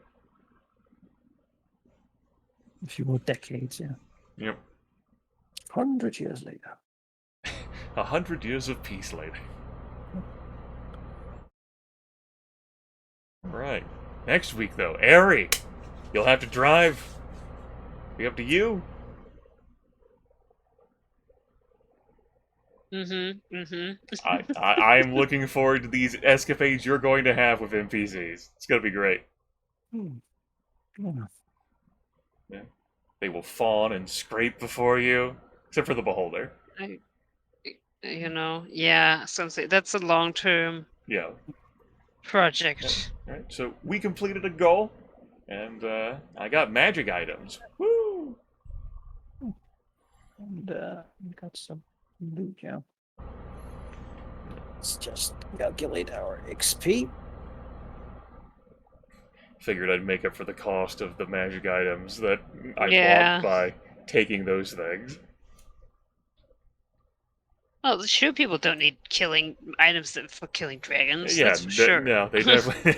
A few more decades, yeah. Yep. 100 years later. 100 years of peace later. Right. Next week, though, Airy, you'll have to drive. Be up to you. I am looking forward to these escapades you're going to have with NPCs. It's gonna be great. Yeah. They will fawn and scrape before you, except for the beholder. Yeah, that's a long-term project. Right. So we completed a goal, and I got magic items. Woo! And got some loot, yeah. Let's just calculate our XP. Figured I'd make up for the cost of the magic items that I Yeah. bought by taking those things. Well, sure, people don't need killing items for killing dragons. Yeah, That's for sure. no, they definitely.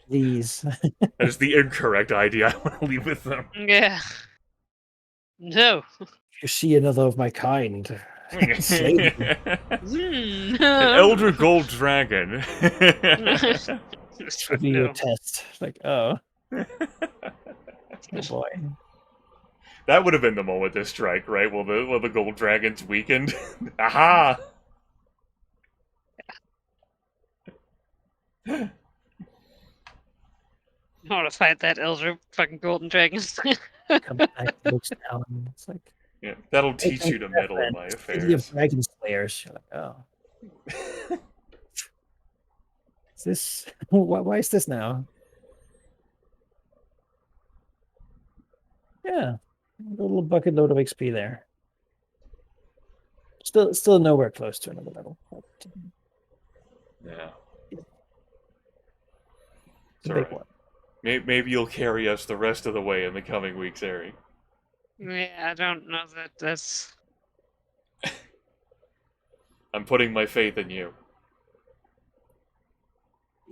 These. That is the incorrect idea. I want to leave with them. Yeah. No. If you see another of my kind, slay them. Mm, An elder gold dragon. Give me your no. test. Like, oh, oh boy. That would have been the moment to strike, right? Will the gold dragons weakened? Aha! I want to fight that elder fucking golden dragon. Come back, looks down. It's like, Yeah, that'll hey, teach thank you to my meddle in friend. my City of affairs. Dragon Slayers. You're like, oh. Is this why is this now? Yeah. A little bucket load of XP there. Still nowhere close to another level. But, Yeah. it's It's a big alright. one. Maybe you'll carry us the rest of the way in the coming weeks, Ari. Yeah, I don't know that that's. I'm putting my faith in you.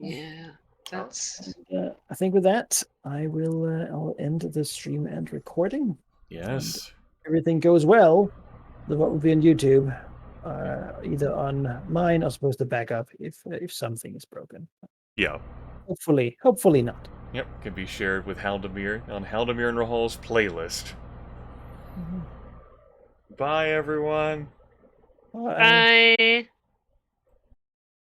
Yeah, that's. And, I think with that, I'll end the stream and recording. Yes. Everything goes well, the what will be on YouTube, either on mine or supposed to back up if something is broken. Yeah. Hopefully not. Yep. Can be shared with Haldemir on Haldemir and Rahal's playlist. Mhm. Bye, everyone. Bye. Bye.